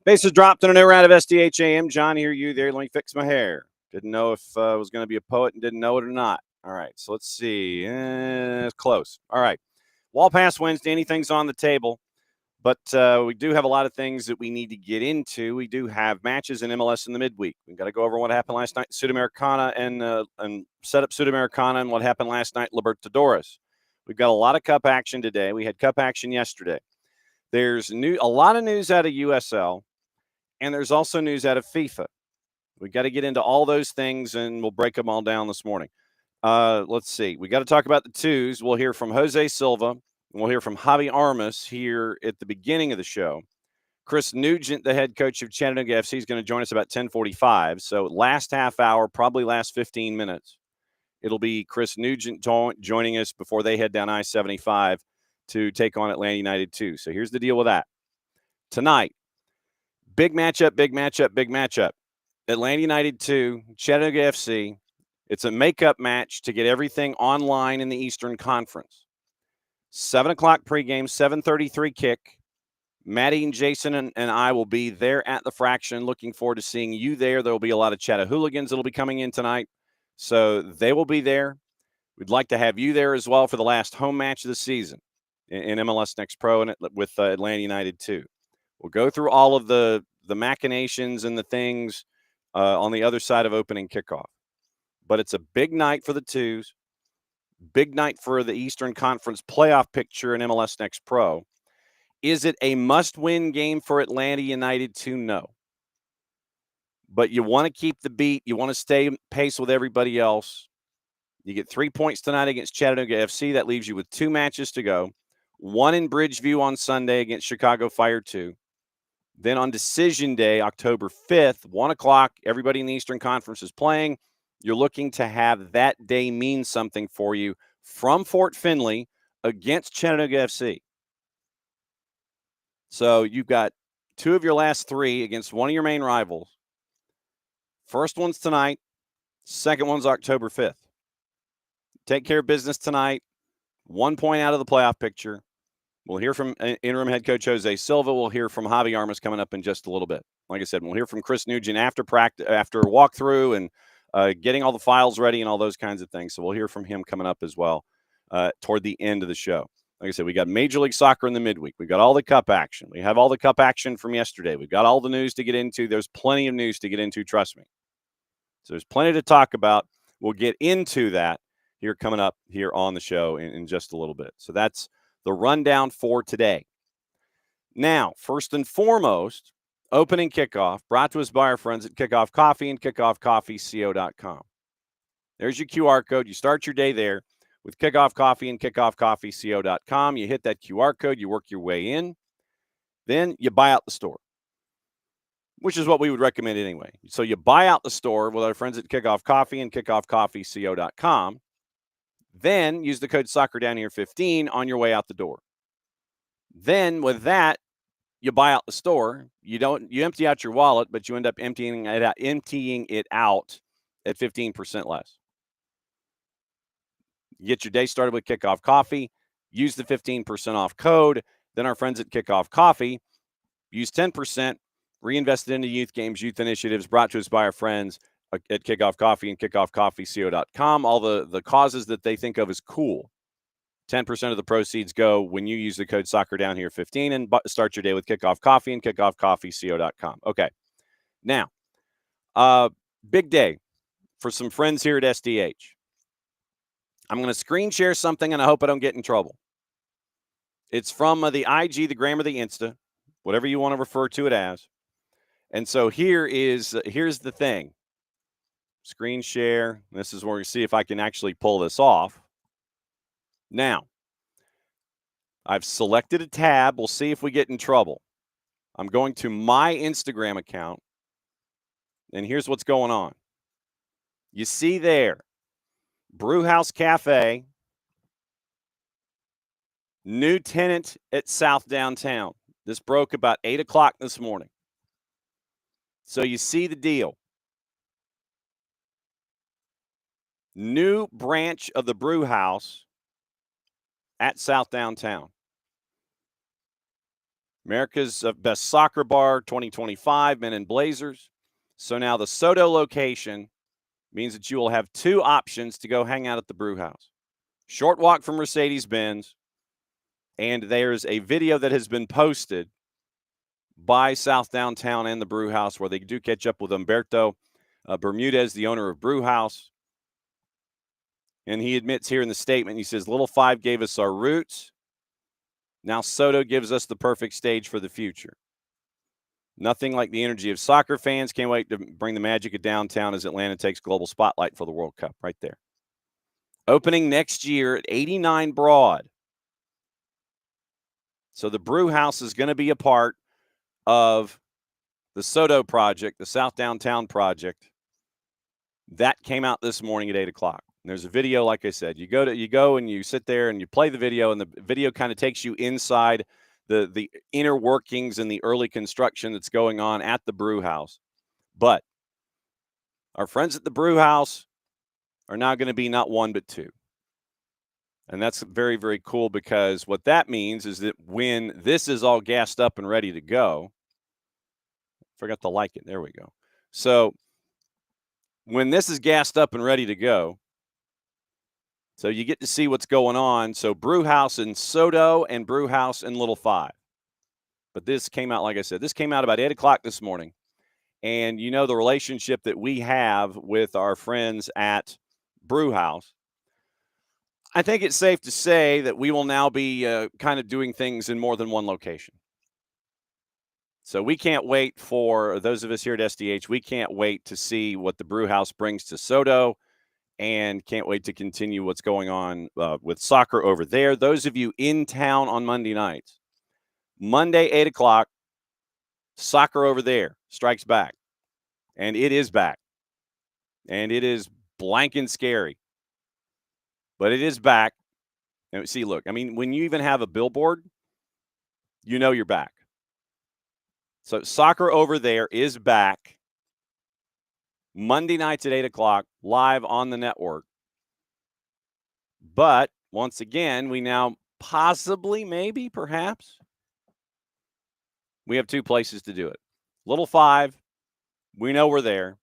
Bases dropped in a new round of SDH AM. John, hear you there. Let me fix my hair. Didn't know if I was going to be a poet and didn't know it or not. All right, so let's see. It's close. All right. Wall Pass Wednesday. Anything's on the table. But we do have a lot of things that we need to get into. We do have matches in MLS in the midweek. We've got to go over what happened last night, Sudamericana, and set up Sudamericana and what happened last night, Libertadores. We've got a lot of Cup action today. We had Cup action yesterday. There's a lot of news out of USL. And there's also news out of FIFA. We've got to get into all those things, and we'll break them all down this morning. Let's see. We got to talk about the twos. We'll hear from Jose Silva, and we'll hear from Javi Armas here at the beginning of the show. Chris Nugent, the head coach of Chattanooga FC, is going to join us about 10:45. So last half hour, probably last 15 minutes, it'll be Chris Nugent joining us before they head down I-75 to take on Atlanta United 2. So here's the deal with that. Tonight, big matchup, big matchup, big matchup. Atlanta United 2, Chattanooga FC. It's a makeup match to get everything online in the Eastern Conference. 7 o'clock pregame, 7:33 kick. Maddie and Jason and I will be there at the Fraction. Looking forward to seeing you there. There will be a lot of Chattahooligans that will be coming in tonight. So they will be there. We'd like to have you there as well for the last home match of the season in MLS Next Pro and with Atlanta United 2. We'll go through all of the machinations and the things on the other side of opening kickoff. But it's a big night for the twos, big night for the Eastern Conference playoff picture in MLS Next Pro. Is it a must-win game for Atlanta United 2? No. But you want to keep the beat. You want to stay pace with everybody else. You get 3 points tonight against Chattanooga FC. That leaves you with 2 matches to go. One in Bridgeview on Sunday against Chicago Fire 2. Then on decision day, October 5th, 1 o'clock, everybody in the Eastern Conference is playing. You're looking to have that day mean something for you from Fort Finley against Chattanooga FC. So you've got 2 of your last 3 against one of your main rivals. First one's tonight. Second one's October 5th. Take care of business tonight. 1 point out of the playoff picture. We'll hear from interim head coach Jose Silva. We'll hear from Javi Armas coming up in just a little bit. Like I said, we'll hear from Chris Nugent after practice, after walkthrough and getting all the files ready and all those kinds of things. So we'll hear from him coming up as well toward the end of the show. Like I said, we got Major League Soccer in the midweek. We got all the Cup action. We have all the Cup action from yesterday. We've got all the news to get into. There's plenty of news to get into, trust me. So there's plenty to talk about. We'll get into that here coming up here on the show in just a little bit. So that's the rundown for today. Now, first and foremost, opening kickoff brought to us by our friends at Kickoff Coffee and kickoffcoffeeco.com. There's your QR code. You start your day there with Kickoff Coffee and kickoffcoffeeco.com. You hit that QR code, you work your way in, then you buy out the store, which is what we would recommend anyway. So you buy out the store with our friends at Kickoff Coffee and kickoffcoffeeco.com. Then use the code SoccerDownHere15 on your way out the door. Then with that, you buy out the store. You empty out your wallet, but you end up emptying it out at 15% less. You get your day started with Kickoff Coffee. Use the 15% off code. Then our friends at Kickoff Coffee use 10%, reinvest it into youth games, youth initiatives, brought to us by our friends at Kickoff Coffee and kickoffcoffeeco.com. All the causes that they think of as cool. 10% of the proceeds go when you use the code SoccerDownHere15 and start your day with Kickoff Coffee and kickoffcoffeeco.com. Okay. Now, big day for some friends here at SDH. I'm going to screen share something, and I hope I don't get in trouble. It's from the IG, the Gram, or the Insta, whatever you want to refer to it as. And so here's the thing. Screen share. This is where we see if I can actually pull this off. Now, I've selected a tab. We'll see if we get in trouble. I'm going to my Instagram account, and here's what's going on. You see there, Brewhouse Cafe, new tenant at South Downtown. This broke about 8 o'clock this morning. So you see the deal. New branch of the Brewhouse at South Downtown. America's best soccer bar 2025, Men in Blazers. So now the Soto location means that you will have 2 options to go hang out at the Brewhouse. Short walk from Mercedes-Benz, and there's a video that has been posted by South Downtown and the Brewhouse where they do catch up with Humberto Bermudez, the owner of Brewhouse. And he admits here in the statement, he says, Little Five gave us our roots. Now Soto gives us the perfect stage for the future. Nothing like the energy of soccer fans. Can't wait to bring the magic of downtown as Atlanta takes global spotlight for the World Cup right there. Opening next year at 89 Broad. So the Brewhouse is going to be a part of the Soto project, the South Downtown project. That came out this morning at 8 o'clock. And there's a video, like I said. You go and you sit there and you play the video, and the video kind of takes you inside the inner workings and the early construction that's going on at the Brewhouse. But our friends at the Brewhouse are now going to be not 1 but 2. And that's very, very cool, because what that means is that when this is all gassed up and ready to go, forgot to like it. There we go. So when this is gassed up and ready to go, so you get to see what's going on. So Brewhouse in Soto and Brewhouse in Little Five. But this came out, like I said, this came out about 8 o'clock this morning. And you know the relationship that we have with our friends at Brewhouse. I think it's safe to say that we will now be kind of doing things in more than one location. So we can't wait for those of us here at SDH. We can't wait to see what the Brewhouse brings to Soto, and can't wait to continue what's going on with soccer over there. Those of you in town on Monday nights, Monday, 8 o'clock, soccer over there strikes back. And it is back. And it is blanking scary. But it is back. And see, look, I mean, when you even have a billboard, you know you're back. So soccer over there is back. Monday nights at 8 o'clock, live on the network. But once again, we now possibly, maybe, perhaps, we have 2 places to do it. Little Five, we know we're there.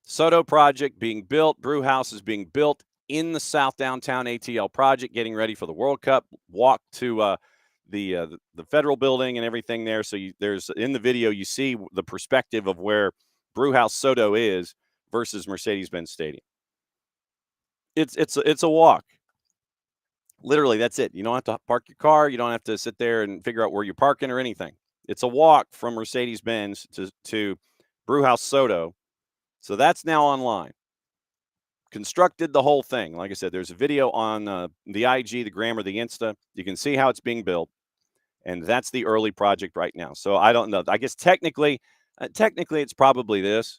Soto project being built. Brewhouse is being built in the South Downtown ATL project, getting ready for the World Cup. Walk to the federal building and everything there. So there's in the video, you see the perspective of where Brewhouse Soto is versus Mercedes-Benz Stadium. It's a walk. Literally, that's it. You don't have to park your car. You don't have to sit there and figure out where you're parking or anything. It's a walk from Mercedes-Benz to Brewhouse Soto. So that's now online. Constructed the whole thing. Like I said, there's a video on the IG, the Gram, or the Insta. You can see how it's being built. And that's the early project right now. So I don't know. I guess technically it's probably this.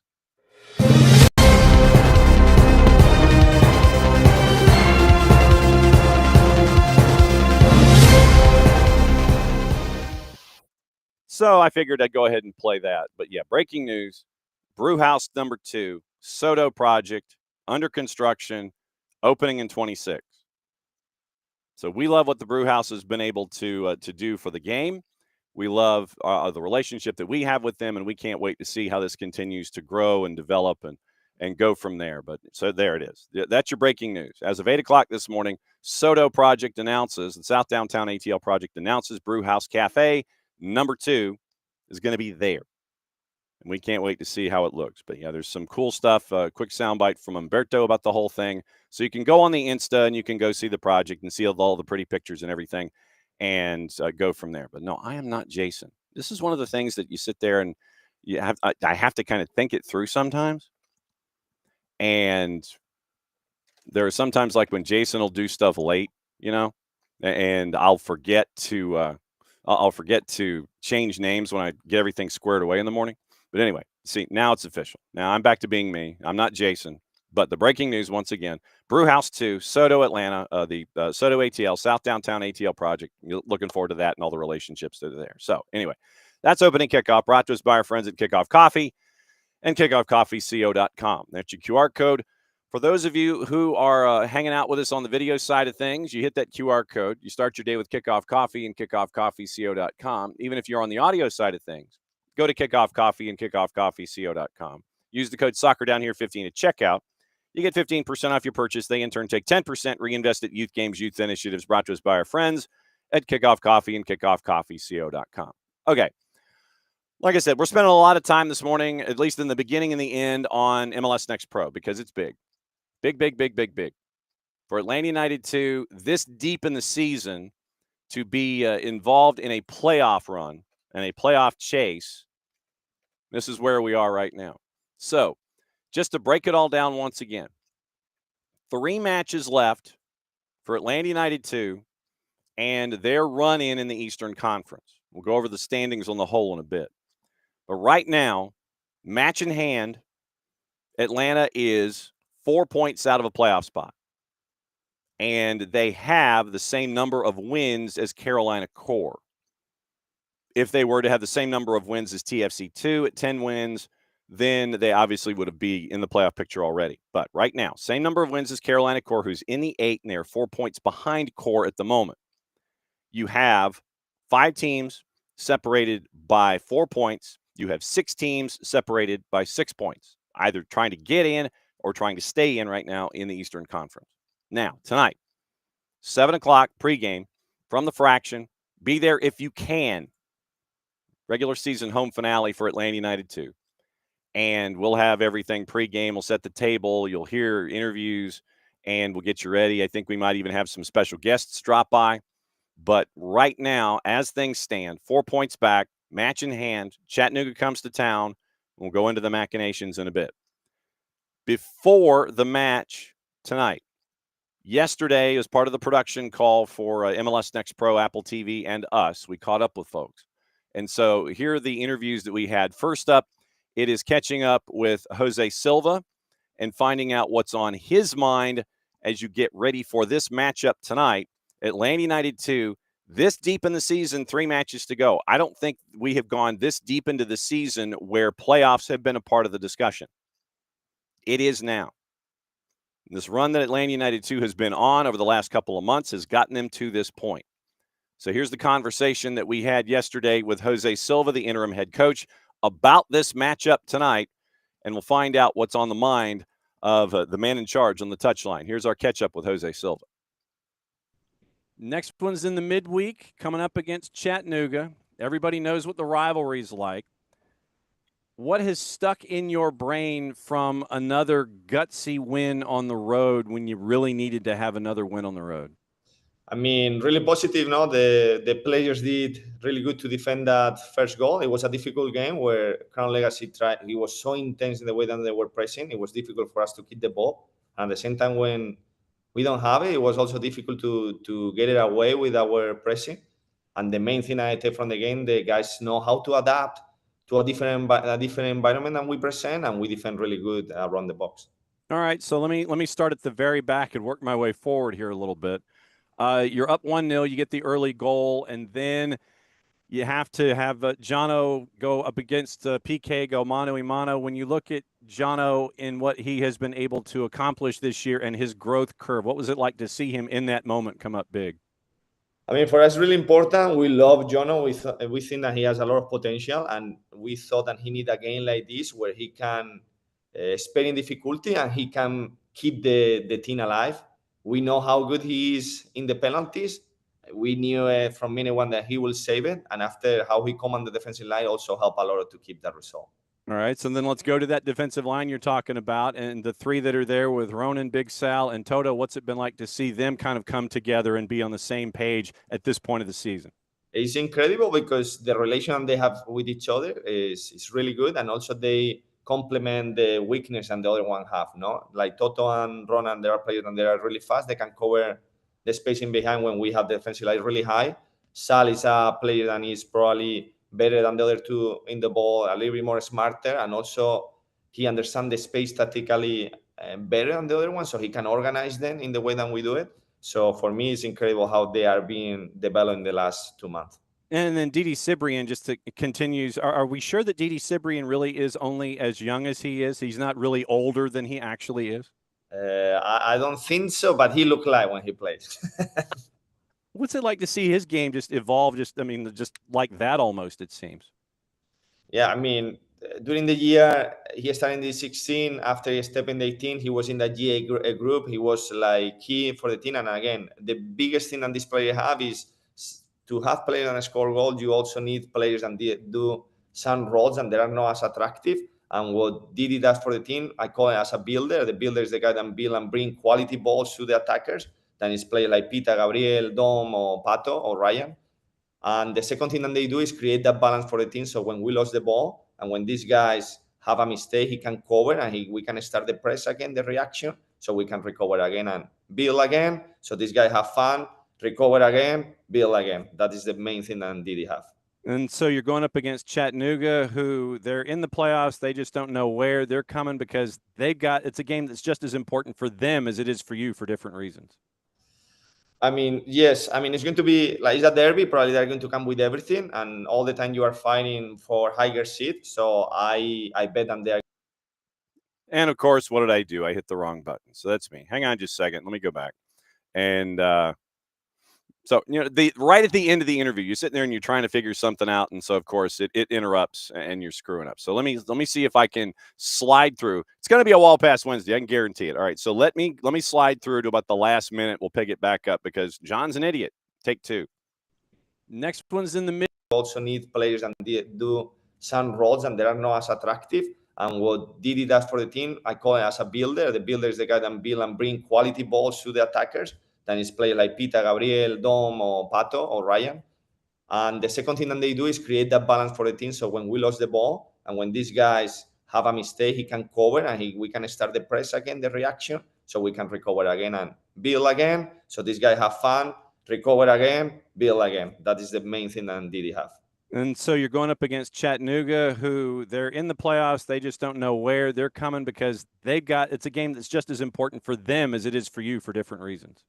So I figured I'd go ahead and play that. But yeah, breaking news. Brewhouse number 2, Soto project, under construction, opening in 26. So we love what the Brewhouse has been able to do for the game. We love the relationship that we have with them, and we can't wait to see how this continues to grow and develop and go from there. But so there it is. That's your breaking news. As of 8 o'clock this morning, Soto project announces, the South Downtown ATL project announces Brewhouse Cafe number 2 is going to be there. And we can't wait to see how it looks. But yeah, there's some cool stuff. Quick soundbite from Humberto about the whole thing. So you can go on the Insta and you can go see the project and see all the pretty pictures and everything, and go from there. But no, I am not Jason. This is one of the things that you sit there and I have to kind of think it through sometimes. And there are sometimes like when Jason will do stuff late, and I'll forget to change names when I get everything squared away in the morning. But anyway, see, now it's official. Now I'm back to being me. I'm not Jason, But the breaking news, once again, Brewhouse 2, Soto, Atlanta, the Soto ATL, South Downtown ATL project. Looking forward to that and all the relationships that are there. So anyway, that's opening kickoff, brought to us by our friends at Kickoff Coffee and kickoffcoffeeco.com. That's your QR code. For those of you who are hanging out with us on the video side of things, you hit that QR code. You start your day with Kickoff Coffee and kickoffcoffeeco.com. Even if you're on the audio side of things, go to Kickoff Coffee and kickoffcoffeeco.com. Use the code Soccer Down Here 15 at checkout. You get 15% off your purchase. They, in turn, take 10%, reinvest at youth games, youth initiatives, brought to us by our friends at Kickoff Coffee and kickoffcoffeeco.com. Okay. Like I said, we're spending a lot of time this morning, at least in the beginning and the end, on MLS Next Pro because it's big. Big, big, big, big, big. For Atlanta United 2, this deep in the season, to be involved in a playoff run and a playoff chase, this is where we are right now. So, just to break it all down once again, 3 matches left for Atlanta United 2 and their run-in the Eastern Conference. We'll go over the standings on the whole in a bit. But right now, match in hand, Atlanta is 4 points out of a playoff spot. And they have the same number of wins as Carolina Core. If they were to have the same number of wins as TFC2 at 10 wins, then they obviously would be in the playoff picture already. But right now, same number of wins as Carolina Core, who's in the 8, and they're 4 points behind Core at the moment. You have 5 teams separated by 4 points. You have 6 teams separated by 6 points, either trying to get in or trying to stay in right now in the Eastern Conference. Now, tonight, 7 o'clock pregame from the Fraction. Be there if you can. Regular season home finale for Atlanta United 2. And we'll have everything pregame. We'll set the table. You'll hear interviews, and we'll get you ready. I think we might even have some special guests drop by. But right now, as things stand, 4 points back, match in hand, Chattanooga comes to town. We'll go into the machinations in a bit. Before the match tonight, yesterday, as part of the production call for MLS Next Pro, Apple TV, and us, we caught up with folks. And so here are the interviews that we had. First up, it is catching up with Jose Silva and finding out what's on his mind as you get ready for this matchup tonight. Atlanta United 2, this deep in the season, 3 matches to go. I don't think we have gone this deep into the season where playoffs have been a part of the discussion. It is now. This run that Atlanta United 2 has been on over the last couple of months has gotten them to this point. So here's the conversation that we had yesterday with Jose Silva, the interim head coach, about this matchup tonight, and we'll find out what's on the mind of the man in charge on the touchline. Here's our catch-up with Jose Silva. Next one's in the midweek, coming up against Chattanooga. Everybody knows what the rivalry's like. What has stuck in your brain from another gutsy win on the road when you really needed to have another win on the road? I mean, really positive, no? The players did really good to defend that first goal. It was a difficult game where Crown Legacy tried. He was so intense in the way that they were pressing. It was difficult for us to keep the ball. And at the same time, when we don't have it, it was also difficult to get it away with our pressing. And the main thing I take from the game, the guys know how to adapt to a different environment than we present, and we defend really good around the box. All right, so let me start at the very back and work my way forward here a little bit. You're up 1-0, you get the early goal, and then you have to have Jono go up against PK, go mano a mano. When you look at Jono and what he has been able to accomplish this year and his growth curve, what was it like to see him in that moment come up big? I mean, for us, really important. We love Jono. We think that he has a lot of potential, and we thought that he need a game like this where he can spare in difficulty and he can keep the team alive. We know how good he is in the penalties. We knew from minute one that he will save it, and after how he command the defensive line also help a lot to keep that result. All right, so then let's go to that defensive line you're talking about and the 3 that are there with Ronan, Big Sal, and Toto. What's it been like to see them kind of come together and be on the same page at this point of the season? It's incredible because the relation they have with each other is really good, and also they complement the weakness and the other one have. No, like Toto and Ronan, they are players and they are really fast. They can cover the spacing behind when we have the defensive line really high. Sal is a player that is probably better than the other 2 in the ball, a little bit more smarter, and also he understands the space tactically better than the other one, so he can organize them in the way that we do it. So for me, it's incredible how they are being developed in the last 2 months. And then Didi Cibrian just continues. Are we sure that Didi Cibrian really is only as young as he is? He's not really older than he actually is? I don't think so, but he looked like when he plays. What's it like to see his game just evolve? Just like that almost, it seems. Yeah, I mean, during the year, he started in the 16. After he stepped in the 18, he was in the GA group. He was like key for the team. And again, the biggest thing that this player have is to have players that score goals. You also need players that do some roles and they are not as attractive. And what Didi does for the team, I call it as a builder. The builder is the guy that build and bring quality balls to the attackers. Then it's players like Pita, Gabriel, Dom, or Pato, or Ryan. And the second thing that they do is create that balance for the team. So when we lost the ball and when these guys have a mistake, he can cover and we can start the press again, the reaction, so we can recover again and build again. So these guys have fun, recover again, build again. That is the main thing that Didi have. And so you're going up against Chattanooga, who they're in the playoffs. They just don't know where they're coming because it's a game that's just as important for them as it is for you for different reasons. I mean, yes. I mean, it's going to be like it's a derby. Probably they're going to come with everything, and all the time you are fighting for higher seat. So I bet them they are. And of course, what did I do? I hit the wrong button. So that's me. Hang on just a second. Let me go back. And so, right at the end of the interview, you're sitting there and you're trying to figure something out. And so, of course, it interrupts and you're screwing up. So let me see if I can slide through. It's going to be a wall pass Wednesday. I can guarantee it. All right. So let me slide through to about the last minute. We'll pick it back up because John's an idiot. Take two. Next one's in the middle. Also need players that do some roles and they are not as attractive. And what Didi does for the team, I call it as a builder. The builder is the guy that build and bring quality balls to the attackers. Then it's players like Pita, Gabriel, Dom, or Pato, or Ryan. And the second thing that they do is create that balance for the team. So when we lost the ball and when these guys have a mistake, he can cover and we can start the press again, the reaction, so we can recover again and build again. So these guys have fun, recover again, build again. That is the main thing that Didi have. And so you're going up against Chattanooga, who they're in the playoffs. They just don't know where they're coming because it's a game that's just as important for them as it is for you for different reasons.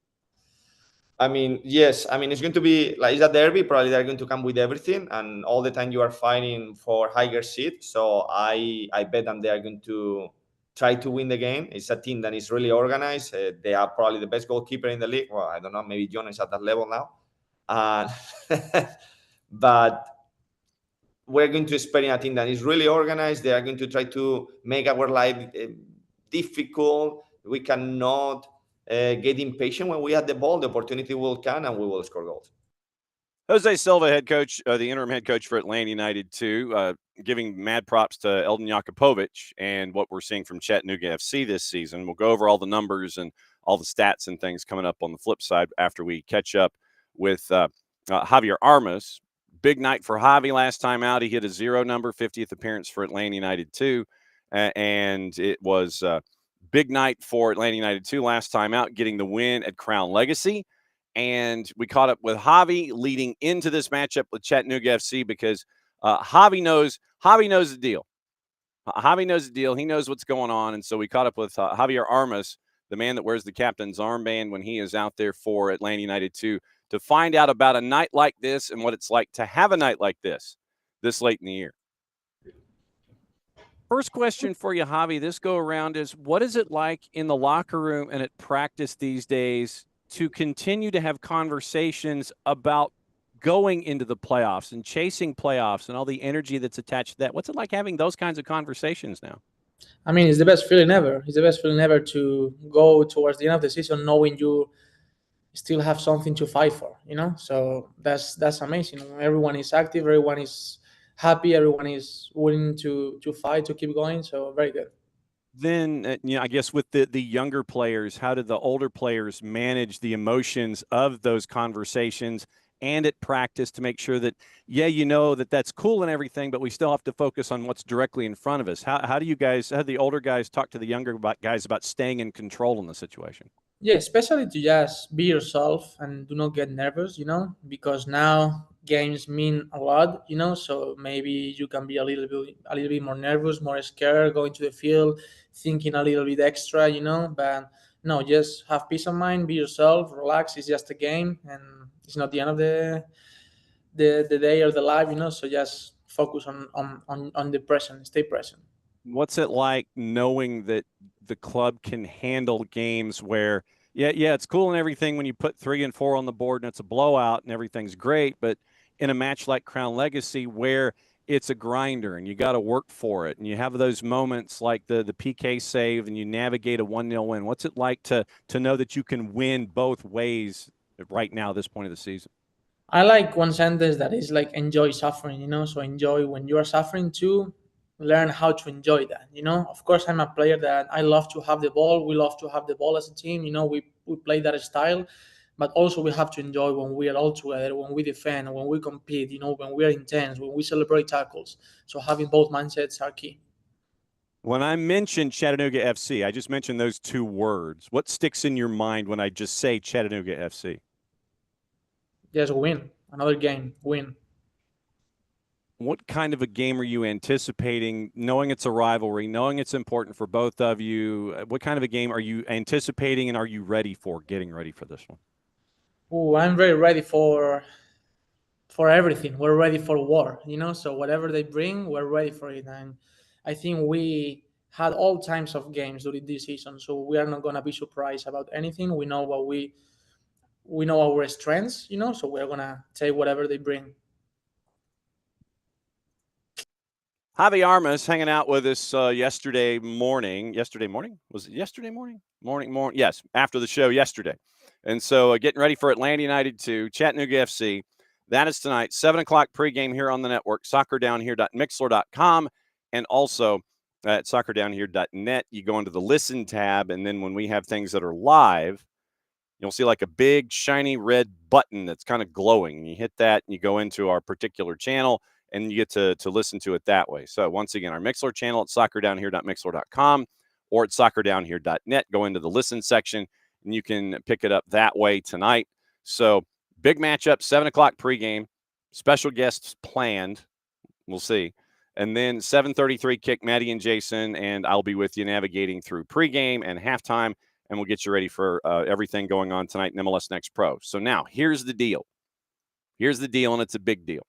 I mean, yes. I mean, it's going to be like it's a derby. Probably they're going to come with everything, and all the time you are fighting for higher seat. So I bet them they are going to try to win the game. It's a team that is really organized. They are probably the best goalkeeper in the league. Well, I don't know. Maybe John is at that level now. But we're going to experience a team that is really organized. They are going to try to make our life difficult. We cannot get impatient when we have the ball. The opportunity will come and we will score goals. Jose Silva, head coach, the interim head coach for Atlanta United 2, giving mad props to Eldon Jakupovic and what we're seeing from Chattanooga FC this season. We'll go over all the numbers and all the stats and things coming up on the flip side after we catch up with Javier Armas. Big night for Javi last time out. He hit a 0 number, 50th appearance for Atlanta United 2. And it was a big night for Atlanta United 2 last time out, getting the win at Crown Legacy. And we caught up with Javi leading into this matchup with Chattanooga FC because Javi knows the deal. Javi knows the deal. He knows what's going on. And so we caught up with Javier Armas, the man that wears the captain's armband when he is out there for Atlanta United 2, to find out about a night like this and what it's like to have a night like this late in the year. First question for you, Javi, this go around is, what is it like in the locker room and at practice these days to continue to have conversations about going into the playoffs and chasing playoffs and all the energy that's attached to that? What's it like having those kinds of conversations now? I mean, it's the best feeling ever. It's the best feeling ever to go towards the end of the season knowing you still have something to fight for, So that's amazing. Everyone is active, everyone is happy, everyone is willing to fight, to keep going. So very good. Then, I guess with the younger players, how did the older players manage the emotions of those conversations and at practice to make sure that, that's cool and everything, but we still have to focus on what's directly in front of us? How do the older guys talk to the younger guys about staying in control in the situation? Yeah, especially to just be yourself and do not get nervous, because now games mean a lot, so maybe you can be a little bit more nervous, more scared going to the field, thinking a little bit extra, but no, just have peace of mind, be yourself, relax. It's just a game, and it's not the end of the day or the life, so just focus on the present, stay present. What's it like knowing that the club can handle games where, yeah, it's cool and everything when you put 3 and 4 on the board and it's a blowout and everything's great, but in a match like Crown Legacy where it's a grinder and you got to work for it and you have those moments like the PK save and you navigate a 1-0 win. What's it like to know that you can win both ways right now at this point of the season? I like one sentence that is like enjoy suffering, so enjoy when you are suffering too. Learn how to enjoy that, Of course, I'm a player that I love to have the ball. We love to have the ball as a team, we play that style, but also we have to enjoy when we are all together, when we defend, when we compete, when we are intense, when we celebrate tackles. So having both mindsets are key. When I mention Chattanooga FC, I just mentioned those 2 words. What sticks in your mind when I just say Chattanooga FC? Just win. Another game, win. What kind of a game are you anticipating, knowing it's a rivalry, knowing it's important for both of you? What kind of a game are you anticipating, and are you getting ready for this one? Oh, I'm very ready for everything. We're ready for war, so whatever they bring, we're ready for it. And I think we had all types of games during this season, so we are not going to be surprised about anything. We know we know our strengths, so we're going to take whatever they bring. Javi Armas hanging out with us yesterday morning. Yesterday morning? Was it yesterday morning? Morning. Yes, after the show yesterday. And so getting ready for Atlanta United 2, Chattanooga FC. That is tonight, 7 o'clock pregame here on the network, soccerdownhere.mixler.com, and also at soccerdownhere.net. You go into the listen tab, and then when we have things that are live, you'll see like a big, shiny red button that's kind of glowing. And you hit that, and you go into our particular channel, and you get to listen to it that way. So once again, our Mixler channel at soccerdownhere.mixler.com or at soccerdownhere.net. Go into the listen section, and you can pick it up that way tonight. So big matchup, 7 o'clock pregame. Special guests planned. We'll see. And then 7:33 kick, Maddie and Jason, and I'll be with you navigating through pregame and halftime, and we'll get you ready for everything going on tonight in MLS Next Pro. So now, here's the deal. And it's a big deal.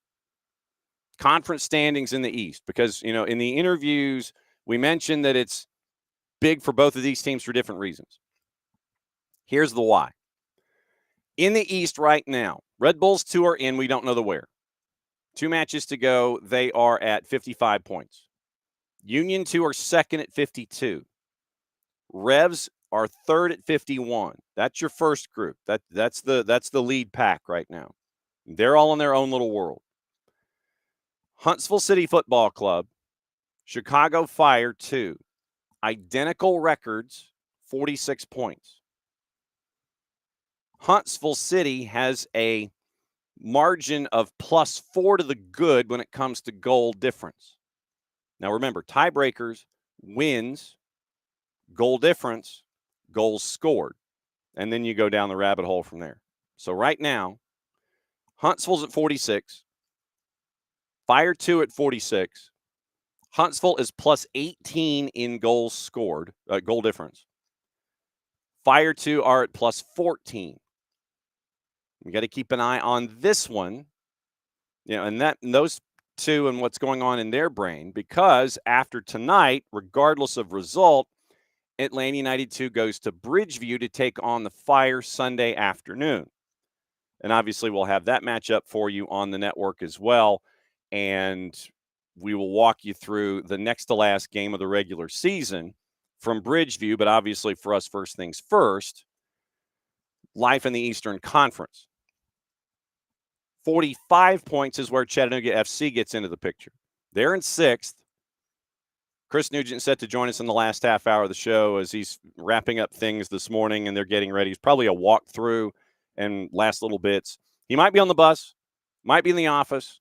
Conference standings in the East, because, in the interviews, we mentioned that it's big for both of these teams for different reasons. Here's the why. In the East right now, Red Bulls 2 are in. We don't know the where. 2 matches to go. They are at 55 points. Union 2 are second at 52. Revs are third at 51. That's your first group. That's the lead pack right now. They're all in their own little world. Huntsville City Football Club, Chicago Fire 2. Identical records, 46 points. Huntsville City has a margin of +4 to the good when it comes to goal difference. Now remember, tiebreakers, wins, goal difference, goals scored. And then you go down the rabbit hole from there. So right now, Huntsville's at 46. Fire 2 at 46. Huntsville is +18 in goals scored, goal difference. Fire 2 are at +14. We got to keep an eye on this one, and those two and what's going on in their brain, because after tonight, regardless of result, Atlanta United 2 goes to Bridgeview to take on the Fire Sunday afternoon. And obviously we'll have that matchup for you on the network as well. And we will walk you through the next to last game of the regular season from Bridgeview. But obviously for us, first things first, life in the Eastern Conference. 45 points is where Chattanooga FC gets into the picture. They're in 6th. Chris Nugent set to join us in the last half hour of the show as he's wrapping up things this morning, and they're getting ready. It's probably a walkthrough and last little bits. He might be on the bus, might be in the office,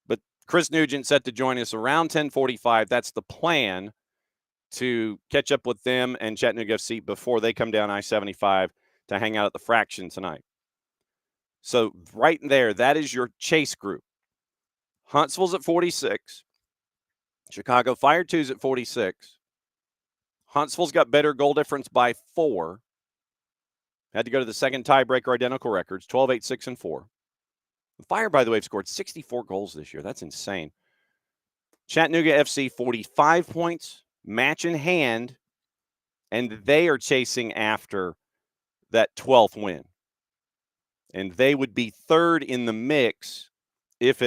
but Chris Nugent set to join us around 10:45. That's the plan, to catch up with them and Chattanooga FC before they come down I-75 to hang out at the Fraction tonight. So right there, that is your chase group. Huntsville's at 46. Chicago Fire 2's at 46. Huntsville's got better goal difference by 4. Had to go to the second tiebreaker, identical records, 12, 8, 6, and 4. The Fire, by the way, have scored 64 goals this year. That's insane. Chattanooga FC, 45 points, match in hand, and they are chasing after that 12th win. And they would be third in the mix if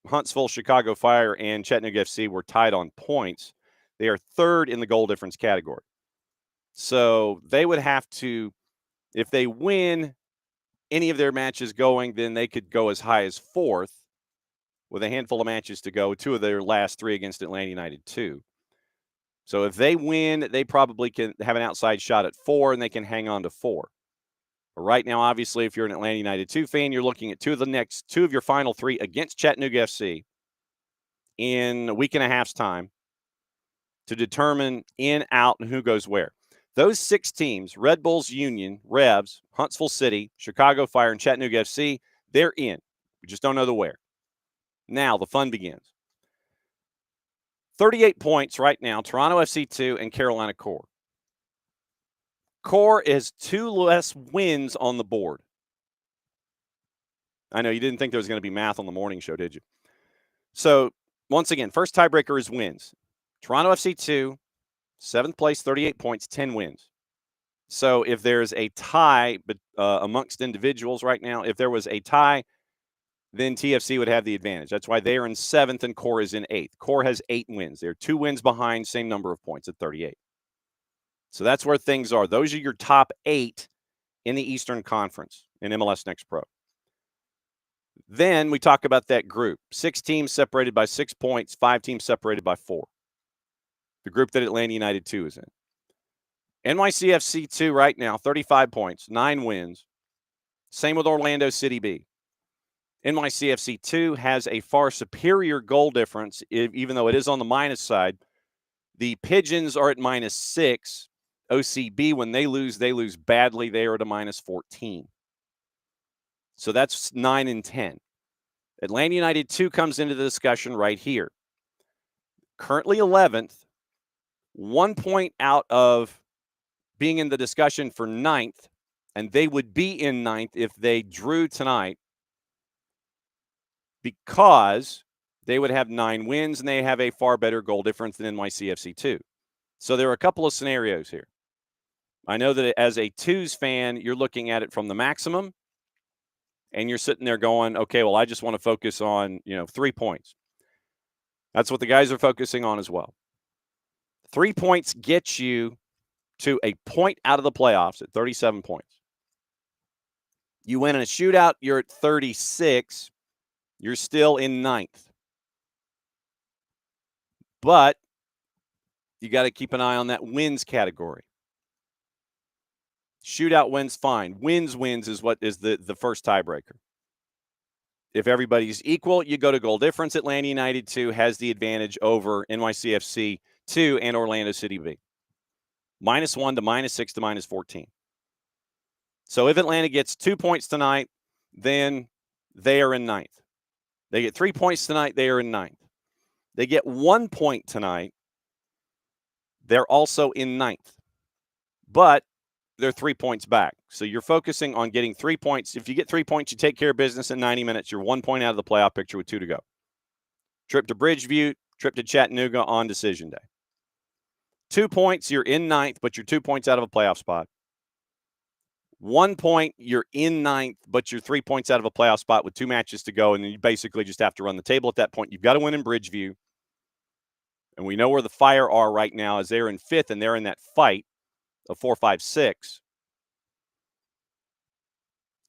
Huntsville, Chicago Fire, and Chattanooga FC were tied on points. They are third in the goal difference category. So they would have to, if they win any of their matches going, then they could go as high as 4th with a handful of matches to go, 2 of their last 3 against Atlanta United 2. So if they win, they probably can have an outside shot at 4, and they can hang on to 4. But right now, obviously, if you're an Atlanta United 2 fan, you're looking at 2 of your final 3 against Chattanooga FC in a week and a half's time to determine in, out, and who goes where. Those 6 teams, Red Bulls Union, Revs, Huntsville City, Chicago Fire, and Chattanooga FC, they're in. We just don't know the where. Now the fun begins. 38 points right now, Toronto FC 2 and Carolina Core. Core is 2 less wins on the board. I know you didn't think there was going to be math on the morning show, did you? So, once again, first tiebreaker is wins. Toronto FC 2, 7th place, 38 points, 10 wins. So, if there's a tie amongst individuals right now, if there was a tie, then TFC would have the advantage. That's why they are in 7th and Core is in 8th. Core has 8 wins. They're 2 wins behind, same number of points at 38. So that's where things are. Those are your top 8 in the Eastern Conference in MLS Next Pro. Then we talk about that group. 6 teams separated by 6 points, 5 teams separated by 4. The group that Atlanta United 2 is in. NYCFC 2 right now, 35 points, 9 wins. Same with Orlando City B. NYCFC 2 has a far superior goal difference, even though it is on the minus side. The Pigeons are at -6. OCB, when they lose badly. They are at a -14. So that's 9 and 10. Atlanta United 2 comes into the discussion right here. Currently 11th, 1 point out of being in the discussion for 9th, and they would be in 9th if they drew tonight, because they would have 9 wins and they have a far better goal difference than NYCFC 2. So there are a couple of scenarios here. I know that as a 2s fan, you're looking at it from the maximum, and you're sitting there going, okay, well, I just want to focus on, 3 points. That's what the guys are focusing on as well. 3 points get you to a point out of the playoffs at 37 points. You win in a shootout, you're at 36. You're still in 9th. But you got to keep an eye on that wins category. Shootout wins, fine. Wins is what is the first tiebreaker. If everybody's equal, you go to goal difference. Atlanta United 2 has the advantage over NYCFC 2 and Orlando City B. -1 to -6 to -14. So if Atlanta gets 2 points tonight, then they are in 9th. They get 3 points tonight, they are in 9th. They get 1 point tonight, they're also in 9th. But they're 3 points back. So you're focusing on getting 3 points. If you get 3 points, you take care of business in 90 minutes. You're 1 point out of the playoff picture with 2 to go. Trip to Bridgeview, trip to Chattanooga on decision day. 2 points, you're in 9th, but you're 2 points out of a playoff spot. 1 point, you're in 9th, but you're 3 points out of a playoff spot with 2 matches to go, and then you basically just have to run the table at that point. You've got to win in Bridgeview. And we know where the Fire are right now, as they're in 5th, and they're in that fight of 4, 5, 6.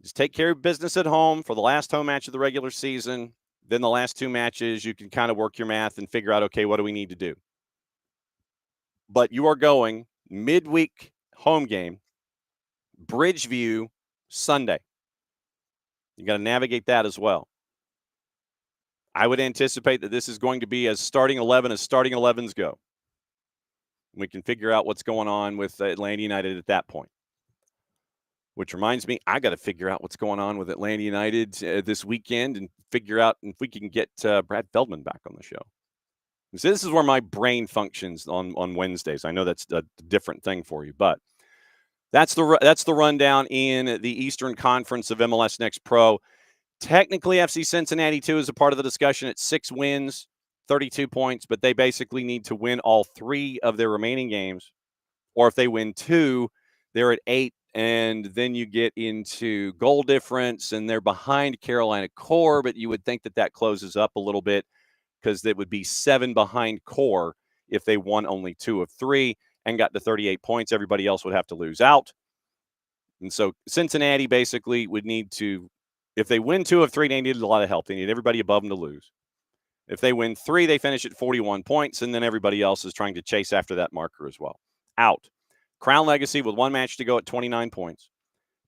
Just take care of business at home for the last home match of the regular season. Then the last 2 matches, you can kind of work your math and figure out, okay, what do we need to do? But you are going midweek home game, Bridgeview, Sunday. You got to navigate that as well. I would anticipate that this is going to be as starting 11s go. We can figure out what's going on with Atlanta United at that point. which reminds me, I got to figure out what's going on with Atlanta United this weekend and figure out if we can get Brad Feldman back on the show. So this is where my brain functions on Wednesdays. I know that's a different thing for you, but that's the rundown in the Eastern Conference of MLS Next Pro. Technically, FC Cincinnati 2 is a part of the discussion at 6 wins, 32 points, but they basically need to win all 3 of their remaining games. Or if they win 2, they're at 8, and then you get into goal difference, and they're behind Carolina Core, but you would think that closes up a little bit because it would be 7 behind Core if they won only 2 of 3 and got to 38 points. Everybody else would have to lose out. And so Cincinnati basically would need to, if they win 2 of 3, they need a lot of help. They need everybody above them to lose. If they win 3, they finish at 41 points, and then everybody else is trying to chase after that marker as well. Out. Crown Legacy with 1 match to go at 29 points.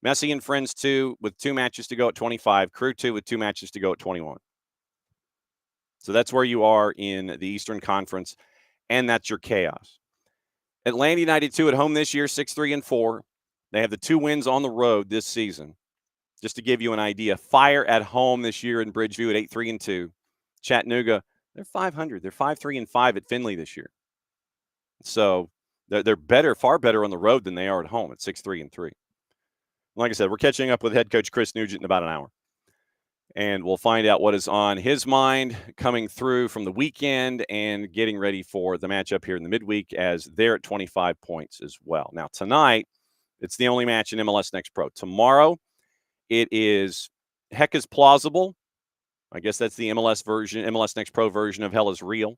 Messi and Friends 2 with 2 matches to go at 25. Crew 2 with 2 matches to go at 21. So that's where you are in the Eastern Conference, and that's your chaos. Atlanta United 2 at home this year, 6-3-4. They have the 2 wins on the road this season. Just to give you an idea, Fire at home this year in Bridgeview at 8-3-2. Chattanooga, they're 500. They're 5-3-5 at Findlay this year. So they're better, far better on the road than they are at home at 6-3-3. Like I said, we're catching up with head coach Chris Nugent in about an hour. And we'll find out what is on his mind coming through from the weekend and getting ready for the matchup here in the midweek as they're at 25 points as well. Now, tonight, it's the only match in MLS Next Pro. Tomorrow, it is Heck is Plausible. I guess that's the MLS Next Pro version of Hell is Real.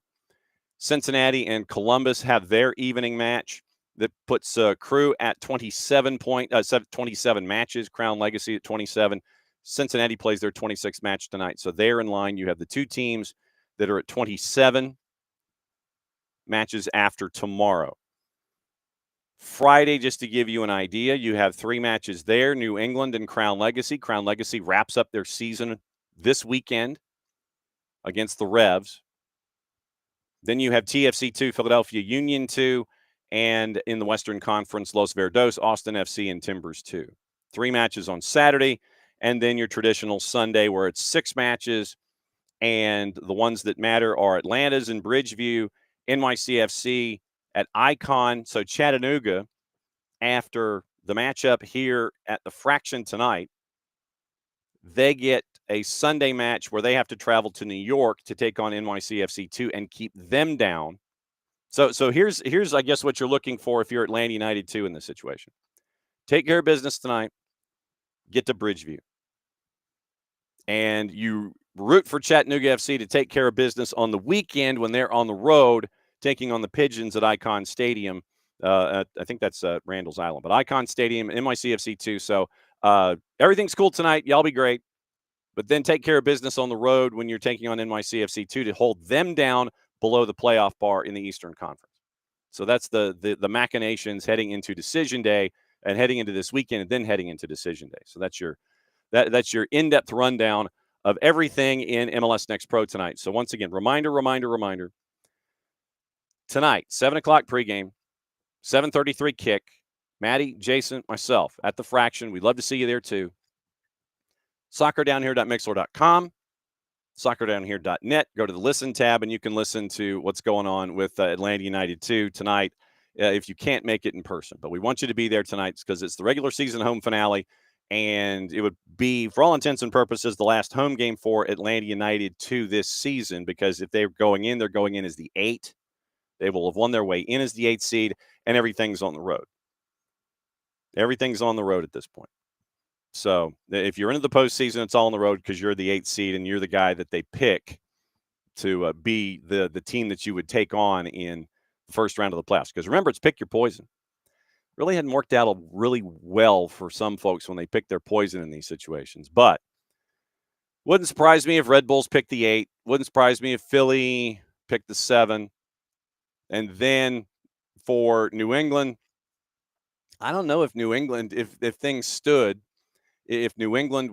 Cincinnati and Columbus have their evening match that puts Crew at 27 matches, Crown Legacy at 27. Cincinnati plays their 26th match tonight, so they're in line. You have the 2 teams that are at 27 matches after tomorrow. Friday, just to give you an idea, you have 3 matches there, New England and Crown Legacy. Crown Legacy wraps up their season this weekend against the Revs. Then you have TFC 2, Philadelphia Union 2, and in the Western Conference, Los Verdos, Austin FC, and Timbers 2. 3 matches on Saturday, and then your traditional Sunday where it's 6 matches, and the ones that matter are Atlanta's in Bridgeview, NYCFC at Icon. So Chattanooga, after the matchup here at the Fraction tonight, they get a Sunday match where they have to travel to New York to take on NYCFC 2 and keep them down. So here's I guess what you're looking for if you're Atlanta United 2 in this situation. Take care of business tonight. Get to Bridgeview. And you root for Chattanooga FC to take care of business on the weekend when they're on the road taking on the Pigeons at Icon Stadium. I think that's Randall's Island, but Icon Stadium, NYCFC 2. So everything's cool tonight. Y'all be great. But then take care of business on the road when you're taking on NYCFC 2 to hold them down below the playoff bar in the Eastern Conference. So that's the machinations heading into Decision Day and heading into this weekend and then heading into Decision Day. So that's your in-depth rundown of everything in MLS Next Pro tonight. So once again, reminder. Tonight, 7 o'clock pregame, 7:33 kick. Maddie, Jason, myself at the Fraction. We'd love to see you there too. SoccerDownHere.mixler.com, SoccerDownHere.net. Go to the Listen tab, and you can listen to what's going on with Atlanta United 2 tonight if you can't make it in person. But we want you to be there tonight because it's the regular season home finale, and it would be, for all intents and purposes, the last home game for Atlanta United 2 this season because if they're going in as the 8. They will have won their way in as the 8th seed, and everything's on the road. Everything's on the road at this point. So if you're into the postseason, it's all on the road because you're the 8th seed and you're the guy that they pick to be the team that you would take on in the first round of the playoffs. Because remember, it's pick your poison. Really hadn't worked out really well for some folks when they pick their poison in these situations. But wouldn't surprise me if Red Bulls picked the 8. Wouldn't surprise me if Philly picked the 7. And then for New England, I don't know if New England, if things stood, if New England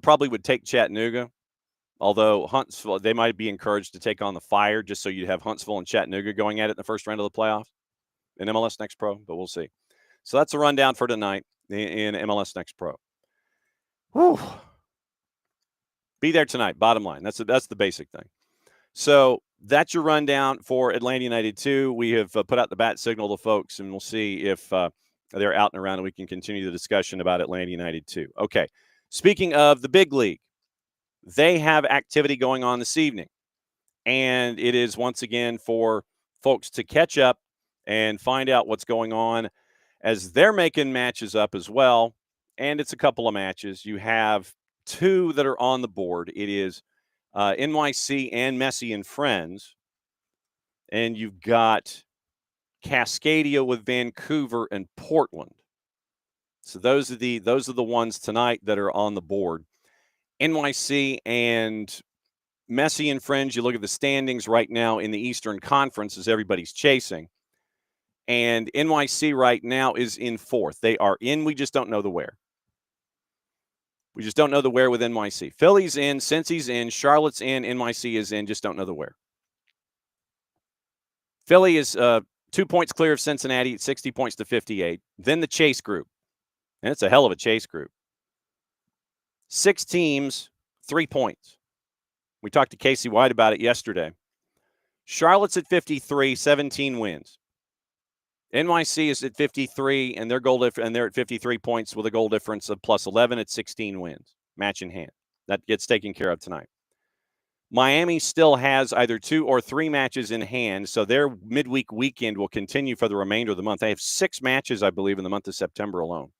probably would take Chattanooga, although Huntsville, they might be encouraged to take on the Fire just so you'd have Huntsville and Chattanooga going at it in the first round of the playoffs in MLS Next Pro, but we'll see. So that's a rundown for tonight. in MLS Next Pro. Whew. Be there tonight, bottom line. That's the basic thing. So that's your rundown for Atlanta United 2. We have put out the bat signal to folks, and we'll see if they're out and around, and we can continue the discussion about Atlanta United 2. Okay, speaking of the big league, they have activity going on this evening, and it is once again for folks to catch up and find out what's going on as they're making matches up as well, and it's a couple of matches. You have two that are on the board. It is NYC and Messi and Friends, and you've got Cascadia with Vancouver and Portland. So those are the ones tonight that are on the board. NYC and Messi and Friends, you look at the standings right now in the Eastern Conference as everybody's chasing. And NYC right now is in fourth. They are in, we just don't know the where. We just don't know the where with NYC. Philly's in, Cincy's in, Charlotte's in, NYC is in, just don't know the where. Philly is 2 points clear of Cincinnati, 60 points to 58. Then the chase group. And it's a hell of a chase group. 6 teams, 3 points. We talked to Casey White about it yesterday. Charlotte's at 53, 17 wins. NYC is at 53, and they're at 53 points with a goal difference of plus 11 at 16 wins. Match in hand. That gets taken care of tonight. Miami still has either 2 or 3 matches in hand, so their midweek weekend will continue for the remainder of the month. They have 6 matches, I believe, in the month of September alone.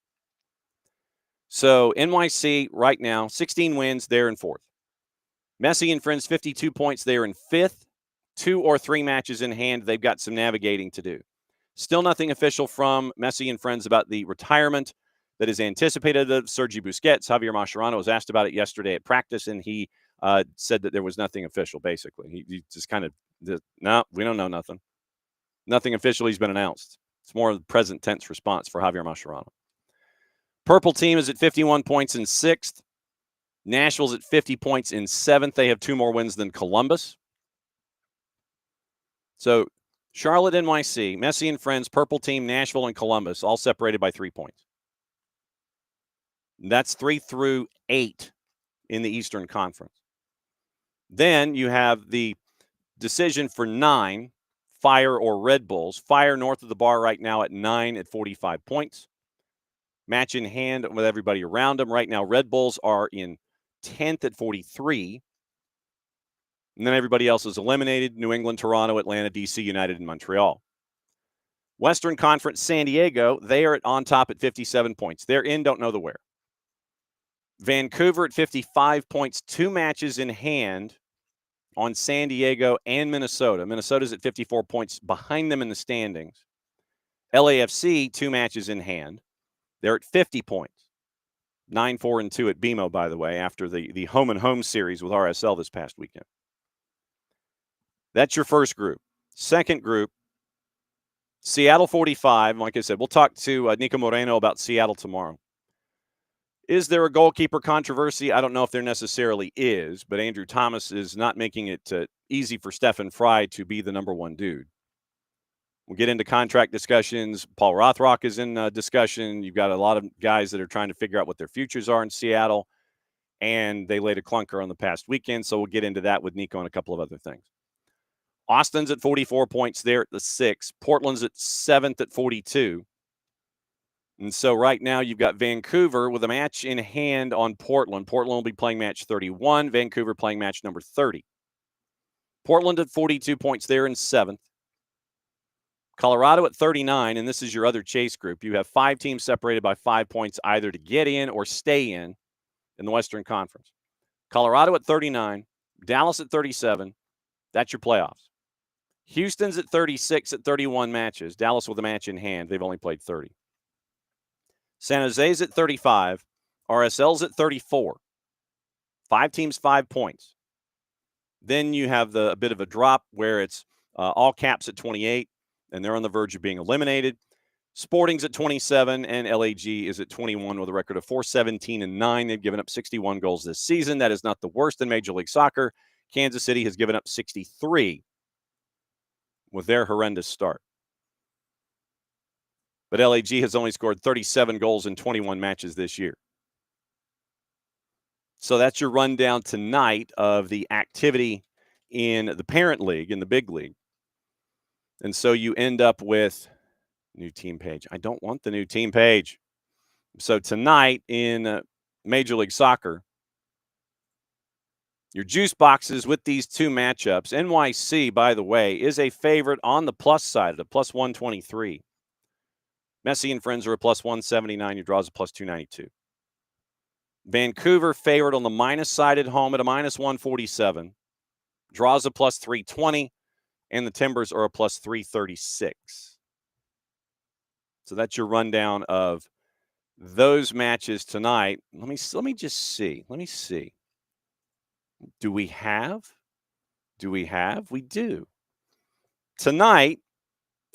So NYC right now, 16 wins, they're in 4th. Messi and Friends, 52 points, they're in 5th. 2 or 3 matches in hand, they've got some navigating to do. Still nothing official from Messi and Friends about the retirement that is anticipated of Sergi Busquets. Javier Mascherano was asked about it yesterday at practice, and he said that there was nothing official, basically. He just kind of, no, we don't know nothing. Nothing officially has been announced. It's more of the present tense response for Javier Mascherano. Purple team is at 51 points in 6th. Nashville's at 50 points in 7th. They have 2 more wins than Columbus. So Charlotte, NYC, Messi and Friends, Purple team, Nashville, and Columbus, all separated by 3 points. That's 3 through 8 in the Eastern Conference. Then you have the decision for 9, Fire or Red Bulls. Fire north of the bar right now at 9 at 45 points. Match in hand with everybody around them. Right now, Red Bulls are in 10th at 43. And then everybody else is eliminated. New England, Toronto, Atlanta, DC United, and Montreal. Western Conference, San Diego, they are on top at 57 points. They're in, don't know the where. Vancouver at 55 points, 2 matches in hand on San Diego and Minnesota. Minnesota's at 54 points behind them in the standings. LAFC, 2 matches in hand. They're at 50 points. 9-4-2 at BMO, by the way, after the home and home series with RSL this past weekend. That's your first group. Second group, Seattle 45. Like I said, we'll talk to Nico Moreno about Seattle tomorrow. Is there a goalkeeper controversy? I don't know if there necessarily is, but Andrew Thomas is not making it easy for Stefan Fry to be the number 1 dude. We'll get into contract discussions. Paul Rothrock is in discussion. You've got a lot of guys that are trying to figure out what their futures are in Seattle, and they laid a clunker on the past weekend, so we'll get into that with Nico and a couple of other things. Austin's at 44 points there at the 6th. Portland's at 7th at 42. And so right now you've got Vancouver with a match in hand on Portland. Portland will be playing match 31. Vancouver playing match number 30. Portland at 42 points there in 7th. Colorado at 39, and this is your other chase group. You have 5 teams separated by 5 points either to get in or stay in the Western Conference. Colorado at 39. Dallas at 37. That's your playoffs. Houston's at 36 at 31 matches. Dallas with a match in hand. They've only played 30. San Jose's at 35. RSL's at 34. 5 teams, 5 points. Then you have a bit of a drop where it's all caps at 28, and they're on the verge of being eliminated. Sporting's at 27, and LAG is at 21 with a record of 4-17-9. They've given up 61 goals this season. That is not the worst in Major League Soccer. Kansas City has given up 63 with their horrendous start. But LAG has only scored 37 goals in 21 matches this year. So that's your rundown tonight of the activity in the parent league, in the big league. And so you end up with new team page. I don't want the new team page. So tonight in Major League Soccer, your juice boxes with these two matchups. NYC, by the way, is a favorite on the plus side at a plus 123. Messi and friends are a plus 179. Your draws a plus 292. Vancouver favored on the minus side at home at a minus 147. Draws a plus 320. And the Timbers are a plus 336. So that's your rundown of those matches tonight. Let me just see. Let me see. Do we have? We do. Tonight,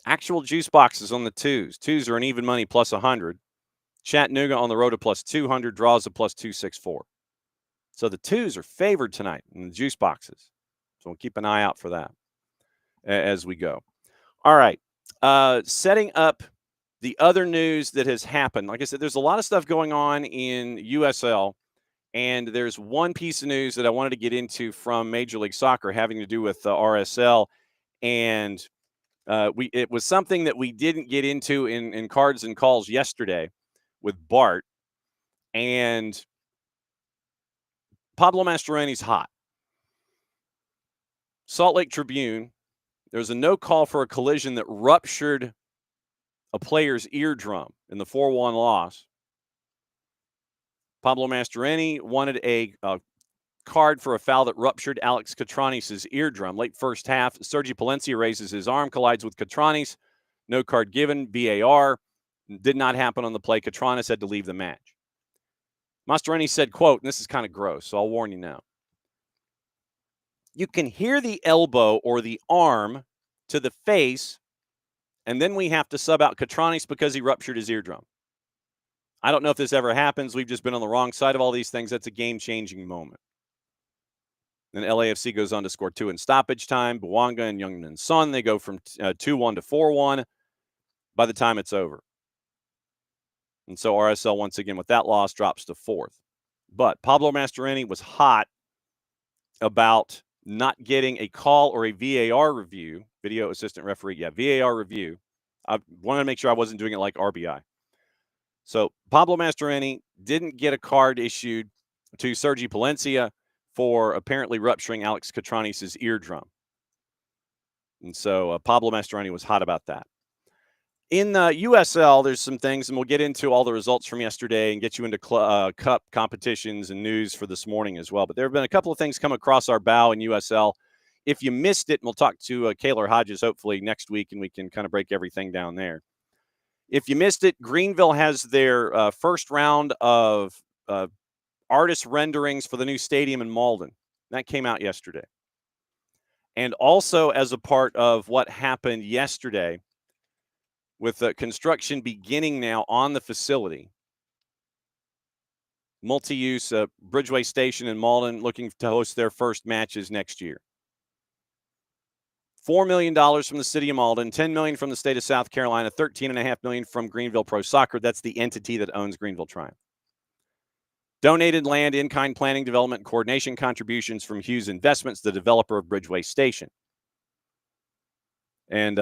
actual juice boxes on the twos. Twos are an even money plus 100. Chattanooga on the road a plus 200. Draws a plus 264. So the twos are favored tonight in the juice boxes. So we'll keep an eye out for that as we go. All right. Setting up the other news that has happened. Like I said, there's a lot of stuff going on in USL. And there's one piece of news that I wanted to get into from Major League Soccer having to do with RSL. And it was something that we didn't get into in Cards and Calls yesterday with Bart. And Pablo Mastroeni's hot. Salt Lake Tribune, there's a no call for a collision that ruptured a player's eardrum in the 4-1 loss. Pablo Mastroeni wanted a card for a foul that ruptured Alex Catranis' eardrum. Late first half, Sergi Palencia raises his arm, collides with Catranis. No card given. VAR. Did not happen on the play. Catranis had to leave the match. Mastroeni said, quote, and this is kind of gross, so I'll warn you now. You can hear the elbow or the arm to the face, and then we have to sub out Catranis because he ruptured his eardrum. I don't know if this ever happens. We've just been on the wrong side of all these things. That's a game-changing moment. Then LAFC goes on to score 2 in stoppage time. Bouanga and Youngmin Son, they go from 2-1 to 4-1 by the time it's over. And so RSL, once again, with that loss, drops to 4th. But Pablo Mastroeni was hot about not getting a call or a VAR review, video assistant referee, VAR review. I wanted to make sure I wasn't doing it like RBI. So Pablo Mastroeni didn't get a card issued to Sergi Palencia for apparently rupturing Alex Catranis' eardrum. And so Pablo Mastroeni was hot about that. In the USL, there's some things, and we'll get into all the results from yesterday and get you into cup competitions and news for this morning as well. But there have been a couple of things come across our bow in USL. If you missed it, and we'll talk to Kaylor Hodges hopefully next week, and we can kind of break everything down there. If you missed it, Greenville has their first round of artist renderings for the new stadium in Malden. That came out yesterday. And also as a part of what happened yesterday, with construction beginning now on the facility, multi-use Bridgeway Station in Malden looking to host their first matches next year. $4 million from the city of Malden, $10 million from the state of South Carolina, $13.5 million from Greenville Pro Soccer. That's the entity that owns Greenville Triumph. Donated land, in-kind planning, development, and coordination contributions from Hughes Investments, the developer of Bridgeway Station. And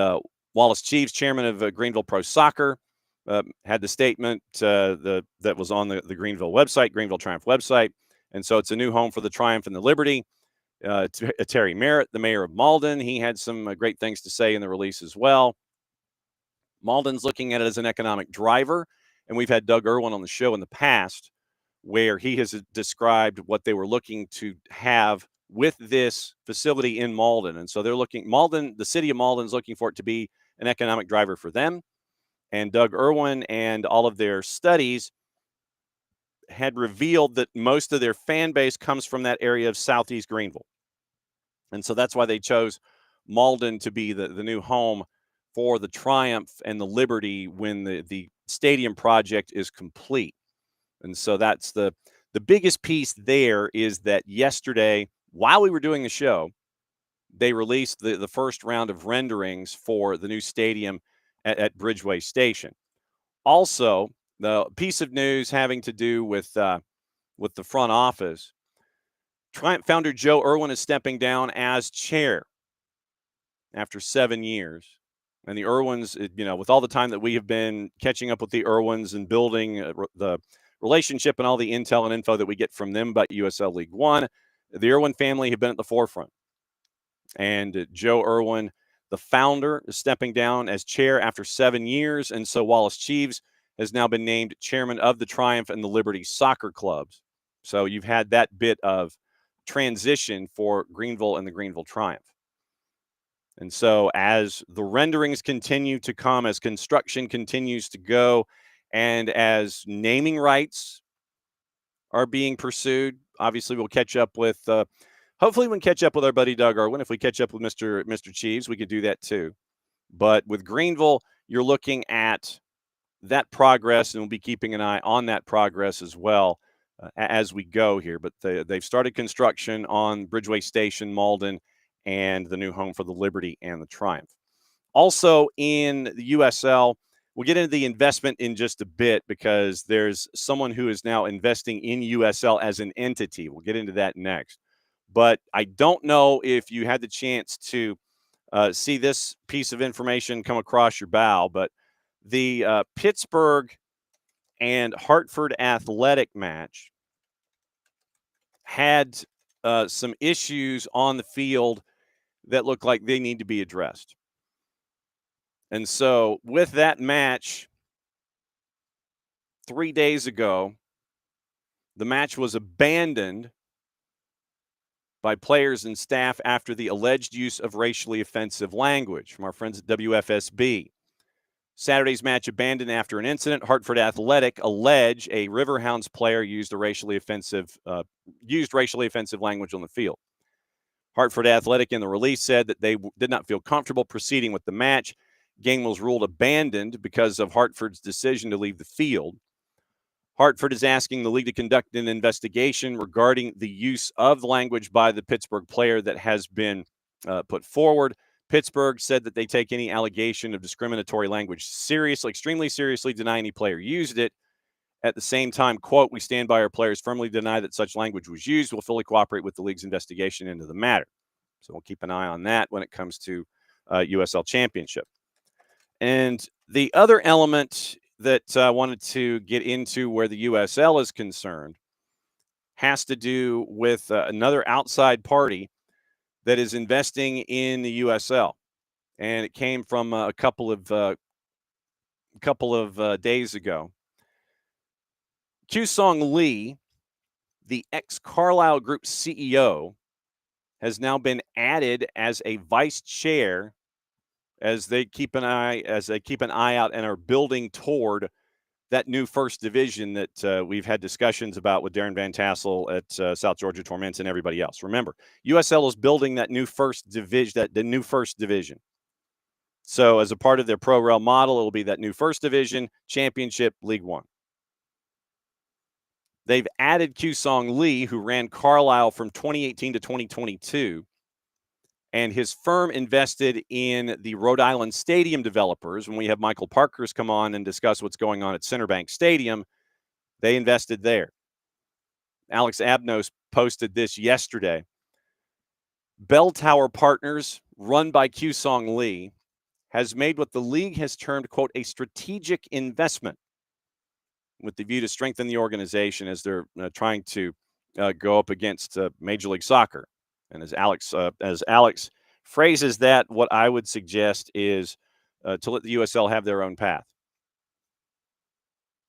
Wallace Cheeves, chairman of Greenville Pro Soccer, had the statement that was on the Greenville website, Greenville Triumph website. And so it's a new home for the Triumph and the Liberty. Terry Merritt, the mayor of Malden, he had some great things to say in the release as well. Malden's looking at it as an economic driver. And we've had Doug Irwin on the show in the past where he has described what they were looking to have with this facility in Malden. And so they're looking, Malden, the city of Malden is looking for it to be an economic driver for them. And Doug Irwin and all of their studies had revealed that most of their fan base comes from that area of Southeast Greenville. And so that's why they chose Malden to be the new home for the Triumph and the Liberty when the stadium project is complete. And so that's the biggest piece there is that yesterday, while we were doing the show, they released the first round of renderings for the new stadium at Bridgeway Station. Also, the piece of news having to do with the front office. Triumph founder Joe Irwin is stepping down as chair after 7 years. And the Irwins, with all the time that we have been catching up with the Irwins and building the relationship and all the intel and info that we get from them about USL League One, the Irwin family have been at the forefront. And Joe Irwin, the founder, is stepping down as chair after 7 years. And so Wallace Cheeves has now been named chairman of the Triumph and the Liberty soccer clubs. So you've had that bit of transition for Greenville and the Greenville Triumph. And so as the renderings continue to come, as construction continues to go, and as naming rights are being pursued, obviously we'll catch up with, hopefully we can catch up with our buddy Doug Irwin. If we catch up with Mr. Cheeves, we could do that too. But with Greenville, you're looking at that progress, and we'll be keeping an eye on that progress as well as we go here. But they've started construction on Bridgeway Station, Malden, and the new home for the Liberty and the Triumph. Also in the USL, we'll get into the investment in just a bit because there's someone who is now investing in USL as an entity. We'll get into that next. But I don't know if you had the chance to see this piece of information come across your bow, but the Pittsburgh and Hartford Athletic match had some issues on the field that look like they need to be addressed. And so with that match 3 days ago, the match was abandoned by players and staff after the alleged use of racially offensive language from our friends at WFSB. Saturday's match abandoned after an incident. Hartford Athletic allege a Riverhounds player used racially offensive language on the field. Hartford Athletic in the release said that they did not feel comfortable proceeding with the match. Game was ruled abandoned because of Hartford's decision to leave the field. Hartford is asking the league to conduct an investigation regarding the use of the language by the Pittsburgh player that has been put forward. Pittsburgh said that they take any allegation of discriminatory language seriously, extremely seriously, deny any player used it. At the same time, quote, "We stand by our players, firmly deny that such language was used. We'll fully cooperate with the league's investigation into the matter." So we'll keep an eye on that when it comes to USL Championship. And the other element that I wanted to get into where the USL is concerned has to do with another outside party that is investing in the USL. And it came from a couple of days ago. Q-Song Lee, the ex-Carlisle Group CEO, has now been added as a vice chair as they keep an eye out and are building toward that new first division that we've had discussions about with Darren Van Tassel at South Georgia Torments and everybody else. Remember, USL is building that new first division. So as a part of their pro rel model, it'll be that new first division, championship, League One. They've added Q-Song Lee, who ran Carlisle from 2018 to 2022. And his firm invested in the Rhode Island Stadium developers. When we have Michael Parkhurst come on and discuss what's going on at Centerbank Stadium, they invested there. Alex Abnos posted this yesterday. Bell Tower Partners, run by Q-Song Lee, has made what the league has termed, quote, a strategic investment with the view to strengthen the organization as they're trying to go up against Major League Soccer. And as Alex phrases that, what I would suggest is to let the USL have their own path.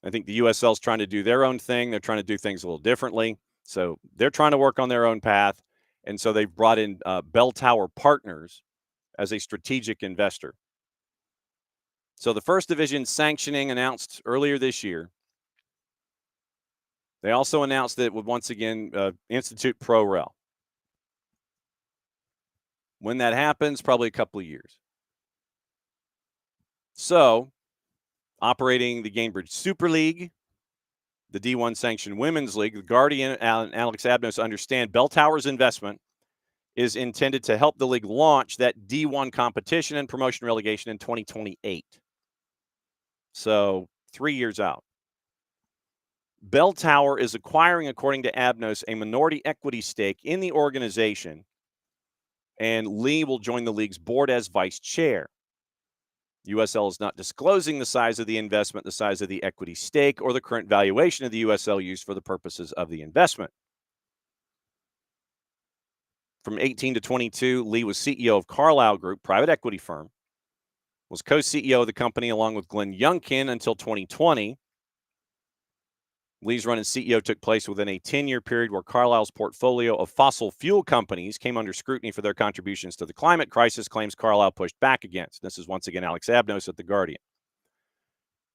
I think the USL is trying to do their own thing. They're trying to do things a little differently. So they're trying to work on their own path. And so they've brought in Bell Tower Partners as a strategic investor. So the first division sanctioning announced earlier this year. They also announced that it would once again institute pro rel. When that happens, probably a couple of years. So, operating the Gainbridge Super League, the D1 sanctioned Women's League, the Guardian and Alex Abnos understand Bell Tower's investment is intended to help the league launch that D1 competition and promotion relegation in 2028. So, 3 years out. Bell Tower is acquiring, according to Abnos, a minority equity stake in the organization, and Lee will join the league's board as vice chair. USL is not disclosing the size of the investment, the size of the equity stake, or the current valuation of the USL used for the purposes of the investment. From 18 to 22, Lee was CEO of Carlyle Group, private equity firm, was co-CEO of the company along with Glenn Youngkin until 2020. Lee's run as CEO took place within a 10-year period where Carlyle's portfolio of fossil fuel companies came under scrutiny for their contributions to the climate crisis, claims Carlyle pushed back against. This is once again Alex Abnos at The Guardian.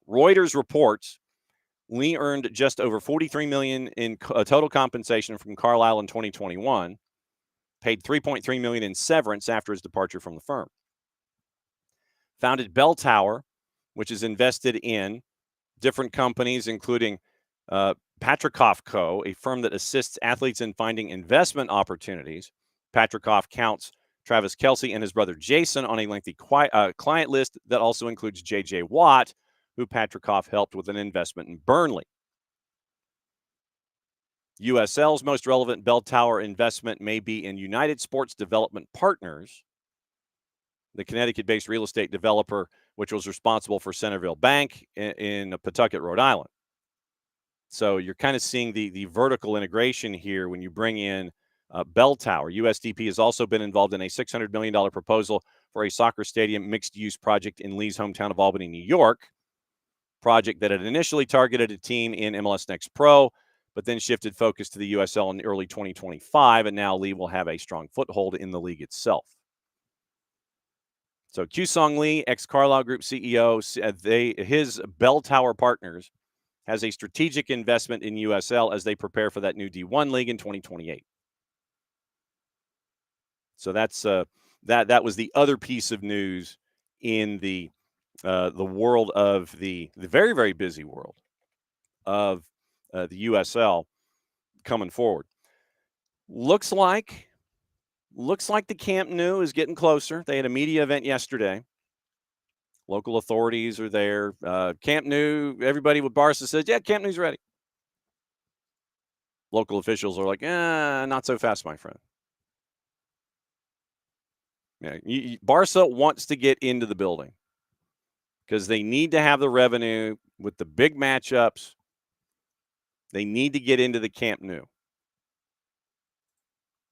Reuters reports Lee earned just over $43 million in total compensation from Carlyle in 2021, paid $3.3 million in severance after his departure from the firm. Founded Bell Tower, which is invested in different companies, including Patrikoff Co., a firm that assists athletes in finding investment opportunities. Patrikoff counts Travis Kelce and his brother Jason on a lengthy client list that also includes J.J. Watt, who Patrikoff helped with an investment in Burnley. USL's most relevant Bell Tower investment may be in United Sports Development Partners, the Connecticut-based real estate developer, which was responsible for Centerville Bank in Pawtucket, Rhode Island. So you're kind of seeing the vertical integration here when you bring in Bell Tower. USDP has also been involved in a $600 million proposal for a soccer stadium mixed-use project in Lee's hometown of Albany, New York. Project that had initially targeted a team in MLS Next Pro, but then shifted focus to the USL in early 2025, and now Lee will have a strong foothold in the league itself. So Q-Song Lee, ex-Carlyle Group CEO, his Bell Tower Partners has a strategic investment in USL as they prepare for that new D1 league in 2028. So that's that was the other piece of news in the world of the very, very busy world of the USL coming forward. Looks like the Camp Nou is getting closer. They had a media event yesterday. Local authorities are there. Camp Nou, everybody with Barca says, yeah, Camp Nou's ready. Local officials are like, not so fast, my friend. Yeah, Barca wants to get into the building because they need to have the revenue with the big matchups. They need to get into the Camp Nou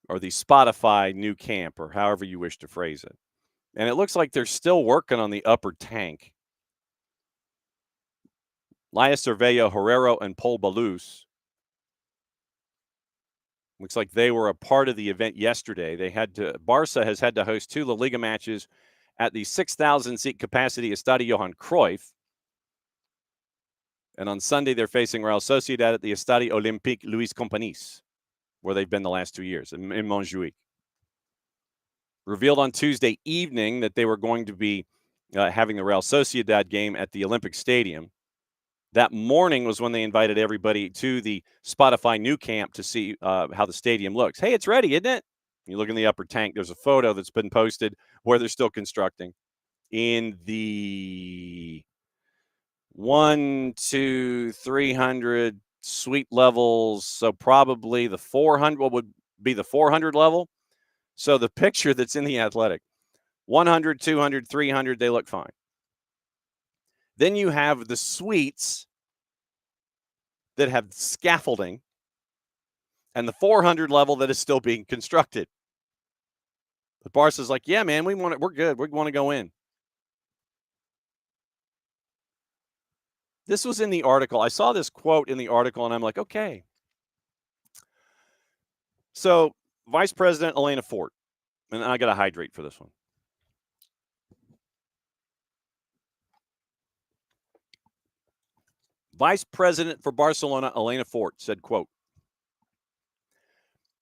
or the Spotify new camp, or however you wish to phrase it. And it looks like they're still working on the upper tank. Laia Cervello, Herrero, and Paul Balous. Looks like they were a part of the event yesterday. Barca has had to host 2 La Liga matches at the 6,000-seat capacity Estadio Johan Cruyff. And on Sunday, they're facing Real Sociedad at the Estadio Olympique Luis Companys, where they've been the last 2 years, in Montjuic. Revealed on Tuesday evening that they were going to be having the Real Sociedad game at the Olympic Stadium. That morning was when they invited everybody to the Spotify new camp to see how the stadium looks. Hey, it's ready, isn't it? You look in the upper tank, there's a photo that's been posted where they're still constructing. In the 1, 2, 300 suite levels, so probably the 400, what would be the 400 level? So the picture that's in the Athletic, 100, 200, 300, they look fine. Then you have the suites that have scaffolding and the 400 level that is still being constructed. The Barca's like, yeah, man, we're good. We want to go in. This was in the article. I saw this quote in the article, and I'm like, okay. So Vice President Elena Fort, and I got to hydrate for this one. Vice President for Barcelona, Elena Fort, said, quote,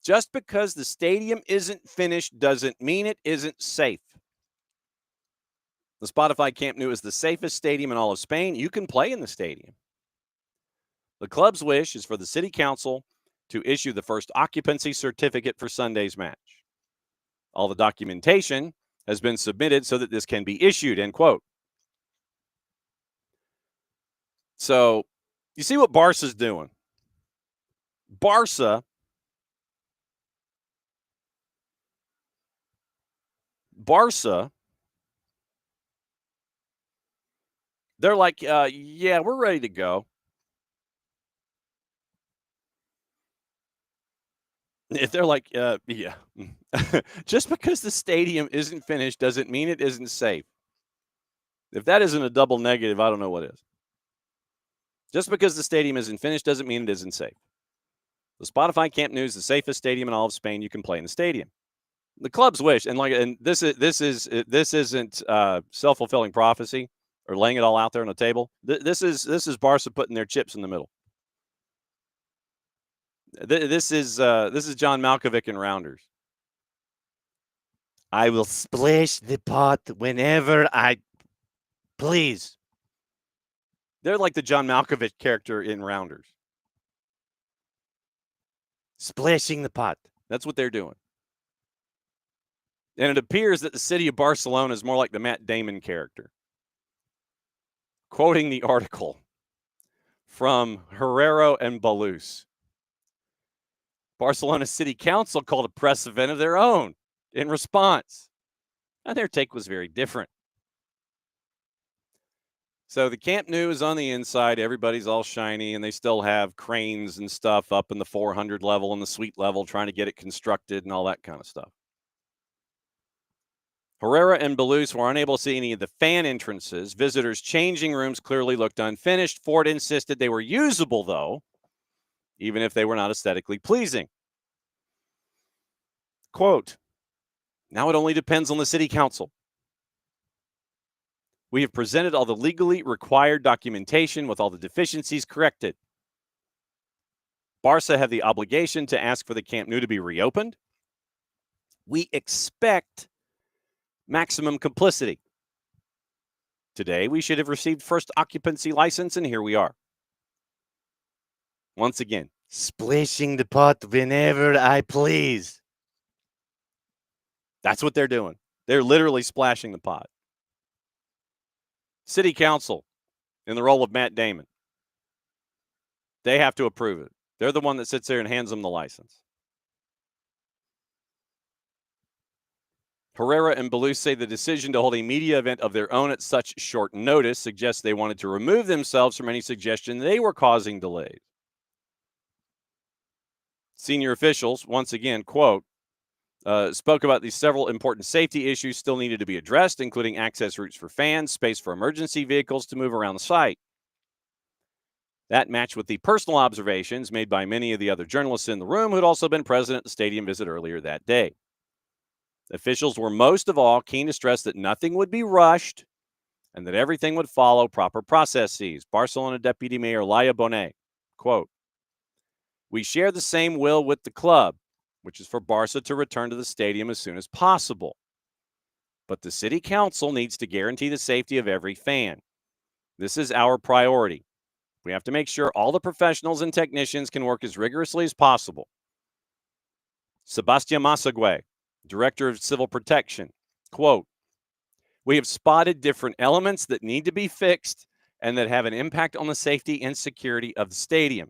just because the stadium isn't finished doesn't mean it isn't safe. The Spotify Camp Nou is the safest stadium in all of Spain. You can play in the stadium. The club's wish is for the city council to issue the first occupancy certificate for Sunday's match. All the documentation has been submitted so that this can be issued, end quote. So you see what Barca's doing. Barca they're like, yeah, we're ready to go. If they're like, yeah. Just because the stadium isn't finished doesn't mean it isn't safe. If that isn't a double negative, I don't know what is. Just because the stadium isn't finished doesn't mean it isn't safe. The Spotify Camp Nou is the safest stadium in all of Spain. You can play in the stadium. The club's wish, and this isn't self-fulfilling prophecy or laying it all out there on the table. This is Barca putting their chips in the middle. This is John Malkovich and Rounders. I will splash the pot whenever I please. They're like the John Malkovich character in Rounders. Splashing the pot. That's what they're doing. And it appears that the city of Barcelona is more like the Matt Damon character. Quoting the article from Herrero and Balús. Barcelona City Council called a press event of their own in response. And their take was very different. So the Camp Nou is on the inside. Everybody's all shiny, and they still have cranes and stuff up in the 400 level and the suite level trying to get it constructed and all that kind of stuff. Herrera and Balús were unable to see any of the fan entrances. Visitors' changing rooms clearly looked unfinished. Ford insisted they were usable, though, even if they were not aesthetically pleasing. Quote, now it only depends on the city council. We have presented all the legally required documentation with all the deficiencies corrected. Barca have the obligation to ask for the Camp Nou to be reopened. We expect maximum complicity. Today, we should have received first occupancy license, and here we are. Once again, splashing the pot whenever I please. That's what they're doing. They're literally splashing the pot. City Council, in the role of Matt Damon, they have to approve it. They're the one that sits there and hands them the license. Herrera and Balús say the decision to hold a media event of their own at such short notice suggests they wanted to remove themselves from any suggestion they were causing delays. Senior officials, once again, quote, spoke about these several important safety issues still needed to be addressed, including access routes for fans, space for emergency vehicles to move around the site. That matched with the personal observations made by many of the other journalists in the room who had also been present at the stadium visit earlier that day. Officials were most of all keen to stress that nothing would be rushed and that everything would follow proper processes. Barcelona Deputy Mayor Laia Bonet, quote, we share the same will with the club, which is for Barca to return to the stadium as soon as possible. But the city council needs to guarantee the safety of every fan. This is our priority. We have to make sure all the professionals and technicians can work as rigorously as possible. Sebastián Massagué, Director of Civil Protection, quote, we have spotted different elements that need to be fixed and that have an impact on the safety and security of the stadium.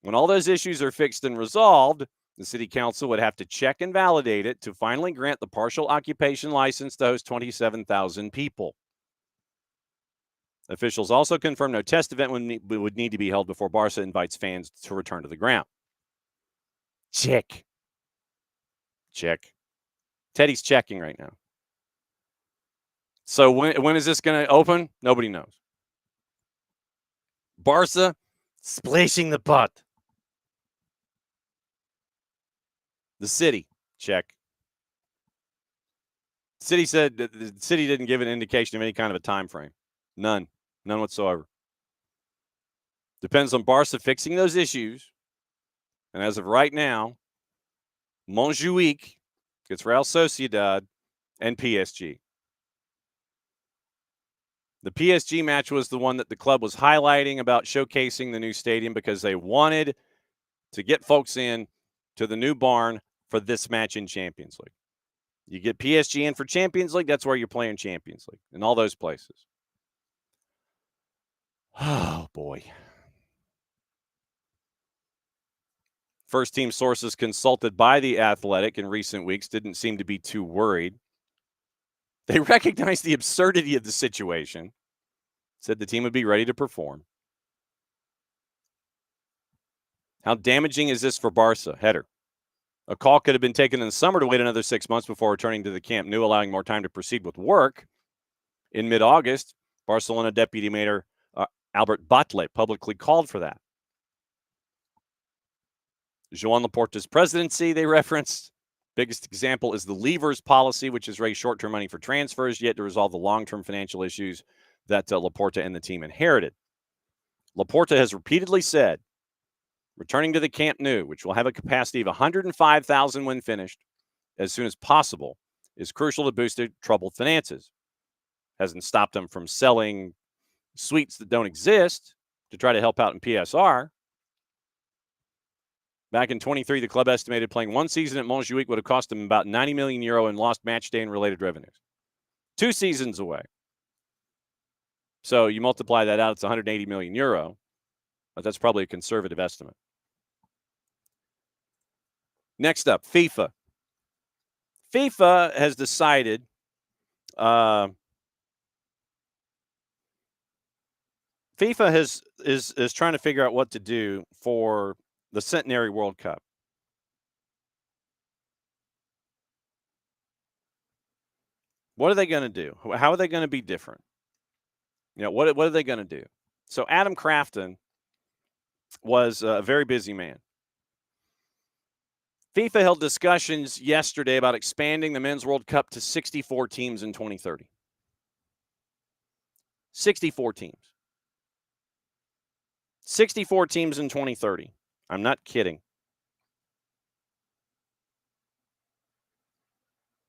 When all those issues are fixed and resolved, the city council would have to check and validate it to finally grant the partial occupation license to host 27,000 people. Officials also confirmed no test event would need to be held before Barca invites fans to return to the ground. Check. Teddy's checking right now. So when is this going to open? Nobody knows. Barca splashing the pot. The city, check. The city said that the city didn't give an indication of any kind of a time frame. None whatsoever. Depends on Barca fixing those issues. And as of right now, Montjuic gets Real Sociedad and PSG. The PSG match was the one that the club was highlighting about showcasing the new stadium because they wanted to get folks in to the new barn for this match in Champions League. You get PSG in for Champions League, that's where you're playing Champions League, in all those places. Oh, boy. First team sources consulted by The Athletic in recent weeks didn't seem to be too worried. They recognized the absurdity of the situation, said the team would be ready to perform. How damaging is this for Barca? Header. A call could have been taken in the summer to wait another 6 months before returning to the Camp Nou, allowing more time to proceed with work. In mid-August, Barcelona deputy mayor Albert Batlle publicly called for that. Joan Laporta's presidency, they referenced. Biggest example is the Levers policy, which has raised short-term money for transfers, yet to resolve the long-term financial issues that Laporta and the team inherited. Laporta has repeatedly said, returning to the Camp Nou, which will have a capacity of 105,000 when finished, as soon as possible, is crucial to boost their troubled finances. Hasn't stopped them from selling suites that don't exist to try to help out in PSR. Back in 23, the club estimated playing one season at Montjuic would have cost them about 90 million euro in lost match day and related revenues. 2 seasons away. So you multiply that out, it's 180 million euro. But that's probably a conservative estimate. Next up, FIFA. FIFA has decided FIFA is trying to figure out what to do for the Centenary World Cup. What are they going to do? How are they going to be different? You know, what are they going to do? So Adam Crafton was a very busy man. FIFA held discussions yesterday about expanding the Men's World Cup to 64 teams in 2030. 64 teams. 64 teams in 2030. I'm not kidding.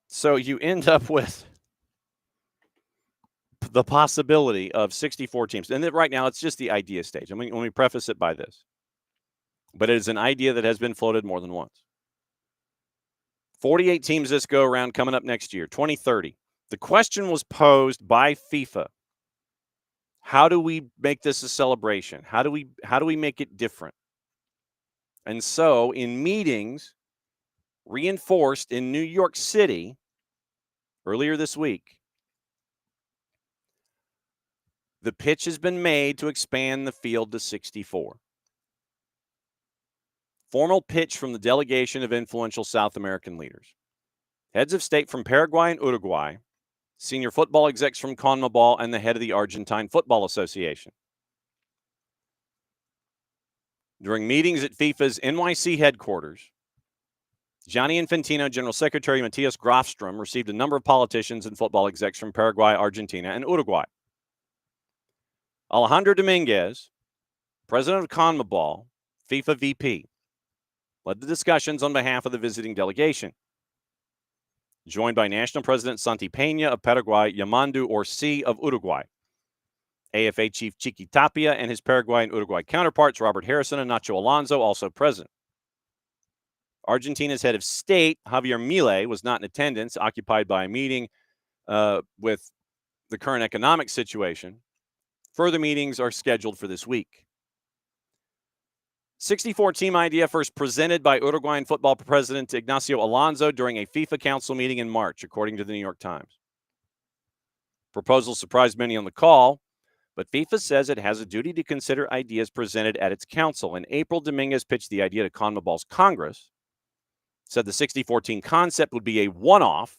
So you end up with the possibility of 64 teams. And right now, it's just the idea stage. I mean, let me preface it by this. But it is an idea that has been floated more than once. 48 teams this go around coming up next year, 2030. The question was posed by FIFA. How do we make this a celebration? How do we make it different? And so in meetings reinforced in New York City earlier this week, the pitch has been made to expand the field to 64. Formal pitch from the delegation of influential South American leaders. Heads of state from Paraguay and Uruguay, senior football execs from CONMEBOL, and the head of the Argentine Football Association. During meetings at FIFA's NYC headquarters, Gianni Infantino General Secretary Matthias Grafström received a number of politicians and football execs from Paraguay, Argentina, and Uruguay. Alejandro Dominguez, president of CONMEBOL, FIFA VP, led the discussions on behalf of the visiting delegation, joined by National President Santi Peña of Paraguay, Yamandu Orsi of Uruguay, AFA Chief Chiqui Tapia and his Paraguay and Uruguay counterparts, Robert Harrison and Nacho Alonso, also present. Argentina's head of state, Javier Milei, was not in attendance, occupied by a meeting with the current economic situation. Further meetings are scheduled for this week. 64-team idea first presented by Uruguayan football president Ignacio Alonso during a FIFA council meeting in March, according to the New York Times. Proposal surprised many on the call, but FIFA says it has a duty to consider ideas presented at its council. In April, Dominguez pitched the idea to CONMEBOL's Congress, said the 64-team concept would be a one-off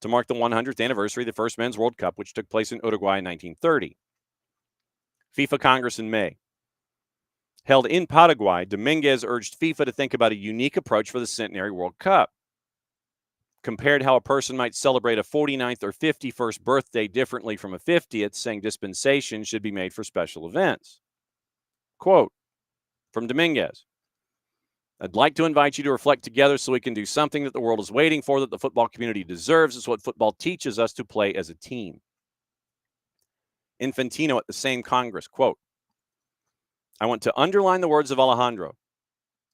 to mark the 100th anniversary of the first Men's World Cup, which took place in Uruguay in 1930. FIFA Congress in May. Held in Paraguay, Dominguez urged FIFA to think about a unique approach for the Centenary World Cup. Compared how a person might celebrate a 49th or 51st birthday differently from a 50th, saying dispensation should be made for special events. Quote from Dominguez, I'd like to invite you to reflect together so we can do something that the world is waiting for, that the football community deserves. It's what football teaches us to play as a team. Infantino at the same Congress, quote, I want to underline the words of Alejandro.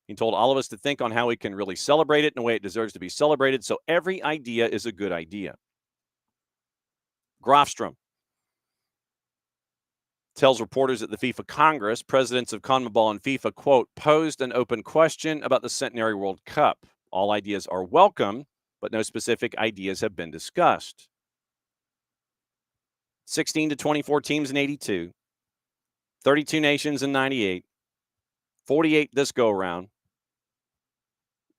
He told all of us to think on how we can really celebrate it in a way it deserves to be celebrated, so every idea is a good idea. Grafström. tells reporters at the FIFA Congress, presidents of CONMEBOL and FIFA, quote, posed an open question about the Centenary World Cup. All ideas are welcome, but no specific ideas have been discussed. 16 to 24 teams in 82, 32 nations in 98, 48 this go-around.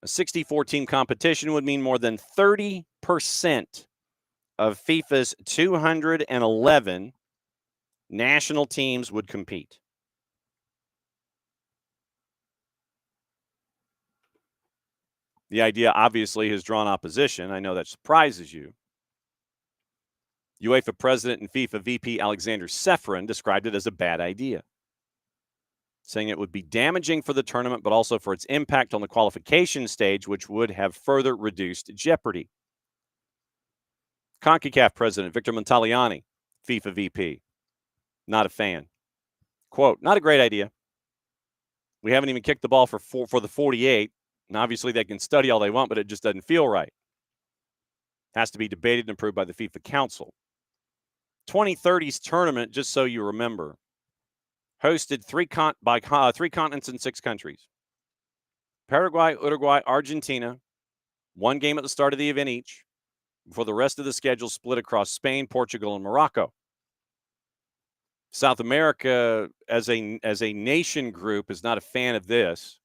A 64-team competition would mean more than 30% of FIFA's 211 national teams would compete. The idea obviously has drawn opposition. I know that surprises you. UEFA president and FIFA VP Alexander Ceferin described it as a bad idea, saying it would be damaging for the tournament, but also for its impact on the qualification stage, which would have further reduced jeopardy. CONCACAF president Victor Montagliani, FIFA VP, not a fan. Quote, not a great idea. We haven't even kicked the ball for the 48, and obviously they can study all they want, but it just doesn't feel right. Has to be debated and approved by the FIFA Council. 2030's tournament, just so you remember, hosted three continents in 6 countries. Paraguay, Uruguay, Argentina, 1 game at the start of the event each, before the rest of the schedule split across Spain, Portugal, and Morocco. South America, as a nation group, is not a fan of this.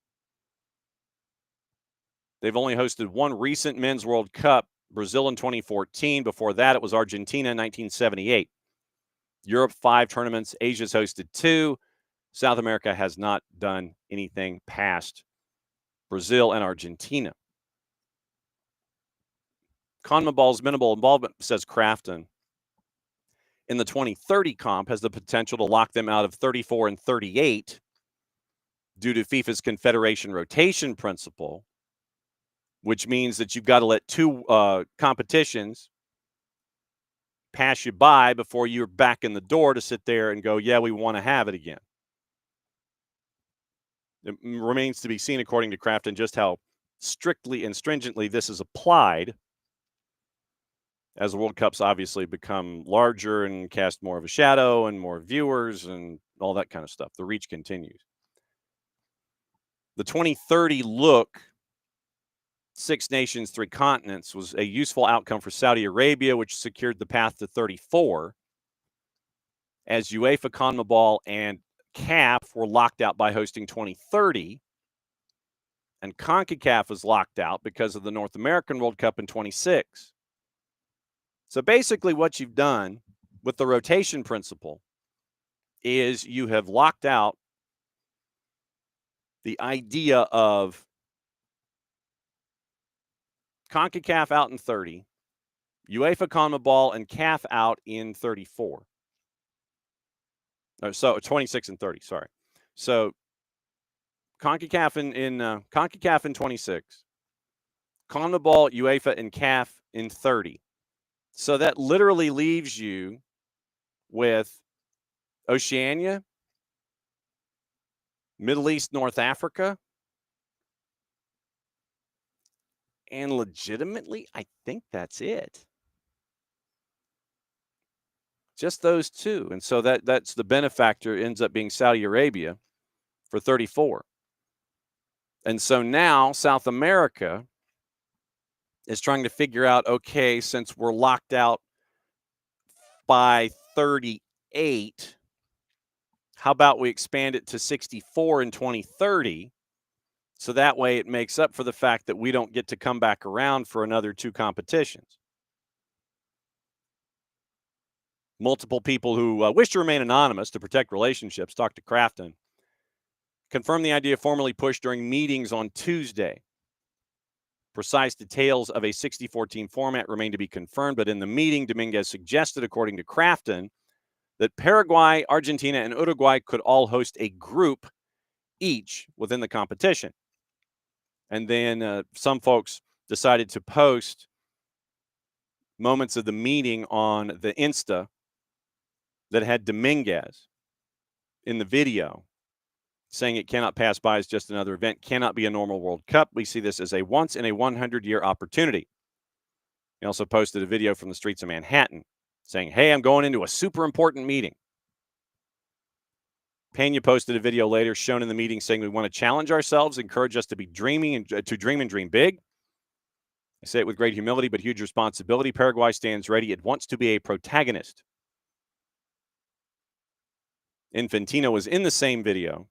They've only hosted 1 recent Men's World Cup, Brazil in 2014. Before that, it was Argentina in 1978. Europe, 5 tournaments. Asia's hosted 2. South America has not done anything past Brazil and Argentina. CONMEBOL's minimal involvement, says Crafton, in the 2030 comp has the potential to lock them out of 34 and 38 due to FIFA's confederation rotation principle, which means that you've got to let 2 competitions pass you by before you're back in the door to sit there and go, yeah, we want to have it again. It remains to be seen, according to Crafton, just how strictly and stringently this is applied as the World Cups obviously become larger and cast more of a shadow and more viewers and all that kind of stuff. The reach continues. The 2030 look, 6 nations, 3 continents, was a useful outcome for Saudi Arabia, which secured the path to 34, as UEFA, CONMEBOL, and CAF were locked out by hosting 2030, and CONCACAF was locked out because of the North American World Cup in 26. So basically what you've done with the rotation principle is you have locked out the idea of CONCACAF out in 30, UEFA, CONMEBOL, and CAF out in 34. So 26 and 30, sorry. So CONCACAF in 26, CONMEBOL, UEFA, and CAF in 30. So that literally leaves you with Oceania, Middle East, North Africa, and legitimately, I think that's it. Just those 2. And so that's the benefactor ends up being Saudi Arabia for 34. And so now South America is trying to figure out, okay, since we're locked out by 38, how about we expand it to 64 in 2030? So that way it makes up for the fact that we don't get to come back around for another 2 competitions. Multiple people who wish to remain anonymous to protect relationships talked to Crafton. Confirmed the idea formally pushed during meetings on Tuesday. Precise details of a 64-team format remain to be confirmed, but in the meeting, Dominguez suggested, according to Crafton, that Paraguay, Argentina, and Uruguay could all host a group each within the competition. And then some folks decided to post moments of the meeting on the Insta that had Dominguez in the video saying it cannot pass by as just another event, cannot be a normal World Cup. We see this as a once in a 100-year opportunity. He also posted a video from the streets of Manhattan saying, hey, I'm going into a super important meeting. Pena posted a video later shown in the meeting saying we want to challenge ourselves, encourage us to be dreaming and to dream and dream big. I say it with great humility, but huge responsibility. Paraguay stands ready. It wants to be a protagonist. Infantino was in the same video.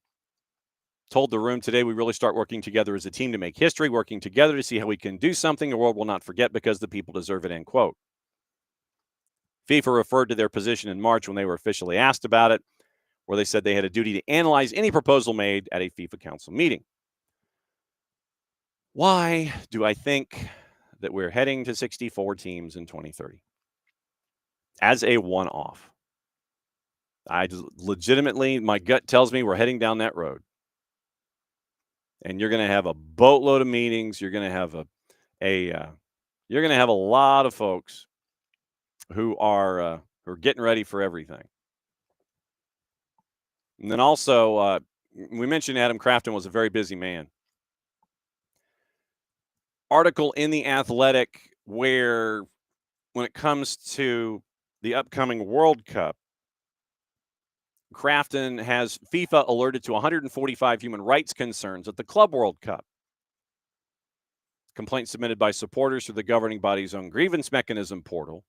Told the room today we really start working together as a team to make history, working together to see how we can do something the world will not forget because the people deserve it, end quote. FIFA referred to their position in March when they were officially asked about it, where they said they had a duty to analyze any proposal made at a FIFA Council meeting. Why do I think that we're heading to 64 teams in 2030 as a one-off? I legitimately, my gut tells me we're heading down that road. And you're going to have a boatload of meetings. You're going to have you're going to have a lot of folks who are getting ready for everything. And then also, we mentioned Adam Crafton was a very busy man. Article in The Athletic where when it comes to the upcoming World Cup, Crafton has FIFA alerted to 145 human rights concerns at the Club World Cup. Complaints submitted by supporters through the governing body's own grievance mechanism portal.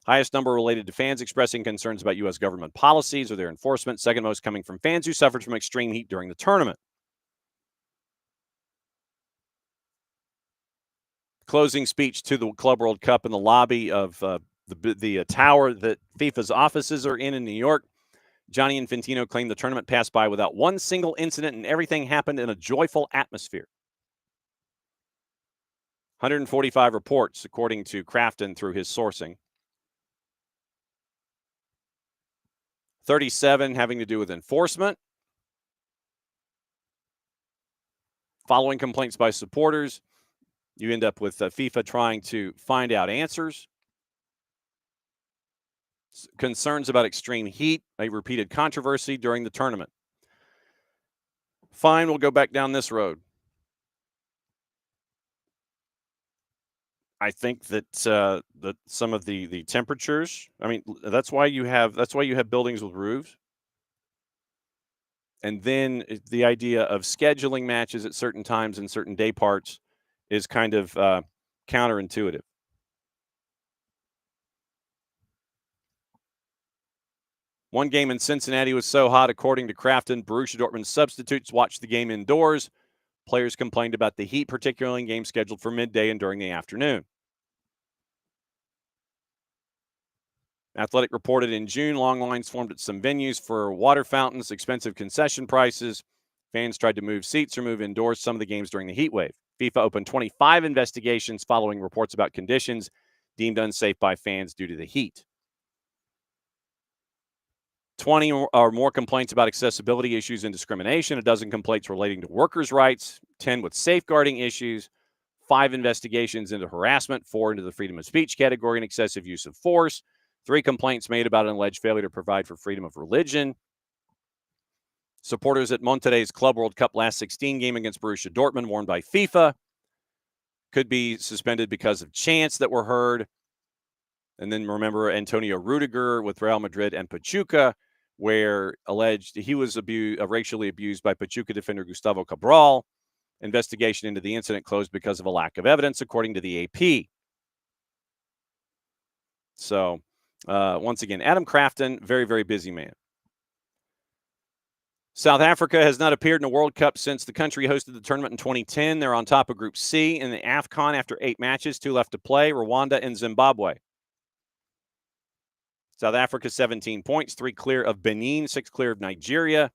Highest number related to fans expressing concerns about U.S. government policies or their enforcement. Second most coming from fans who suffered from extreme heat during the tournament. Closing speech to the Club World Cup in the lobby of the tower that FIFA's offices are in New York. Gianni Infantino claimed the tournament passed by without one single incident and everything happened in a joyful atmosphere. 145 reports, according to Crafton through his sourcing. 37 having to do with enforcement. Following complaints by supporters, you end up with FIFA trying to find out answers. Concerns about extreme heat, a repeated controversy during the tournament. Fine, we'll go back down this road. I think that that some of the temperatures. I mean, that's why you have buildings with roofs. And then the idea of scheduling matches at certain times and certain day parts is kind of counterintuitive. One game in Cincinnati was so hot, according to Crafton, Borussia Dortmund substitutes watched the game indoors. Players complained about the heat, particularly in games scheduled for midday and during the afternoon. Athletic reported in June, long lines formed at some venues for water fountains, expensive concession prices. Fans tried to move seats or move indoors some of the games during the heat wave. FIFA opened 25 investigations following reports about conditions deemed unsafe by fans due to the heat. 20 or more complaints about accessibility issues and discrimination, a dozen complaints relating to workers' rights, 10 with safeguarding issues, 5 investigations into harassment, 4 into the freedom of speech category and excessive use of force, 3 complaints made about an alleged failure to provide for freedom of religion. Supporters at Monterrey's Club World Cup last 16 game against Borussia Dortmund, warned by FIFA, could be suspended because of chants that were heard. And then remember Antonio Rudiger with Real Madrid and Pachuca, where alleged he was racially abused by Pachuca defender Gustavo Cabral. Investigation into the incident closed because of a lack of evidence, according to the AP. So, once again, Adam Crafton, very, very busy man. South Africa has not appeared in a World Cup since the country hosted the tournament in 2010. They're on top of Group C in the AFCON after 8 matches, 2 left to play, Rwanda and Zimbabwe. South Africa, 17 points, 3 clear of Benin, 6 clear of Nigeria,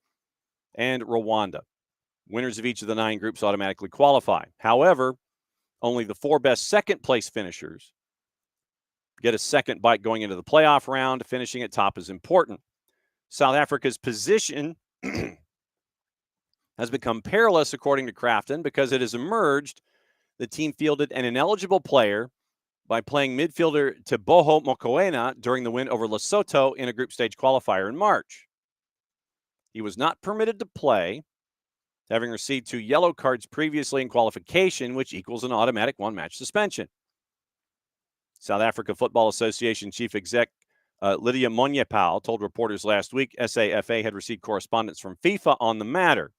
and Rwanda. Winners of each of the 9 groups automatically qualify. However, only the 4 best second-place finishers get a second bite going into the playoff round. Finishing at top is important. South Africa's position has become perilous, according to Crafton, because it has emerged the team fielded an ineligible player by playing midfielder Teboho Mokoena during the win over Lesotho in a group stage qualifier in March. He was not permitted to play, having received 2 yellow cards previously in qualification, which equals an automatic 1-match suspension. South Africa Football Association Chief Exec Lydia Monyepal told reporters last week SAFA had received correspondence from FIFA on the matter.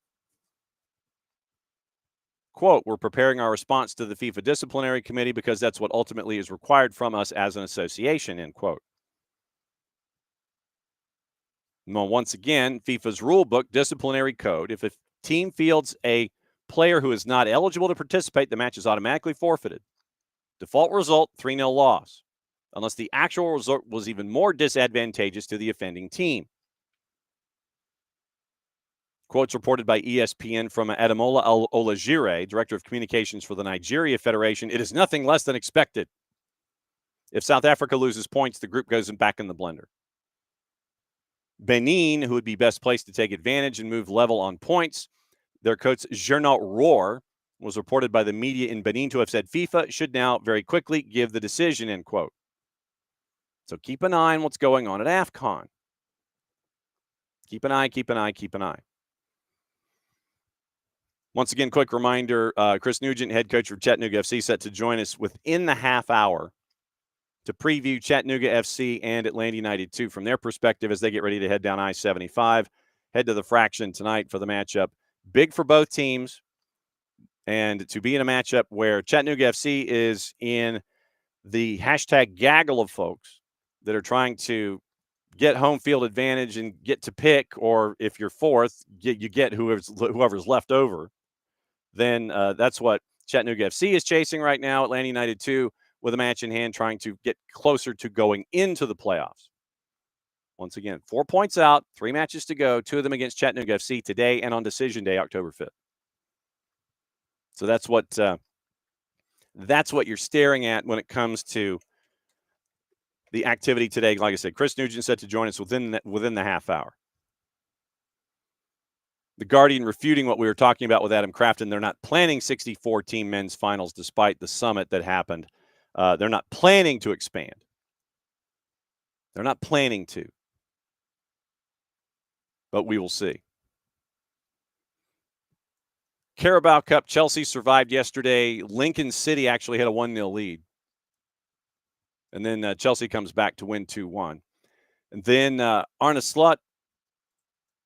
Quote, we're preparing our response to the FIFA disciplinary committee because that's what ultimately is required from us as an association, end quote. Well, once again, FIFA's rule book disciplinary code, if a team fields a player who is not eligible to participate, the match is automatically forfeited. Default result, 3-0 loss, unless the actual result was even more disadvantageous to the offending team. Quotes reported by ESPN from Ademola Olajire, Director of Communications for the Nigeria Federation. It is nothing less than expected. If South Africa loses points, the group goes back in the blender. Benin, who would be best placed to take advantage and move level on points, their coach Gernot Rohr was reported by the media in Benin to have said FIFA should now very quickly give the decision, end quote. So keep an eye on what's going on at AFCON. Keep an eye, keep an eye, keep an eye. Once again, quick reminder, Chris Nugent, head coach for Chattanooga FC, set to join us within the half hour to preview Chattanooga FC and Atlanta United 2 from their perspective as they get ready to head down I-75, head to the Fraction tonight for the matchup. Big for both teams, and to be in a matchup where Chattanooga FC is in the hashtag gaggle of folks that are trying to get home field advantage and get to pick, or if you're fourth, you get whoever's left over. Then that's what Chattanooga FC is chasing right now. Atlanta United 2 with a match in hand, trying to get closer to going into the playoffs. Once again, 4 points out, 3 matches to go, 2 of them against Chattanooga FC today and on decision day, October 5th. So that's what you're staring at when it comes to the activity today. Like I said, Chris Nugent set to join us within the half hour. The Guardian refuting what we were talking about with Adam Crafton. They're not planning 64-team men's finals despite the summit that happened. They're not planning to expand. They're not planning to. But we will see. Carabao Cup, Chelsea survived yesterday. Lincoln City actually had a 1-0 lead. And then Chelsea comes back to win 2-1. And then Arne Slot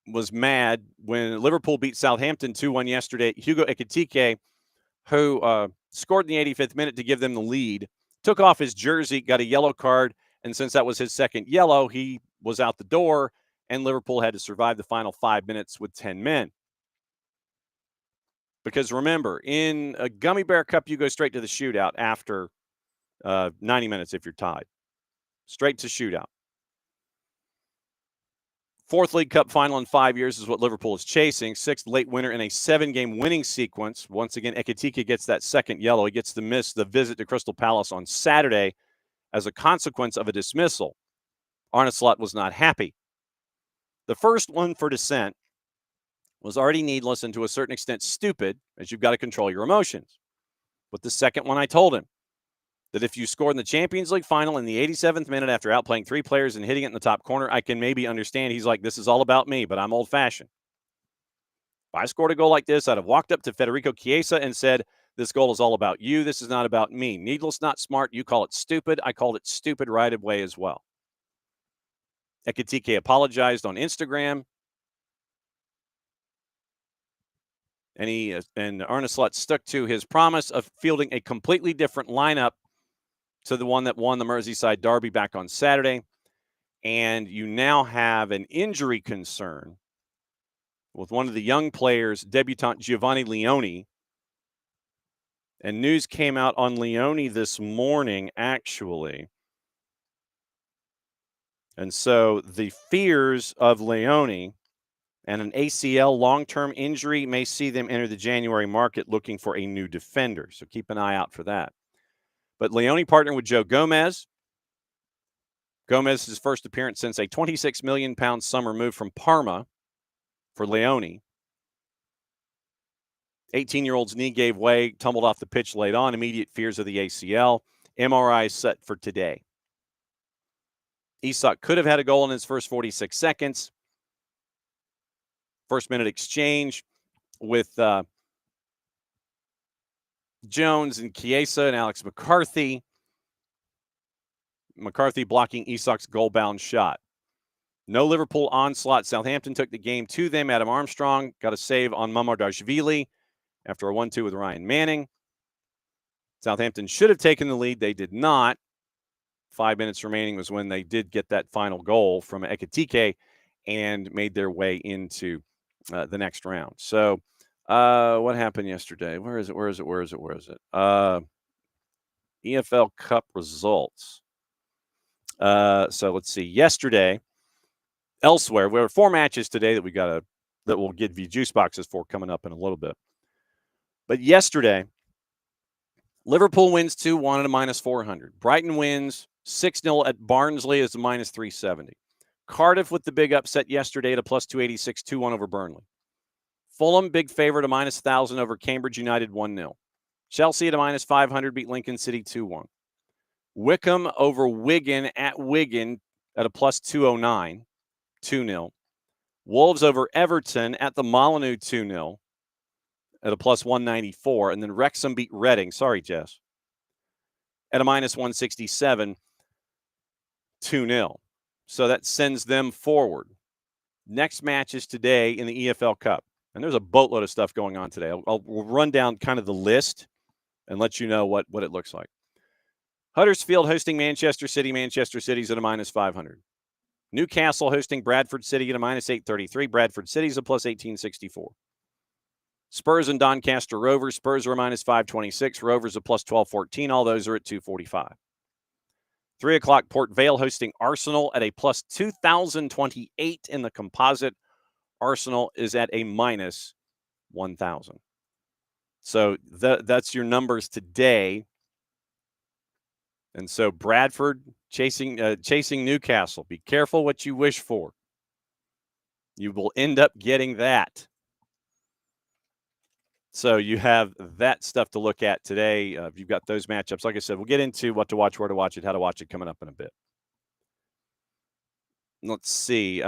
was mad when Liverpool beat Southampton 2-1 yesterday. Hugo Ekitike, who scored in the 85th minute to give them the lead, took off his jersey, got a yellow card, and since that was his second yellow, he was out the door, and Liverpool had to survive the final 5 minutes with 10 men. Because remember, in a Gummy Bear Cup, you go straight to the shootout after 90 minutes if you're tied. Straight to shootout. 4th League Cup final in 5 years is what Liverpool is chasing. 6th late winner in a 7-game winning sequence. Once again, Ekitike gets that second yellow. He gets to miss the visit to Crystal Palace on Saturday as a consequence of a dismissal. Arne Slot was not happy. The first one for dissent was already needless and to a certain extent stupid, as you've got to control your emotions. But the second one, I told him that if you scored in the Champions League final in the 87th minute after outplaying 3 players and hitting it in the top corner, I can maybe understand. He's like, this is all about me, but I'm old-fashioned. If I scored a goal like this, I'd have walked up to Federico Chiesa and said, this goal is all about you. This is not about me. Needless, not smart. You call it stupid. I called it stupid right away as well. Ekitike apologized on Instagram. And Arne Slot stuck to his promise of fielding a completely different lineup to the one that won the Merseyside Derby back on Saturday. And you now have an injury concern with one of the young players, debutant Giovanni Leone. And news came out on Leone this morning, actually. And so the fears of Leone and an ACL long-term injury may see them enter the January market looking for a new defender. So keep an eye out for that. But Leone partnered with Joe Gomez. Gomez's first appearance since a £26 million summer move from Parma for Leone. 18-year-old's knee gave way, tumbled off the pitch late on, immediate fears of the ACL. MRI set for today. Isak could have had a goal in his first 46 seconds. First-minute exchange with Jones and Chiesa and Alex McCarthy. McCarthy blocking Isak's goal-bound shot. No Liverpool onslaught. Southampton took the game to them. Adam Armstrong got a save on Mamardashvili after a 1-2 with Ryan Manning. Southampton should have taken the lead. They did not. 5 minutes remaining was when they did get that final goal from Ekitike and made their way into the next round. So what happened yesterday? Where is it? EFL Cup results. So let's see. Yesterday, elsewhere, we have 4 matches today that we'll give you juice boxes for coming up in a little bit. But yesterday, Liverpool wins 2-1 at a -400. Brighton wins 6-0 at Barnsley as a -370. Cardiff with the big upset yesterday at a +286, 2-1 over Burnley. Fulham, big favorite, a -1,000 over Cambridge United, 1-0. Chelsea at a -500 beat Lincoln City 2-1. Wickham over Wigan at Wigan at a +209, 2-0. Wolves over Everton at the Molineux 2-0 at a +194. And then Wrexham beat Reading, sorry, Jess, at a -167, 2-0. So that sends them forward. Next match is today in the EFL Cup. And there's a boatload of stuff going on today. I'll run down kind of the list and let you know what it looks like. Huddersfield hosting Manchester City. Manchester City's at a -500. Newcastle hosting Bradford City at a -833. Bradford City's a +1864. Spurs and Doncaster Rovers. Spurs are a -526. Rovers a +1214. All those are at 245. 3 o'clock, Port Vale hosting Arsenal at a +2028 in the composite. Arsenal is at a -1000. So that's your numbers today. And so Bradford chasing Newcastle. Be careful what you wish for. You will end up getting that. So you have that stuff to look at today. You've got those matchups. Like I said, we'll get into what to watch, where to watch it, how to watch it coming up in a bit. Let's see.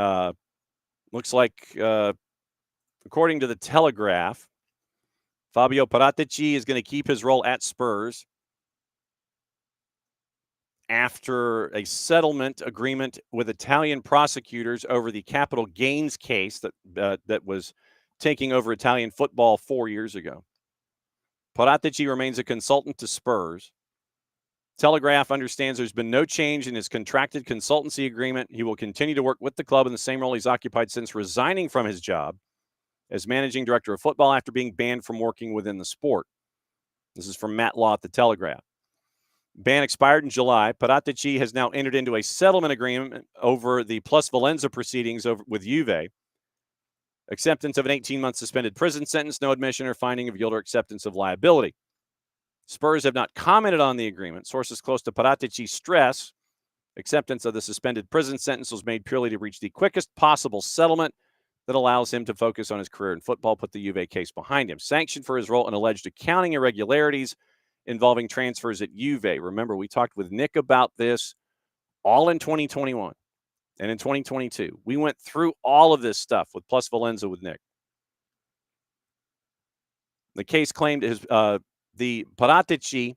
Looks like, according to the Telegraph, Fabio Paratici is going to keep his role at Spurs after a settlement agreement with Italian prosecutors over the capital gains case that was taking over Italian football 4 years ago. Paratici remains a consultant to Spurs. Telegraph understands there's been no change in his contracted consultancy agreement. He will continue to work with the club in the same role he's occupied since resigning from his job as managing director of football after being banned from working within the sport. This is from Matt Law at the Telegraph. Ban expired in July. Paratici has now entered into a settlement agreement over the Plus Valenza proceedings with Juve. Acceptance of an 18-month suspended prison sentence, no admission or finding of guilt or acceptance of liability. Spurs have not commented on the agreement. Sources close to Paratici stress acceptance of the suspended prison sentence was made purely to reach the quickest possible settlement that allows him to focus on his career in football, put the Juve case behind him. Sanctioned for his role in alleged accounting irregularities involving transfers at Juve. Remember, we talked with Nick about this all in 2021 and in 2022. We went through all of this stuff with Plus Valenza with Nick. The case claimed the Paratici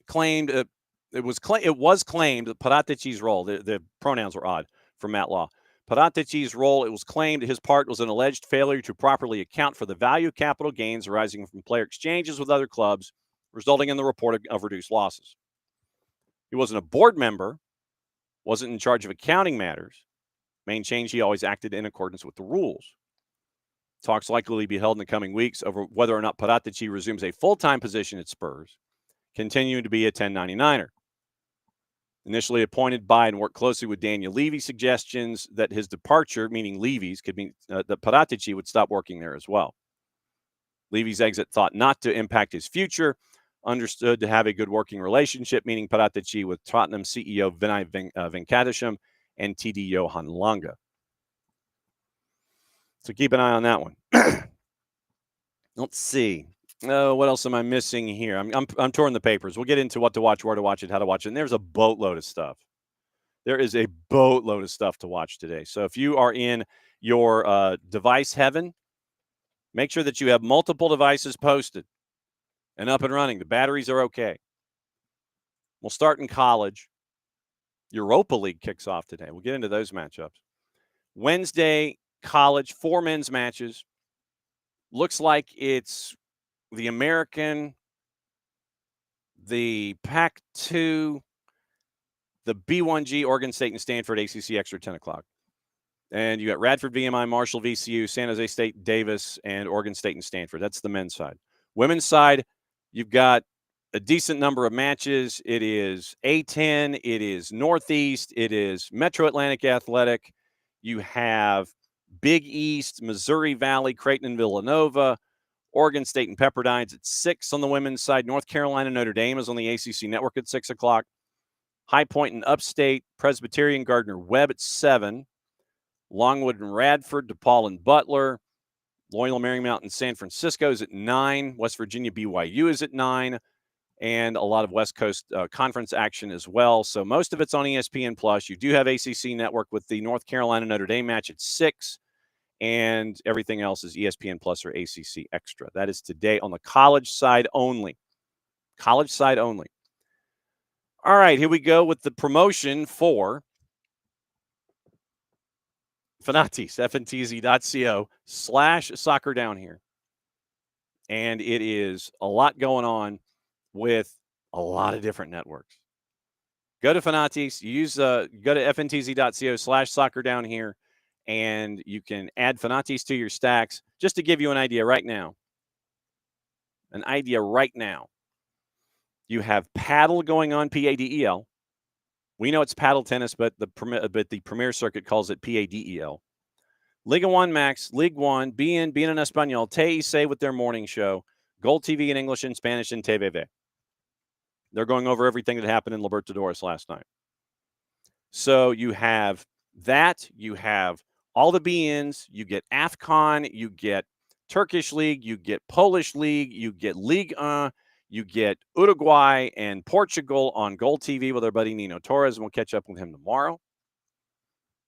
claimed it was claimed that Paratici's role, the pronouns were odd for Matt Law. Paratici's role, it was claimed his part was an alleged failure to properly account for the value of capital gains arising from player exchanges with other clubs, resulting in the report of reduced losses. He wasn't a board member, wasn't in charge of accounting matters. Main change, he always acted in accordance with the rules. Talks likely be held in the coming weeks over whether or not Paratici resumes a full-time position at Spurs, continuing to be a 1099er. Initially appointed by and worked closely with Daniel Levy, suggestions that his departure, meaning Levy's, could mean that Paratici would stop working there as well. Levy's exit thought not to impact his future, understood to have a good working relationship, meaning Paratici with Tottenham CEO Vinay Venkatesham and TD Johan Langa. So keep an eye on that one. Let's see. What else am I missing here? I'm touring the papers. We'll get into what to watch, where to watch it, how to watch it. And there's a boatload of stuff. There is a boatload of stuff to watch today. So if you are in your device heaven, make sure that you have multiple devices posted and up and running. The batteries are okay. We'll start in college. Europa League kicks off today. We'll get into those matchups. Wednesday, college, 4 men's matches. Looks like it's the American, the Pac-2, the B1G, Oregon State and Stanford, ACC extra 10 o'clock. And you got Radford, VMI, Marshall, VCU, San Jose State, Davis, and Oregon State and Stanford. That's the men's side. Women's side, you've got a decent number of matches. It is A10, it is Northeast, it is Metro Atlantic Athletic. You have Big East, Missouri Valley, Creighton and Villanova, Oregon State and Pepperdine's at 6 on the women's side. North Carolina, Notre Dame is on the ACC network at 6 o'clock. High Point and Upstate, Presbyterian, Gardner Webb at 7. Longwood and Radford, DePaul and Butler. Loyola Marymount and San Francisco is at 9. West Virginia BYU is at 9. And a lot of West Coast conference action as well. So most of it's on ESPN+. You do have ACC network with the North Carolina Notre Dame match at 6. And everything else is ESPN+ or ACC Extra. That is today on the college side only. College side only. All right, here we go with the promotion for Fanatis, fntz.co/soccer down here. And it is a lot going on with a lot of different networks. Go to Fanatis, go to fntz.co/soccer down here, and you can add Fanatis to your stacks. Just to give you an idea right now, you have paddle going on, PADEL. We know it's paddle tennis, but the Premier Circuit calls it PADEL. Liga 1 Max, League 1, BN en Español, TIC with their morning show, Gold TV in English and Spanish, and TVV. They're going over everything that happened in Libertadores last night. So you have that. You have all the BNs. You get AFCON. You get Turkish League. You get Polish League. You get Ligue 1. You get Uruguay and Portugal on Gold TV with our buddy Nino Torres, and we'll catch up with him tomorrow.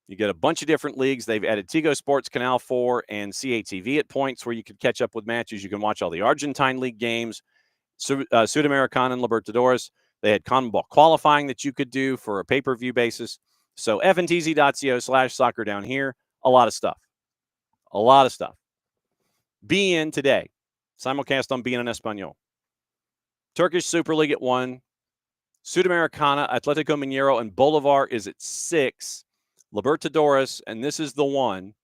You get a bunch of different leagues. They've added Tigo Sports, Canal 4, and CATV at points where you could catch up with matches. You can watch all the Argentine League games, Sudamericana and Libertadores. They had CONMEBOL qualifying that you could do for a pay-per-view basis. So fntz.co/soccer down here. A lot of stuff. BN today. Simulcast on BN en Español. Turkish Super League at 1. Sudamericana, Atletico Mineiro, and Bolivar is at 6. Libertadores, and this is the one.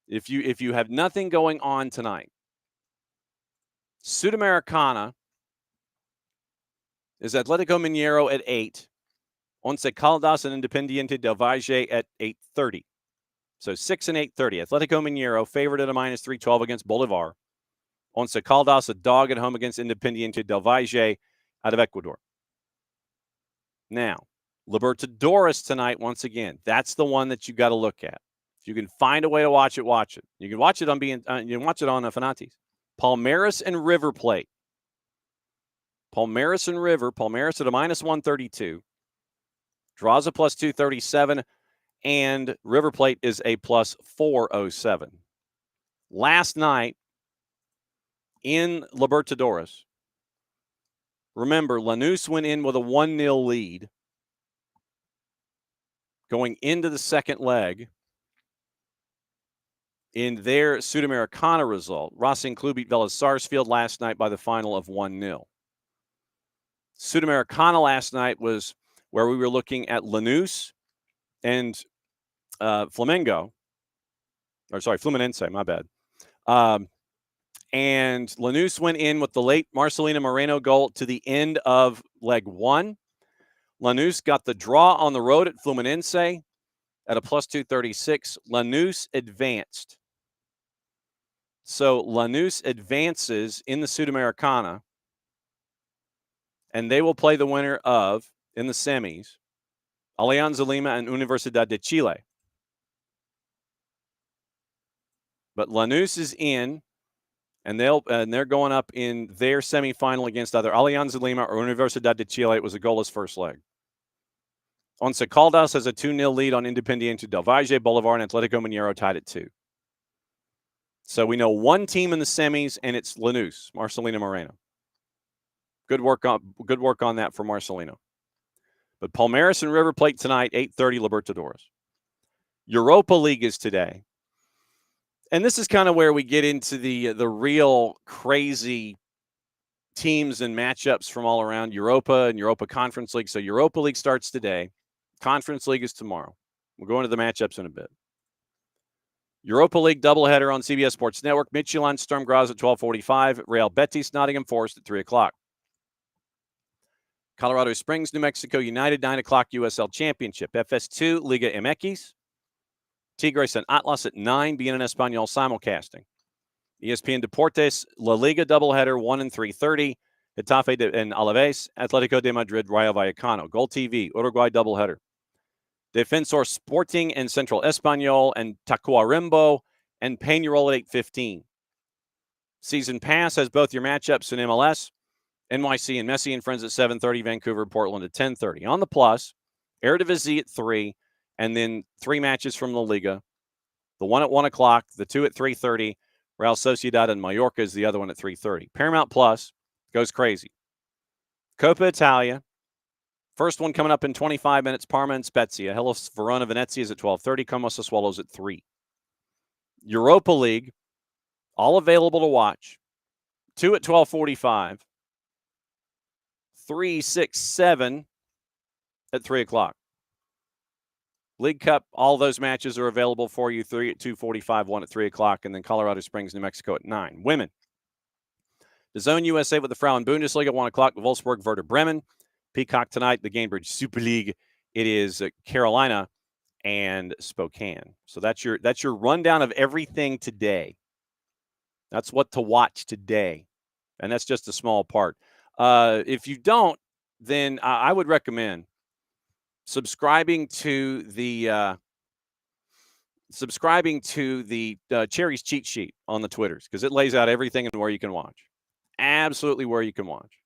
If you have nothing going on tonight, Sudamericana is Atletico Mineiro at 8. Once Caldas and Independiente del Valle at 8:30. So 6 and 8:30. Atletico Mineiro favored at a -312 against Bolivar. Once Caldas a dog at home against Independiente del Valle out of Ecuador. Now, Libertadores tonight, once again, that's the one that you got to look at. If you can find a way to watch it, watch it. You can watch it on Fanatis. Palmeiras and River Plate. Palmeiras and River. Palmeiras at a -132. Draws a +237. And River Plate is a +407. Last night in Libertadores, remember, Lanús went in with a 1-0 lead going into the second leg in their Sudamericana result. Racing Club beat Vélez Sarsfield last night by the final of 1-0. Sudamericana last night was where we were looking at Lanús and Fluminense, my bad. And Lanús went in with the late Marcelino Moreno goal to the end of leg 1. Lanús got the draw on the road at Fluminense at a +236. Lanús advanced. So Lanús advances in the Sudamericana, and they will play the winner of, in the semis, Alianza Lima and Universidad de Chile. But Lanús is in, and they're going up in their semifinal against either Alianza Lima or Universidad de Chile. It was a goalless first leg. Once Caldas has a 2-0 lead on Independiente del Valle, Bolivar and Atletico Mineiro tied at 2. So we know one team in the semis, and it's Lanús, Marcelino Moreno. Good work on that for Marcelino. But Palmeiras and River Plate tonight, 8:30 Libertadores. Europa League is today. And this is kind of where we get into the real crazy teams and matchups from all around Europa and Europa Conference League. So Europa League starts today. Conference League is tomorrow. We'll go into the matchups in a bit. Europa League doubleheader on CBS Sports Network. Midtjylland Sturm Graz at 12:45. Real Betis Nottingham Forest at 3 o'clock. Colorado Springs, New Mexico United, 9 o'clock USL Championship. FS2, Liga MX. Tigres and Atlas at 9, BN and Español simulcasting. ESPN Deportes, La Liga doubleheader, 1 and 3:30. Getafe and Alaves, Atletico de Madrid, Rayo Vallecano. Gol TV, Uruguay doubleheader. Defensor Sporting and Central Español and Tacuarembó and Peñarol at 8:15. Season Pass has both your matchups in MLS. NYC and Messi and Friends at 7:30, Vancouver, Portland at 10:30. On the Plus, Eredivisie at 3, and then 3 matches from La Liga. The one at 1 o'clock, the 2 at 3:30. Real Sociedad and Mallorca is the other one at 3:30. Paramount Plus goes crazy. Coppa Italia, first one coming up in 25 minutes, Parma and Spezia. Hellas Verona Venezia is at 12:30. Como Sassuolo's at 3. Europa League, all available to watch. 2 at 12:45. 3, 6, 7 at 3 o'clock. League Cup, all those matches are available for you. 3 at 2:45, 1 at 3 o'clock, and then Colorado Springs, New Mexico at 9. Women. The Zone USA with the Frauen Bundesliga, 1 o'clock, Wolfsburg, Werder Bremen. Peacock tonight, the Gainbridge Super League. It is Carolina and Spokane. So that's your rundown of everything today. That's what to watch today. And that's just a small part. If you don't, then I would recommend subscribing to the Cherry's cheat sheet on the Twitters, because it lays out everything and where you can watch. Absolutely where you can watch.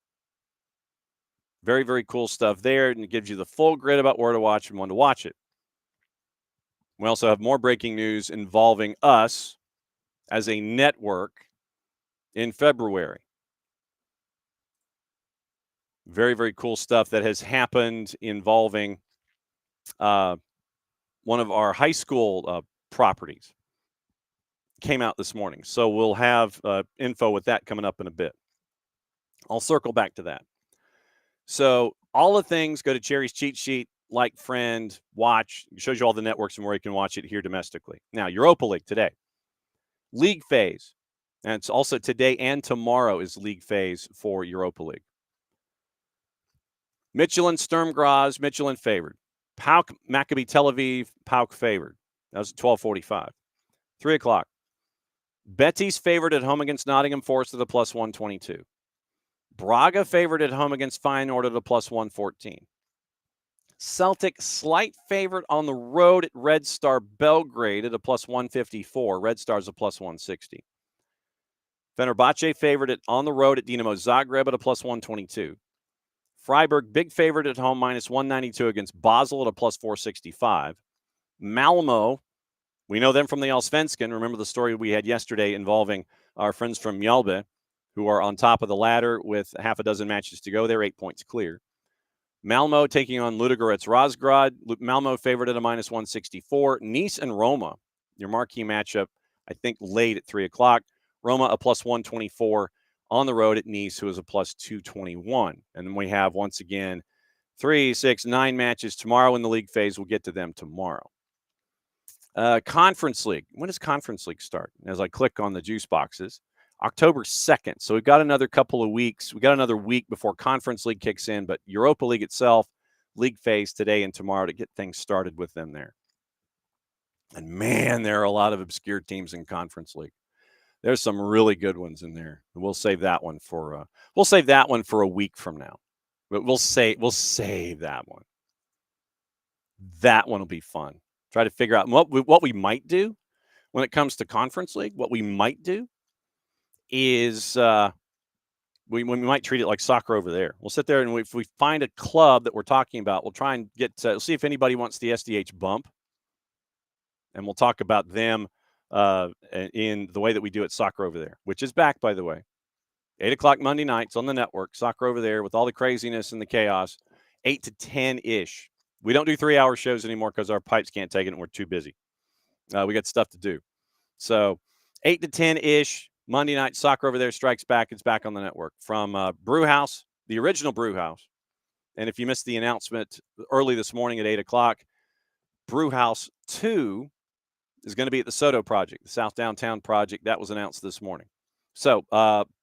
Very, very cool stuff there, and it gives you the full grid about where to watch and when to watch it. We also have more breaking news involving us as a network in February. Very, very cool stuff that has happened involving one of our high school properties. Came out this morning. So we'll have info with that coming up in a bit. I'll circle back to that. So all the things, go to Cherry's cheat sheet, like, friend, watch. It shows you all the networks and where you can watch it here domestically. Now, Europa League today. League phase. And it's also today and tomorrow is league phase for Europa League. Midtjylland Sturm Graz, Midtjylland favored. PAOK Maccabi Tel Aviv, PAOK favored. That was at 12:45. 3 o'clock. Betis favored at home against Nottingham Forest at a plus 122. Braga favored at home against Feyenoord at a plus 114. Celtic slight favorite on the road at Red Star Belgrade at a plus 154. Red Star's a plus 160. Fenerbahce favored on the road at Dinamo Zagreb at a plus 122. Freiburg, big favorite at home, minus 192 against Basel at a plus 465. Malmo, we know them from the Allsvenskan. Remember the story we had yesterday involving our friends from Mjölby, who are on top of the ladder with half a dozen matches to go. They're 8 points clear. Malmo taking on Ludogorets Razgrad. Malmo favored at a minus 164. Nice and Roma, your marquee matchup, I think late at 3 o'clock. Roma a plus 124 on the road at Nice, who is a plus 221. And then we have, once again, 3, 6, 9 matches tomorrow in the league phase. We'll get to them tomorrow. Conference League. When does Conference League start? As I click on the juice boxes, October 2nd. So we've got another couple of weeks. We got another week before Conference League kicks in, but Europa League itself, league phase today and tomorrow to get things started with them there. And man, there are a lot of obscure teams in Conference League. There's some really good ones in there. We'll save that one for a week from now. But we'll save that one. That one will be fun. Try to figure out what we might do when it comes to Conference League. What we might do is we might treat it like soccer over there. We'll sit there, and if we find a club that we're talking about, we'll try and we'll see if anybody wants the SDH bump, and we'll talk about them in the way that we do it soccer over there, which is back, by the way. 8 o'clock Monday nights on the network, soccer over there with all the craziness and the chaos. 8 to 10-ish. We don't do 3-hour shows anymore because our pipes can't take it and we're too busy. We got stuff to do. So 8 to 10-ish, Monday Night Soccer over there strikes back. It's back on the network from Brew House, the original Brew House. And if you missed the announcement early this morning at 8 o'clock, Brew House 2 is going to be at the Soto Project, the South Downtown Project. That was announced this morning. So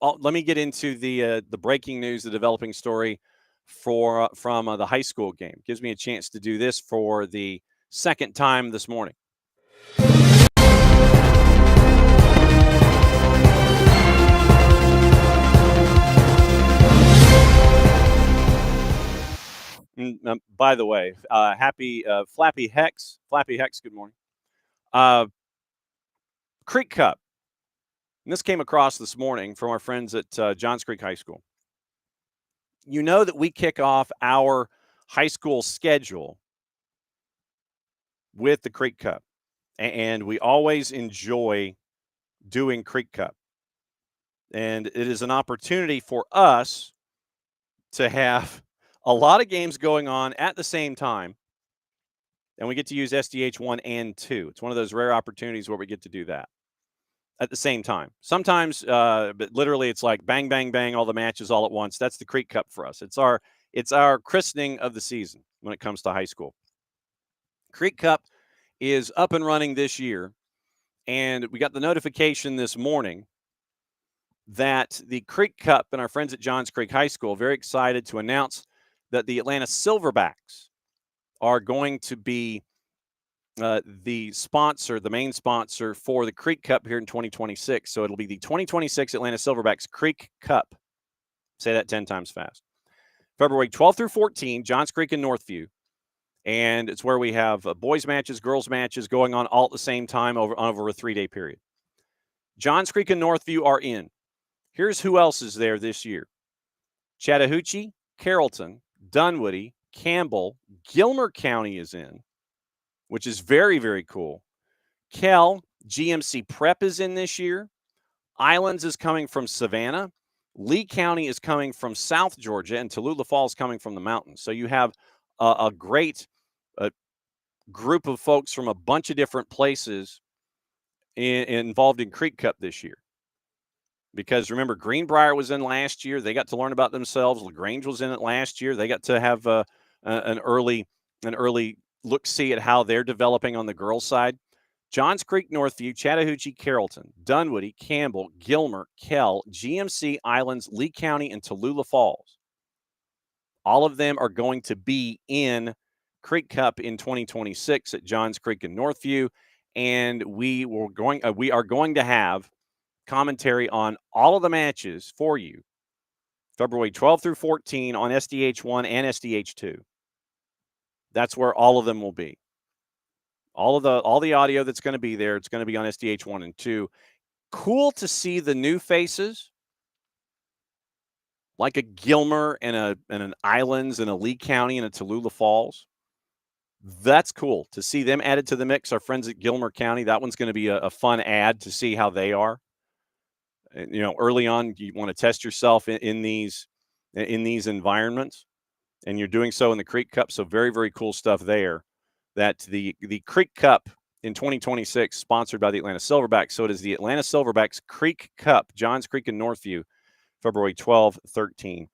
let me get into the breaking news, the developing story from the high school game. Gives me a chance to do this for the second time this morning. By the way, happy Flappy Hex. Flappy Hex, good morning. Creek Cup. And this came across this morning from our friends at Johns Creek High School. You know that we kick off our high school schedule with the Creek Cup. And we always enjoy doing Creek Cup. And it is an opportunity for us to have a lot of games going on at the same time. And we get to use SDH 1 and 2. It's one of those rare opportunities where we get to do that at the same time. Sometimes, but literally it's like bang, bang, bang, all the matches all at once. That's the Creek Cup for us. It's our christening of the season when it comes to high school. Creek Cup is up and running this year. And we got the notification this morning that the Creek Cup and our friends at Johns Creek High School, very excited to announce that the Atlanta Silverbacks are going to be the sponsor, the main sponsor for the Creek Cup here in 2026. So it'll be the 2026 Atlanta Silverbacks Creek Cup. Say that 10 times fast. February 12th through 14, Johns Creek and Northview. And it's where we have boys matches, girls matches going on all at the same time over a 3-day period. Johns Creek and Northview are in. Here's who else is there this year. Chattahoochee, Carrollton, Dunwoody, Campbell, Gilmer County is in, which is very, very cool. Kell, GMC Prep is in this year. Islands is coming from Savannah. Lee County is coming from South Georgia, and Tallulah Falls coming from the mountains. So you have a great group of folks from a bunch of different places involved in Creek Cup this year. Because remember, Greenbrier was in last year. They got to learn about themselves. LaGrange was in it last year. They got to have an early look-see at how they're developing on the girls' side. Johns Creek, Northview, Chattahoochee, Carrollton, Dunwoody, Campbell, Gilmer, Kell, GMC, Islands, Lee County, and Tallulah Falls. All of them are going to be in Creek Cup in 2026 at Johns Creek and Northview, and we are going to have commentary on all of the matches for you February 12 through 14 on SDH 1 and SDH 2. That's where all of them will be. All the audio that's going to be there, it's going to be on SDH 1 and 2. Cool to see the new faces, like a Gilmer and an Islands and a Lee County and a Tallulah Falls. That's cool to see them added to the mix. Our friends at Gilmer County, that one's going to be a fun ad to see how they are. You know, early on, you want to test yourself in these environments, and you're doing so in the Creek Cup. So very, very cool stuff there. That the Creek Cup in 2026, sponsored by the Atlanta Silverbacks. So it is the Atlanta Silverbacks Creek Cup, Johns Creek and Northview, February 12, 13,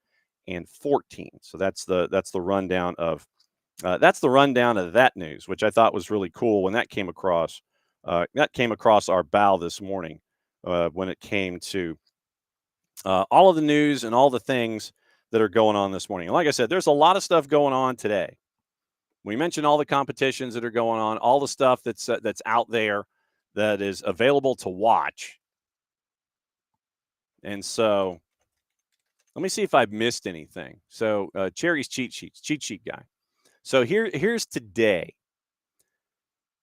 and 14. So that's the rundown of that news, which I thought was really cool when that came across. That came across our bow this morning when it came to all of the news and all the things that are going on this morning. And like I said, there's a lot of stuff going on today. We mentioned all the competitions that are going on, all the stuff that's out there that is available to watch. And so let me see if I've missed anything. So Cherry's cheat sheet guy. So here's today.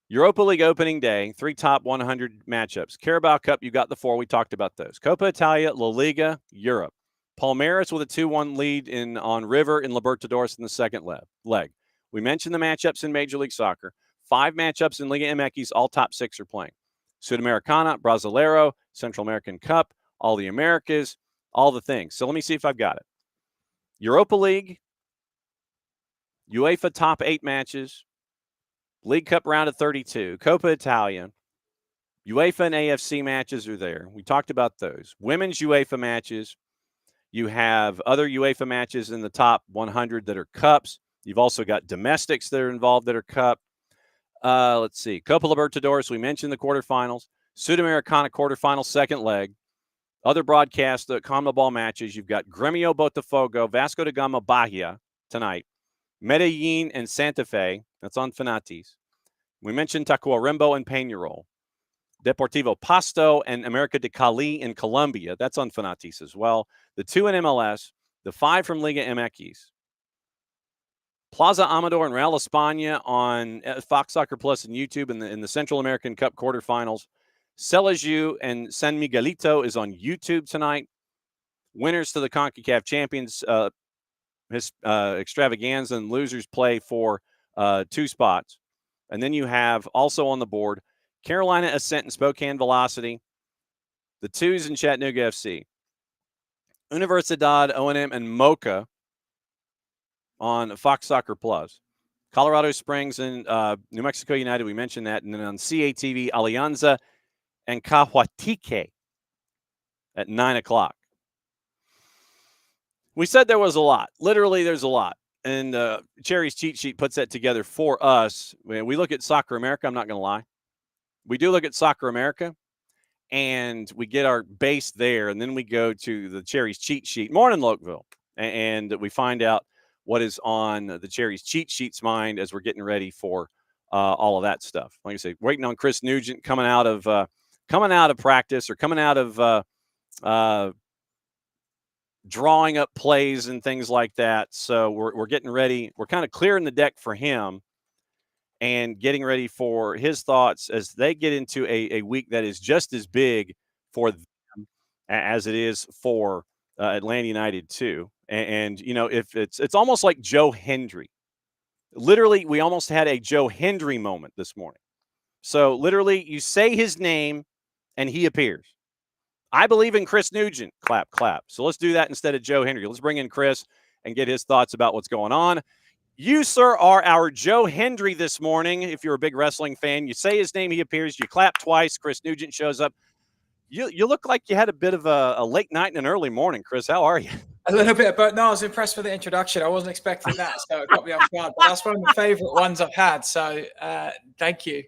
Europa League opening day, 3 top 100 matchups. Carabao Cup, you got the 4. We talked about those. Copa Italia, La Liga, Europe. Palmeiras with a 2-1 lead on River in Libertadores in the second leg. We mentioned the matchups in Major League Soccer. 5 matchups in Liga MX, all top 6 are playing. Sudamericana, Brasileiro, Central American Cup, all the Americas, all the things. So let me see if I've got it. Europa League, UEFA top 8 matches, League Cup round of 32, Coppa Italia, UEFA and AFC matches are there. We talked about those. Women's UEFA matches. You have other UEFA matches in the top 100 that are cups. You've also got domestics that are involved that are cup. Let's see. Copa Libertadores, we mentioned the quarterfinals. Sudamericana quarterfinals, second leg. Other broadcast, the CONMEBOL matches. You've got Gremio Botafogo, Vasco da Gama Bahia tonight. Medellin and Santa Fe. That's on Fanatis. We mentioned Tacuarembó and Peñarol. Deportivo Pasto and America de Cali in Colombia. That's on Fanatis as well. The 2 in MLS. The 5 from Liga MX. Plaza Amador and Real España on Fox Soccer Plus and YouTube in the Central American Cup quarterfinals. Celaju and San Miguelito is on YouTube tonight. Winners to the CONCACAF Champions extravaganza and losers play for 2 spots. And then you have also on the board Carolina Ascent and Spokane Velocity, the 2s in Chattanooga FC, Universidad, O&M, and Mocha on Fox Soccer Plus, Colorado Springs and New Mexico United, we mentioned that, and then on CATV, Alianza and Cahuatique at 9 o'clock. We said there was a lot. Literally, there's a lot. And Cherry's cheat sheet puts that together for us. We look at Soccer America, I'm not going to lie. We do look at Soccer America, and we get our base there, and then we go to the Cherry's cheat sheet. Morning, Lokeville. And we find out what is on the Cherry's cheat sheet's mind as we're getting ready for all of that stuff. Like I say, waiting on Chris Nugent coming out of practice or coming out of drawing up plays and things like that. So we're getting ready. We're kind of clearing the deck for him and getting ready for his thoughts as they get into a week that is just as big for them as it is for Atlanta United too. And you know, if it's almost like Joe Hendry. Literally, we almost had a Joe Hendry moment this morning. So literally, you say his name and he appears. I believe in Chris Nugent. Clap, clap. So let's do that instead of Joe Hendry. Let's bring in Chris and get his thoughts about what's going on. You, sir, are our Joe Hendry this morning. If you're a big wrestling fan, you say his name, he appears. You clap twice. Chris Nugent shows up. You look like you had a bit of a late night and an early morning, Chris. How are you? A little bit, but no, I was impressed with the introduction. I wasn't expecting that, so it got me off guard. But that's one of my favorite ones I've had. So thank you.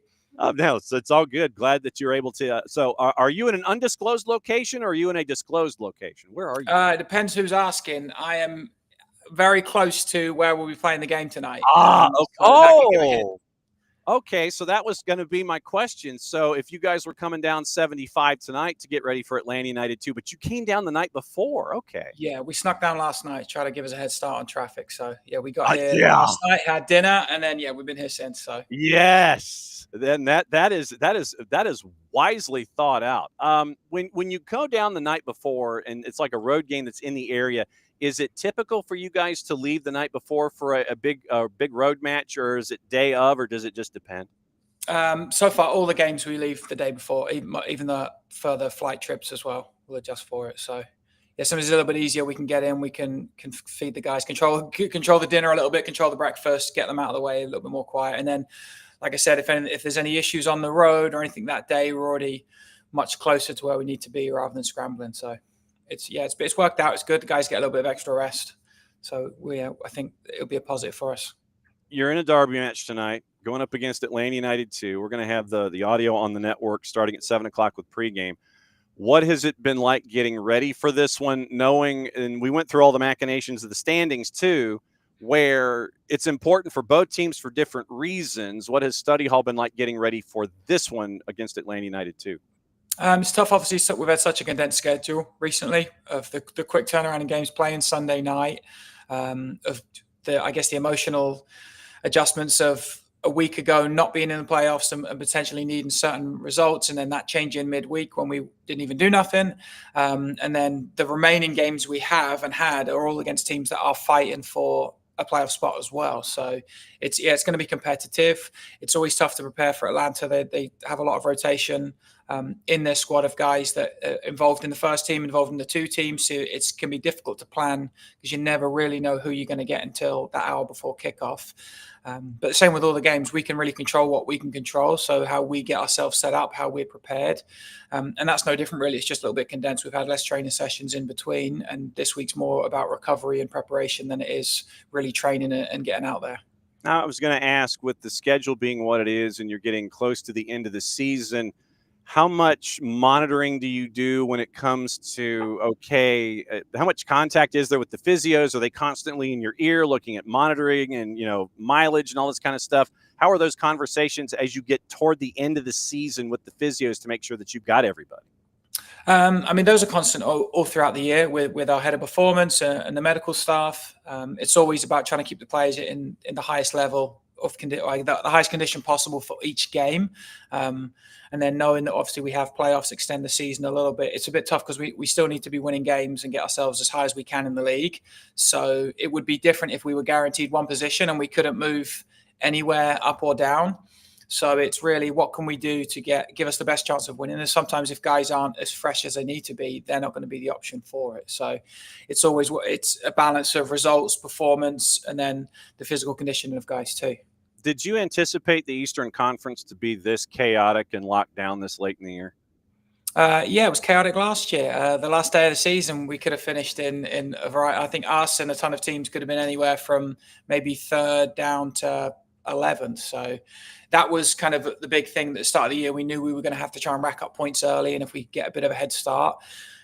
No, so it's all good. Glad that you're able to. So are you in an undisclosed location or are you in a disclosed location? Where are you? It depends who's asking. I am very close to where we'll be playing the game tonight. Okay. So that was going to be my question. So if you guys were coming down 75 tonight to get ready for Atlanta United 2, but you came down the night before. Okay. Yeah, we snuck down last night, try to give us a head start on traffic. So yeah, we got here last night, had dinner, and then we've been here since. So yes, then that is wisely thought out. When you go down the night before and it's like a road game that's in the area, is it typical for you guys to leave the night before for a big road match, or is it day of, or does it just depend? So far, all the games we leave the day before, even the further flight trips as well. We'll adjust for it. So yeah, sometimes it's a little bit easier. We can get in, we can feed the guys, control the dinner a little bit, control the breakfast, get them out of the way a little bit more quiet. And then, like I said, if there's any issues on the road or anything that day, we're already much closer to where we need to be rather than scrambling. So it's worked out. It's good. The guys get a little bit of extra rest. So I think it'll be a positive for us. You're in a derby match tonight, going up against Atlanta United 2. We're going to have the audio on the network starting at 7 o'clock with pregame. What has it been like getting ready for this one, knowing, and we went through all the machinations of the standings too, where it's important for both teams for different reasons. What has study hall been like getting ready for this one against Atlanta United 2? It's tough, obviously. So we've had such a condensed schedule recently of the quick turnaround in games playing Sunday night, of the emotional adjustments of a week ago not being in the playoffs and potentially needing certain results, and then that changing midweek when we didn't even do nothing. And then the remaining games we have and had are all against teams that are fighting for a playoff spot as well. So it's going to be competitive. It's always tough to prepare for Atlanta. They have a lot of rotation, in their squad of guys that are involved in the first team, involved in the two teams. So it can be difficult to plan because you never really know who you're going to get until that hour before kickoff. But the same with all the games, we can really control what we can control. So how we get ourselves set up, how we're prepared. And that's no different, really. It's just a little bit condensed. We've had less training sessions in between. And this week's more about recovery and preparation than it is really training and getting out there. Now, I was going to ask, with the schedule being what it is and you're getting close to the end of the season, how much monitoring do you do when it comes to, how much contact is there with the physios? Are they constantly in your ear looking at monitoring and, mileage and all this kind of stuff? How are those conversations as you get toward the end of the season with the physios to make sure that you've got everybody? Those are constant all throughout the year with our head of performance and the medical staff. It's always about trying to keep the players in the highest level of the highest condition possible for each game. And then knowing that obviously we have playoffs extend the season a little bit, it's a bit tough because we still need to be winning games and get ourselves as high as we can in the league. So it would be different if we were guaranteed one position and we couldn't move anywhere up or down. So it's really, what can we do to give us the best chance of winning? And sometimes if guys aren't as fresh as they need to be, they're not going to be the option for it. So it's a balance of results, performance, and then the physical conditioning of guys too. Did you anticipate the Eastern Conference to be this chaotic and locked down this late in the year? It was chaotic last year. The last day of the season, we could have finished in a variety. I think us and a ton of teams could have been anywhere from maybe 3rd down to 11th. So that was kind of the big thing at the start of the year. We knew we were going to have to try and rack up points early, and if we get a bit of a head start,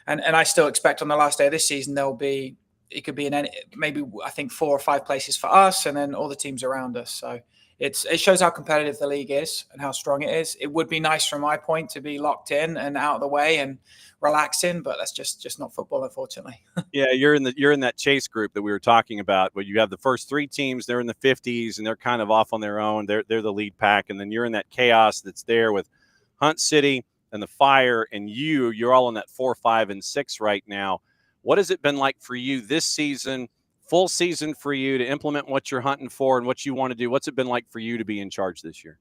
and I still expect on the last day of this season it could be maybe I think 4 or 5 places for us, and then all the teams around us. So it shows how competitive the league is and how strong it is. It would be nice from my point to be locked in and out of the way and relaxing, but that's just not football, unfortunately. Yeah, you're in that chase group that we were talking about, where you have the first 3 teams, they're in the 50s and they're kind of off on their own. They're the lead pack, and then you're in that chaos that's there with Hunt City and the Fire, and you're all in that 4, 5, and 6 right now. What has it been like for you this season? Full season for you to implement what you're hunting for and what you want to do. What's it been like for you to be in charge this year?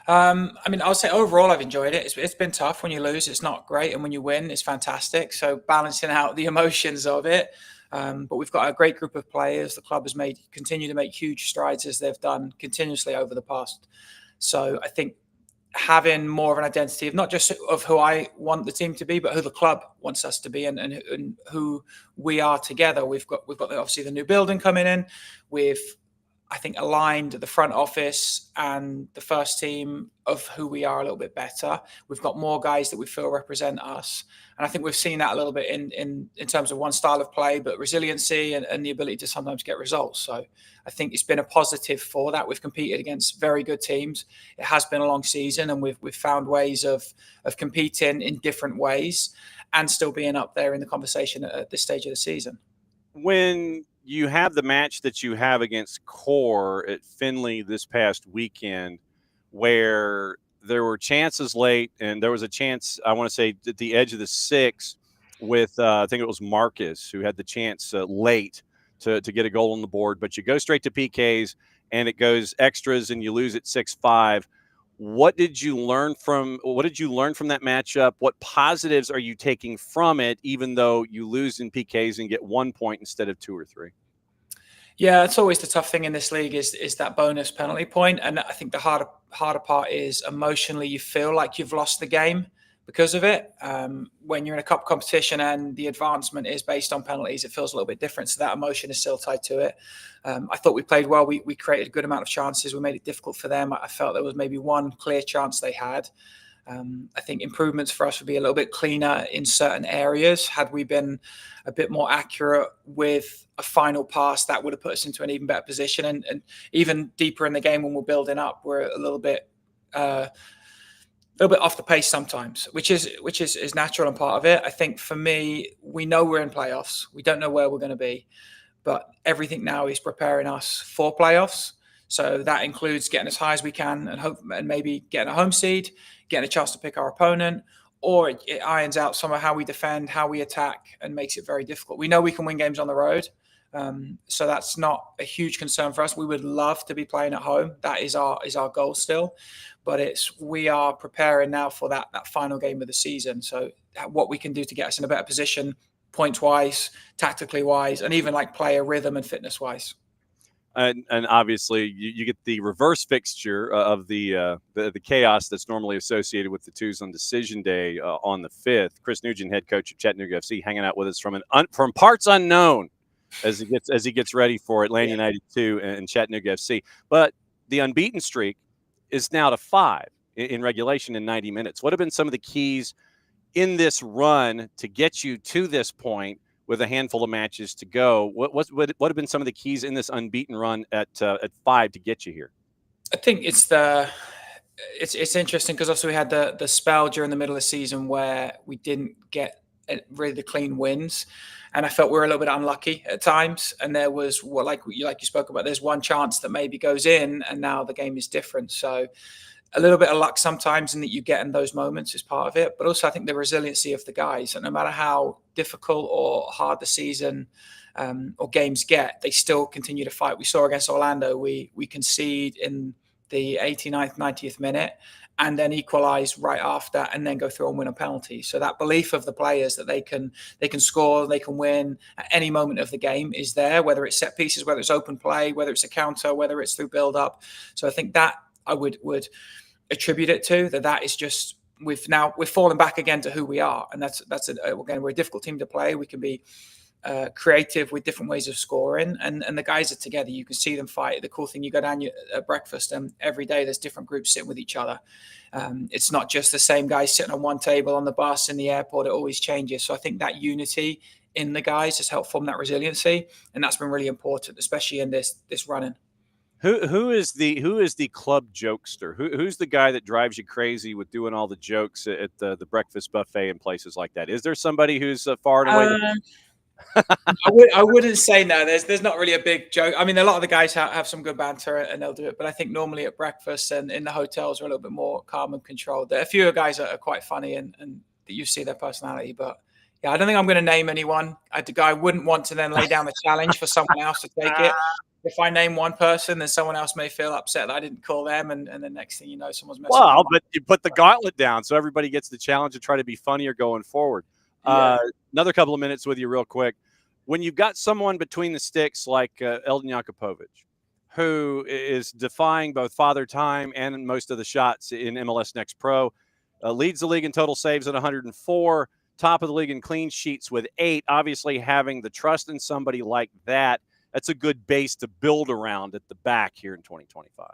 I'll say overall I've enjoyed it. It's been tough. When you lose, it's not great, and when you win, it's fantastic. So balancing out the emotions of it. But we've got a great group of players. The club has continue to make huge strides as they've done continuously over the past. So I think having more of an identity of not just of who I want the team to be, but who the club wants us to be, and who we are together. We've got obviously the new building coming in. We've, I think, aligned the front office and the first team of who we are a little bit better. We've got more guys that we feel represent us. And I think we've seen that a little bit in terms of one style of play, but resiliency and the ability to sometimes get results. So I think it's been a positive for that. We've competed against very good teams. It has been a long season, and we've found ways of competing in different ways and still being up there in the conversation at this stage of the season. When you have the match that you have against Core at Findlay this past weekend, where there were chances late, and there was a chance, I want to say, at the edge of the 6 with, I think it was Marcus, who had the chance late to get a goal on the board, but you go straight to PKs, and it goes extras, and you lose at 6-5. What did you learn from that matchup? What positives are you taking from it, even though you lose in PKs and get 1 point instead of 2 or 3? Yeah, it's always the tough thing in this league is that bonus penalty point. And I think the harder part is emotionally you feel like you've lost the game because of it. When you're in a cup competition and the advancement is based on penalties, it feels a little bit different. So that emotion is still tied to it. I thought we played well. We created a good amount of chances. We made it difficult for them. I felt there was maybe one clear chance they had. I think improvements for us would be a little bit cleaner in certain areas. Had we been a bit more accurate with a final pass, that would have put us into an even better position. And even deeper in the game when we're building up, we're a little bit off the pace sometimes, which is natural and part of it. I think for me, we know we're in playoffs. We don't know where we're going to be, but everything now is preparing us for playoffs. So that includes getting as high as we can and maybe getting a home seed, getting a chance to pick our opponent, or it irons out some of how we defend, how we attack, and makes it very difficult. We know we can win games on the road. So that's not a huge concern for us. We would love to be playing at home. That is our goal still. But we are preparing now for that final game of the season. So what we can do to get us in a better position, points wise, tactically wise, and even like player rhythm and fitness wise. And obviously, you get the reverse fixture of the chaos that's normally associated with the twos on decision day on the 5th. Chris Nugent, head coach of Chattanooga FC, hanging out with us from parts unknown as he gets ready for Atlanta United 2 and Chattanooga FC. But the unbeaten streak is now to 5 in regulation in 90 minutes. What have been some of the keys in this run to get you to this point with a handful of matches to go? What have been some of the keys in this unbeaten run at 5 to get you here? I think it's interesting because also we had the spell during the middle of the season where we didn't get really the clean wins, and I felt we were a little bit unlucky at times. And there was like you spoke about, there's one chance that maybe goes in, and now the game is different. So a little bit of luck sometimes in that you get in those moments is part of it. But also I think the resiliency of the guys, and no matter how difficult or hard the season or games get, they still continue to fight. We saw against Orlando, we concede in the 89th, 90th minute and then equalize right after and then go through and win a penalty. So that belief of the players that they can score, they can win at any moment of the game is there, whether it's set pieces, whether it's open play, whether it's a counter, whether it's through build up. So I think that I would attribute it to that is just we've fallen back again to who we are, and that's again, we're a difficult team to play. We can be creative with different ways of scoring, and the guys are together. You can see them fight. The cool thing, you go down at breakfast, and every day there's different groups sitting with each other. It's not just the same guys sitting on one table on the bus in the airport. It always changes. So I think that unity in the guys has helped form that resiliency, and that's been really important, especially in this running. Who is the club jokester? Who's the guy that drives you crazy with doing all the jokes at the breakfast buffet and places like that? Is there somebody who's far and away? I wouldn't say no. There's not really a big joke. I mean, a lot of the guys have some good banter and they'll do it, but I think normally at breakfast and in the hotels are a little bit more calm and controlled. A few guys are quite funny and you see their personality, but yeah, I don't think I'm going to name anyone. I wouldn't want to then lay down the challenge for someone else to take it. If I name one person, then someone else may feel upset that I didn't call them, and the next thing you know, someone's messing. Well, but you put the gauntlet down, so everybody gets the challenge to try to be funnier going forward. Yeah. Another couple of minutes with you real quick. When you've got someone between the sticks like Eldon Jakupovic, who is defying both Father Time and most of the shots in MLS Next Pro, leads the league in total saves at 104, top of the league in clean sheets with 8, obviously having the trust in somebody like that, that's a good base to build around at the back here in 2025.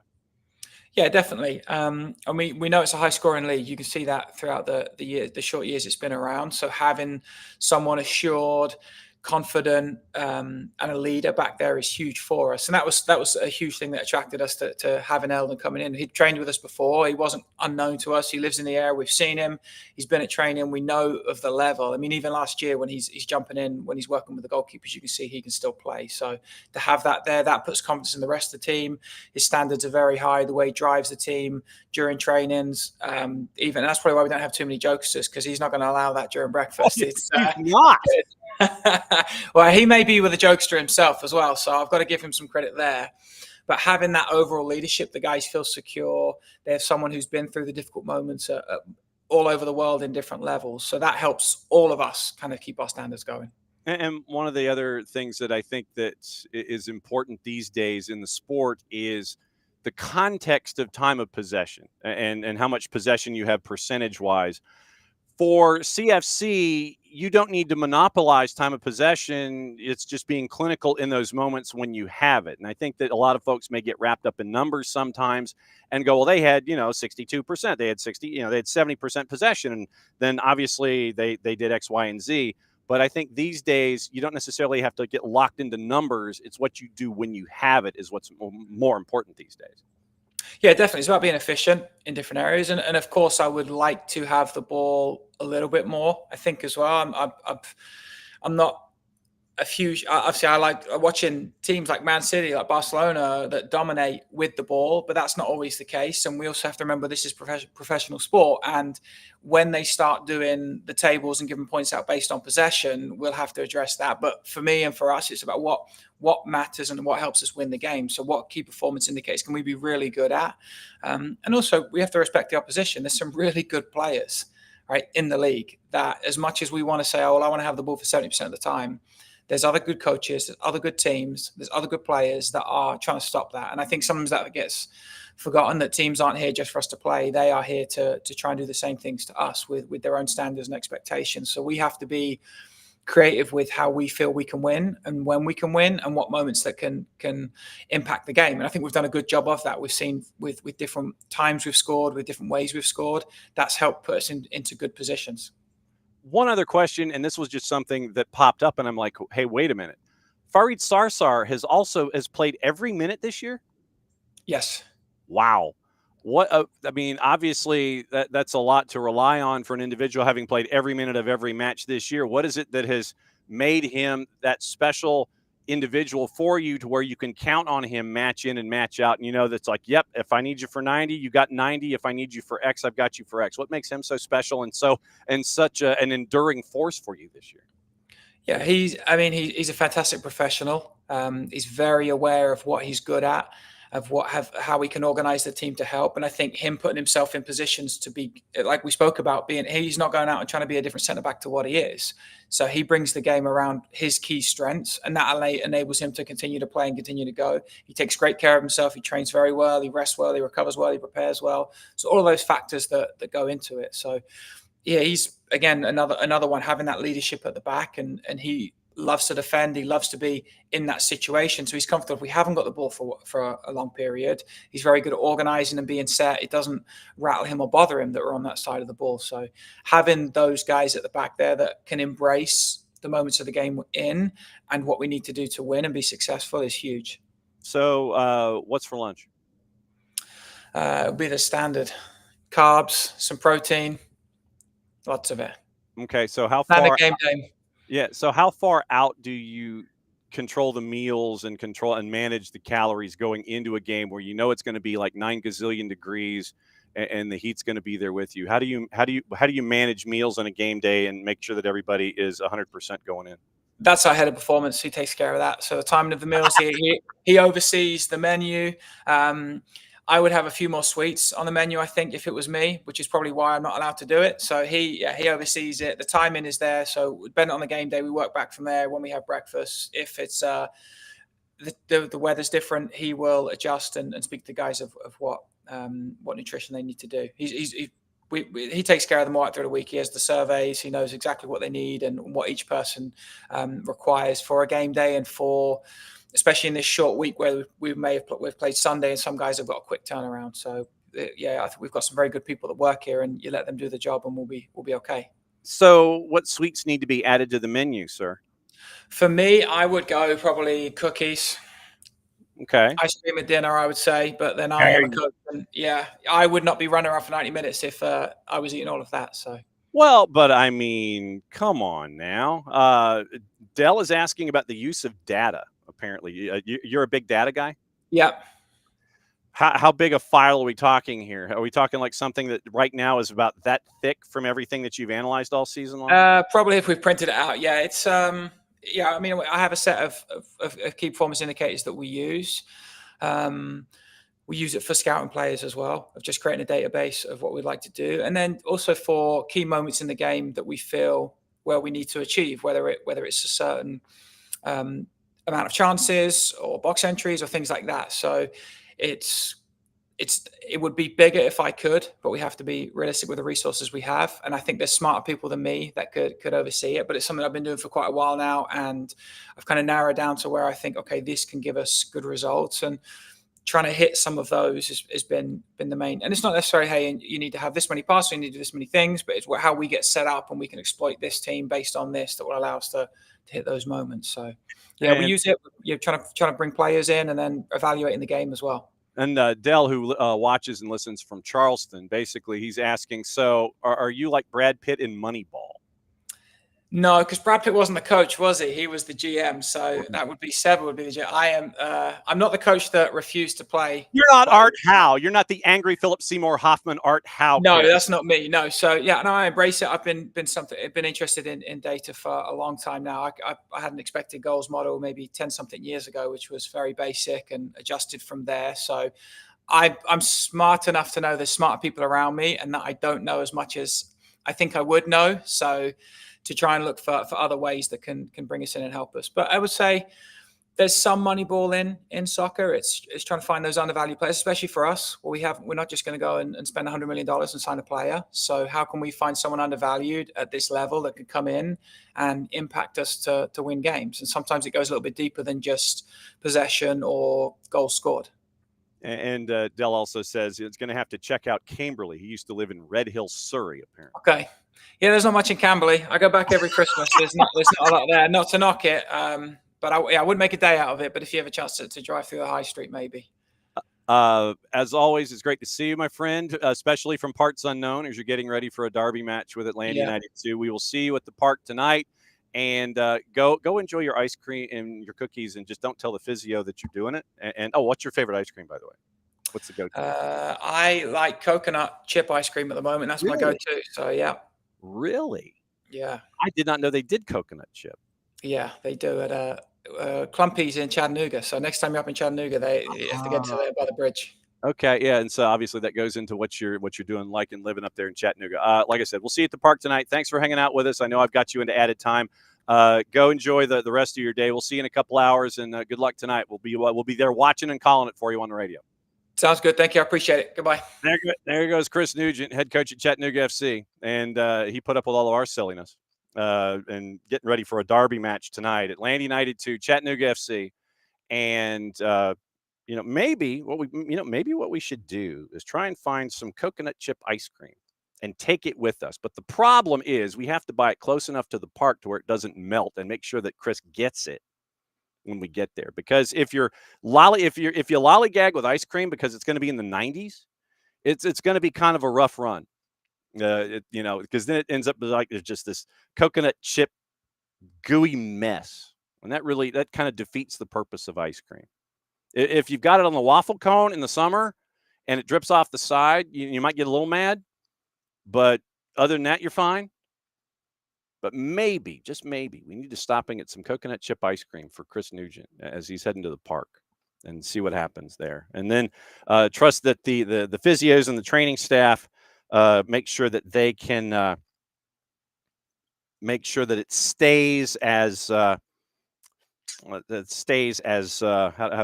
Yeah, definitely. And we know it's a high-scoring league. You can see that throughout the short years it's been around. So having someone assured, confident, and a leader back there is huge for us. And that was a huge thing that attracted us to having Eldon coming in. He'd trained with us before. He wasn't unknown to us. He lives in the area. We've seen him. He's been at training. We know of the level. I mean, even last year when he's jumping in, when he's working with the goalkeepers, you can see he can still play. So to have that there, that puts confidence in the rest of the team. His standards are very high. The way he drives the team during trainings, even that's probably why we don't have too many jokesters, because he's not going to allow that during breakfast. He's not. Well, he may be with a jokester himself as well, so I've got to give him some credit there. But having that overall leadership, the guys feel secure. They have someone who's been through the difficult moments all over the world in different levels. So that helps all of us kind of keep our standards going. And one of the other things that I think that is important these days in the sport is the context of time of possession and how much possession you have percentage-wise. For CFC, you don't need to monopolize time of possession. It's just being clinical in those moments when you have it. And I think that a lot of folks may get wrapped up in numbers sometimes and go, well, they had, 62%. They had 60, they had 70% possession. And then obviously they did X, Y, and Z. But I think these days you don't necessarily have to get locked into numbers. It's what you do when you have it is what's more important these days. Yeah, definitely. It's about being efficient in different areas. And of course, I would like to have the ball a little bit more, I think, as well. I'm not a huge. Obviously, I like watching teams like Man City, like Barcelona, that dominate with the ball, but that's not always the case. And we also have to remember this is professional sport, and when they start doing the tables and giving points out based on possession, we'll have to address that. But for me and for us, it's about what matters and what helps us win the game. So what key performance indicators can we be really good at? And also, we have to respect the opposition. There's some really good players, right, in the league that, as much as we want to say, oh, well, I want to have the ball for 70% of the time, there's other good coaches, there's other good teams, there's other good players that are trying to stop that. And I think sometimes that gets forgotten, that teams aren't here just for us to play. They are here to try and do the same things to us with their own standards and expectations. So we have to be creative with how we feel we can win and when we can win and what moments that can impact the game. And I think we've done a good job of that. We've seen with different times we've scored, with different ways we've scored, that's helped put us into good positions. One other question, and this was just something that popped up, and I'm like, hey, wait a minute. Farid Sarsar has played every minute this year? Yes. Wow. I mean, obviously that's a lot to rely on for an individual having played every minute of every match this year. What is it that has made him that special individual for you to where you can count on him match in and match out? And you know, that's like, yep, if I need you for 90, you got 90. If I need you for X, I've got you for X. What makes him so special and such an enduring force for you this year? Yeah, he's a fantastic professional. He's very aware of what he's good at, of how he can organize the team to help. And I think him putting himself in positions to be, like we spoke about, he's not going out and trying to be a different centre back to what he is. So he brings the game around his key strengths, and that enables him to continue to play and continue to go. He takes great care of himself. He trains very well. He rests well. He recovers well. He prepares well. So all of those factors that go into it. So yeah, he's, again, another one having that leadership at the back, and he loves to defend. He loves to be in that situation. So he's comfortable. If we haven't got the ball for a long period, he's very good at organizing and being set. It doesn't rattle him or bother him that we're on that side of the ball. So having those guys at the back there that can embrace the moments of the game we're in and what we need to do to win and be successful is huge. So what's for lunch? It'll be the standard. Carbs, some protein, lots of it. Okay, so how far? And a game day. Yeah. So how far out do you control the meals and manage the calories going into a game where you know it's going to be like 9 gazillion degrees and the heat's going to be there with you? How do you manage meals on a game day and make sure that everybody is 100% going in? That's our head of performance. He takes care of that. So the timing of the meals, he oversees the menu. I would have a few more sweets on the menu, I think, if it was me, which is probably why I'm not allowed to do it. So he oversees it. The timing is there. So depending on the game day, we work back from there when we have breakfast. If it's the weather's different, he will adjust and speak to the guys of what nutrition they need to do. He takes care of them right through the week. He has the surveys. He knows exactly what they need and what each person requires for a game day and for, especially in this short week where we've played Sunday and some guys have got a quick turnaround. So yeah, I think we've got some very good people that work here, and you let them do the job and we'll be okay. So what sweets need to be added to the menu, sir? For me, I would go probably cookies. Okay. Ice cream at dinner, I would say, but then I am a cook, and yeah, I would not be running around for 90 minutes if I was eating all of that. So. Well, but I mean, come on now. Dell is asking about the use of data. Apparently, you're a big data guy. Yep. How big a file are we talking here? Are we talking like something that right now is about that thick from everything that you've analyzed all season long? Probably if we've printed it out. Yeah, it's yeah. I mean, I have a set of key performance indicators that we use. We use it for scouting players as well, of just creating a database of what we'd like to do, and then also for key moments in the game that we feel where we need to achieve, whether it's a certain amount of chances or box entries or things like that. So it would be bigger if I could, but we have to be realistic with the resources we have. And I think there's smarter people than me that could oversee it, but it's something I've been doing for quite a while now. And I've kind of narrowed down to where I think, okay, this can give us good results, and trying to hit some of those has been the main. And it's not necessarily, hey, you need to have this many passes, you need to do this many things, but it's how we get set up and we can exploit this team based on this that will allow us to hit those moments. So yeah, we use it. You're trying to bring players in and then evaluating the game as well. And Dell, who watches and listens from Charleston, basically he's asking, so are you like Brad Pitt in Moneyball? No, because Brad Pitt wasn't the coach, was he? He was the GM. So that would be Seb would be the GM. I'm not the coach that refused to play. You're not Art Howe. You're not the angry Philip Seymour Hoffman Art Howe. No, character. that's not me. No. So yeah, no, I embrace it. I've been interested in data for a long time now. I had an expected goals model maybe 10 something years ago, which was very basic and adjusted from there. So I'm smart enough to know there's smarter people around me and that I don't know as much as I think I would know. So to try and look for other ways that can bring us in and help us. But I would say there's some money ball in soccer. It's trying to find those undervalued players, especially for us. Well, we're not just going to go and spend $100 million and sign a player. So how can we find someone undervalued at this level that could come in and impact us to win games? And sometimes it goes a little bit deeper than just possession or goals scored. And Dell also says it's going to have to check out Camberley. He used to live in Red Hill, Surrey, apparently. Okay. Yeah, there's not much in Camberley. I go back every Christmas. There's not a lot there. Not to knock it, but I wouldn't make a day out of it. But if you have a chance to drive through the high street, maybe. As always, it's great to see you, my friend, especially from parts unknown as you're getting ready for a derby match with Atlanta United 2. We will see you at the park tonight. And go enjoy your ice cream and your cookies, and just don't tell the physio that you're doing it. And what's your favorite ice cream, by the way? What's the go-to? I like coconut chip ice cream at the moment. That's my go-to. So yeah. Really? Yeah. I did not know they did coconut chip. Yeah, they do at Clumpy's in Chattanooga. So next time you're up in Chattanooga, you have to get to there by the bridge. Okay, yeah, and so obviously that goes into what you're doing, like, and living up there in Chattanooga. Like I said, we'll see you at the park tonight. Thanks for hanging out with us. I know I've got you into added time. Go enjoy the rest of your day. We'll see you in a couple hours, and good luck tonight. We'll be there watching and calling it for you on the radio. Sounds good. Thank you. I appreciate it. Goodbye. There goes Chris Nugent, head coach at Chattanooga FC, and he put up with all of our silliness and getting ready for a derby match tonight. Atlanta United 2, Chattanooga FC, and maybe what we should do is try and find some coconut chip ice cream and take it with us. But the problem is we have to buy it close enough to the park to where it doesn't melt, and make sure that Chris gets it when we get there. Because if you lollygag with ice cream because it's going to be in the 90s, it's going to be kind of a rough run. Because then it ends up like there's just this coconut chip gooey mess, and that kind of defeats the purpose of ice cream. If you've got it on the waffle cone in the summer and it drips off the side, you might get a little mad, but other than that, you're fine. But maybe, just maybe, we need to stop and get some coconut chip ice cream for Chris Nugent as he's heading to the park and see what happens there. And then trust that the physios and the training staff make sure that they can make sure that it stays as how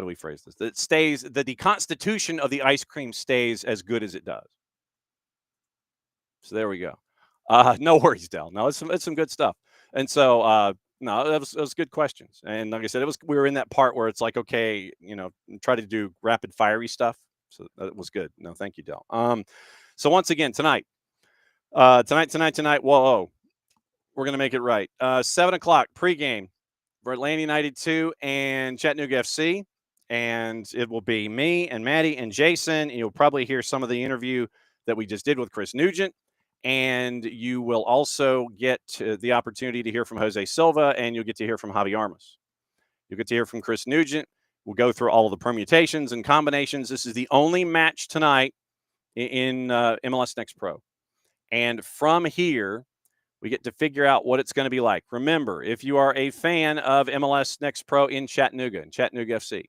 do we phrase this? That stays, that the constitution of the ice cream stays as good as it does. So there we go. No worries, Del. No, it's some good stuff. And so no, that was good questions. And like I said, we were in that part where it's like, okay, try to do rapid fiery stuff. So that was good. No, thank you, Del. So once again, tonight, whoa, we're gonna make it right. 7:00 pregame for Atlanta United 2 and Chattanooga FC, and it will be me and Maddie and Jason. And you'll probably hear some of the interview that we just did with Chris Nugent, and you will also get the opportunity to hear from Jose Silva, and you'll get to hear from Javi Armas. You'll get to hear from Chris Nugent. We'll go through all of the permutations and combinations. This is the only match tonight in MLS Next Pro, and from here, we get to figure out what it's going to be like. Remember, if you are a fan of MLS Next Pro in Chattanooga and Chattanooga FC,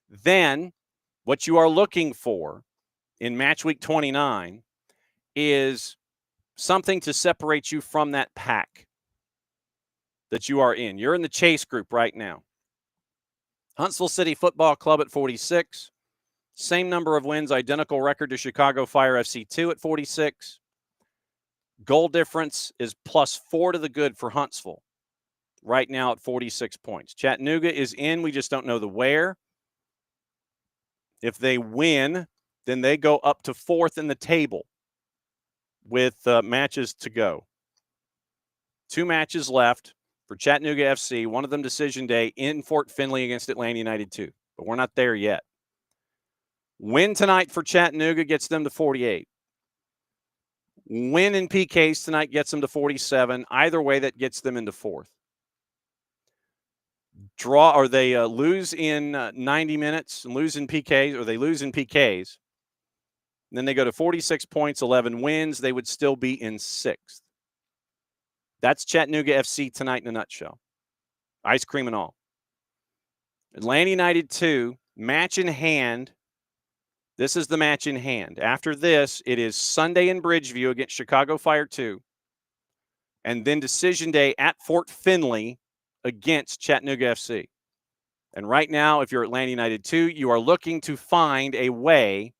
then what you are looking for in match week 29 is something to separate you from that pack that you are in. You're in the chase group right now. Huntsville City Football Club at 46. Same number of wins, identical record to Chicago Fire FC 2 at 46. Goal difference is +4 to the good for Huntsville right now at 46 points. Chattanooga is in. We just don't know the where. If they win, then they go up to 4th in the table with matches to go. 2 matches left for Chattanooga FC. One of them decision day in Fort Finley against Atlanta United 2. But we're not there yet. Win tonight for Chattanooga gets them to 48. Win in PKs tonight gets them to 47. Either way, that gets them into fourth. Draw, or they lose in 90 minutes and lose in PKs, or they lose in PKs. And then they go to 46 points, 11 wins. They would still be in sixth. That's Chattanooga FC tonight in a nutshell. Ice cream and all. Atlanta United 2, match in hand. This is the match in hand. After this, it is Sunday in Bridgeview against Chicago Fire 2. And then decision day at Fort Finley against Chattanooga FC. And right now, if you're Atlanta United 2, you are looking to find a way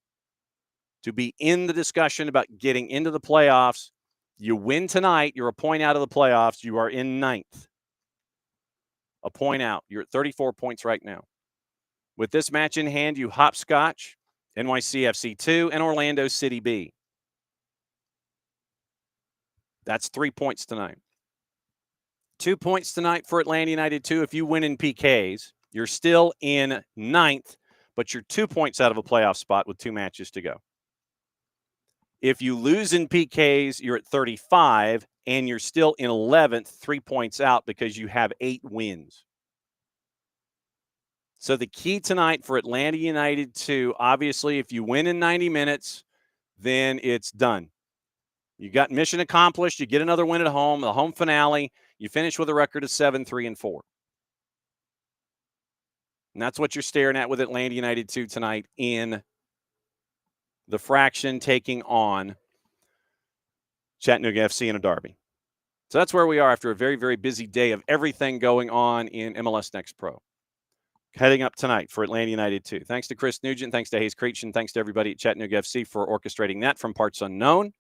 to be in the discussion about getting into the playoffs. You win tonight, you're a point out of the playoffs. You are in ninth. A point out. You're at 34 points right now. With this match in hand, you hopscotch NYCFC 2 and Orlando City B. That's 3 points tonight. 2 points tonight for Atlanta United 2. If you win in PKs, you're still in ninth, but you're 2 points out of a playoff spot with 2 matches to go. If you lose in PKs, you're at 35, and you're still in 11th, 3 points out because you have 8 wins. So the key tonight for Atlanta United 2, obviously, if you win in 90 minutes, then it's done. You got mission accomplished. You get another win at home, the home finale. You finish with a record of 7-3-4. And that's what you're staring at with Atlanta United 2 tonight in the fraction, taking on Chattanooga FC in a derby. So that's where we are after a very, very busy day of everything going on in MLS Next Pro. Heading up tonight for Atlanta United 2. Thanks to Chris Nugent. Thanks to Hayes Creechin. Thanks to everybody at Chattanooga FC for orchestrating that from Parts Unknown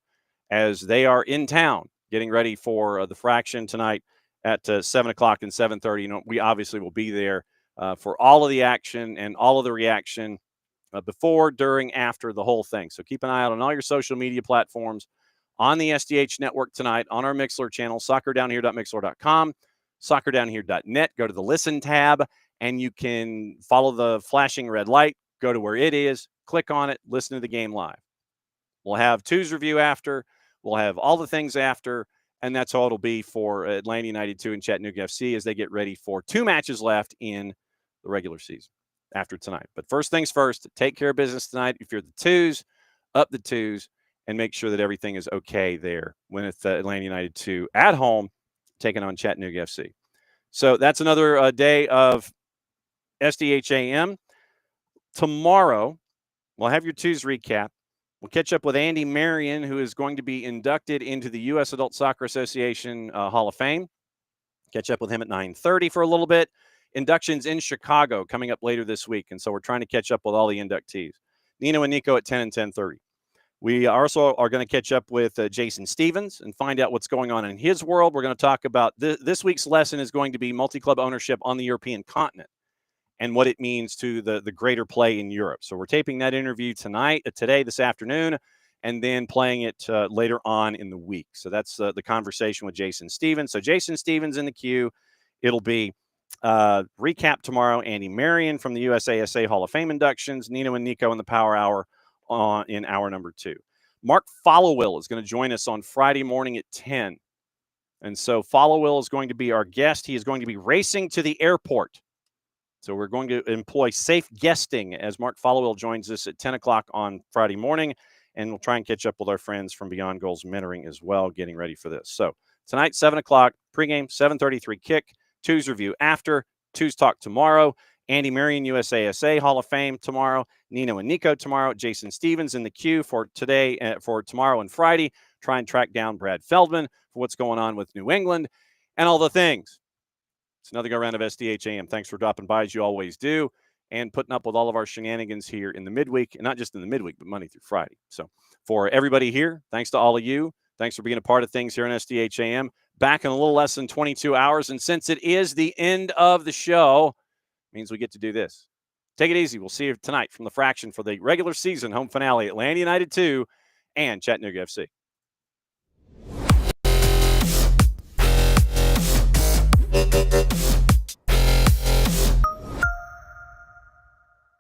as they are in town getting ready for the fraction tonight at 7 o'clock and 7:30. You know, we obviously will be there for all of the action and all of the reaction before, during, after the whole thing. So keep an eye out on all your social media platforms, on the SDH network tonight, on our Mixlr channel, soccerdownhere.mixlr.com, soccerdownhere.net. Go to the listen tab, and you can follow the flashing red light, go to where it is, click on it, listen to the game live. We'll have Tu's review after. We'll have all the things after, and that's all it'll be for Atlanta United 2 and Chattanooga FC as they get ready for 2 matches left in the regular season after tonight. But first things first, take care of business tonight. If you're the 2s, up the 2s, and make sure that everything is okay there when it's Atlanta United 2 at home taking on Chattanooga FC. So that's another day of SDH AM. Tomorrow, we'll have your 2s recap. We'll catch up with Andy Marion, who is going to be inducted into the U.S. Adult Soccer Association Hall of Fame. Catch up with him at 9:30 for a little bit. Inductions in Chicago coming up later this week, and so we're trying to catch up with all the inductees. Nino and Nico at 10 and 10:30. We also are going to catch up with Jason Stevens and find out what's going on in his world. We're going to talk about this week's lesson is going to be multi-club ownership on the European continent and what it means to the greater play in Europe. So we're taping that interview today, this afternoon, and then playing it later on in the week. So that's the conversation with Jason Stevens. So Jason Stevens in the queue. It'll be recap tomorrow. Andy Marion from the USASA Hall of Fame inductions. Nino and Nico in the Power Hour in hour number 2. Mark Followill is going to join us on Friday morning at 10. And so Followill is going to be our guest. He is going to be racing to the airport. So we're going to employ safe guesting as Mark Followill joins us at 10 o'clock on Friday morning. And we'll try and catch up with our friends from Beyond Goals Mentoring as well, getting ready for this. So tonight, 7 o'clock, pregame, 7:33 kick, 2's review after, 2's talk tomorrow. Andy Marion, USASA Hall of Fame tomorrow. Nino and Nico tomorrow. Jason Stevens in the queue for tomorrow and Friday. Try and track down Brad Feldman for what's going on with New England and all the things. It's another go-round of SDH AM. Thanks for dropping by, as you always do, and putting up with all of our shenanigans here in the midweek, and not just in the midweek, but Monday through Friday. So for everybody here, thanks to all of you. Thanks for being a part of things here on SDH AM. Back in a little less than 22 hours, and since it is the end of the show, it means we get to do this. Take it easy. We'll see you tonight from the fraction for the regular season home finale, Atlanta United 2 and Chattanooga FC.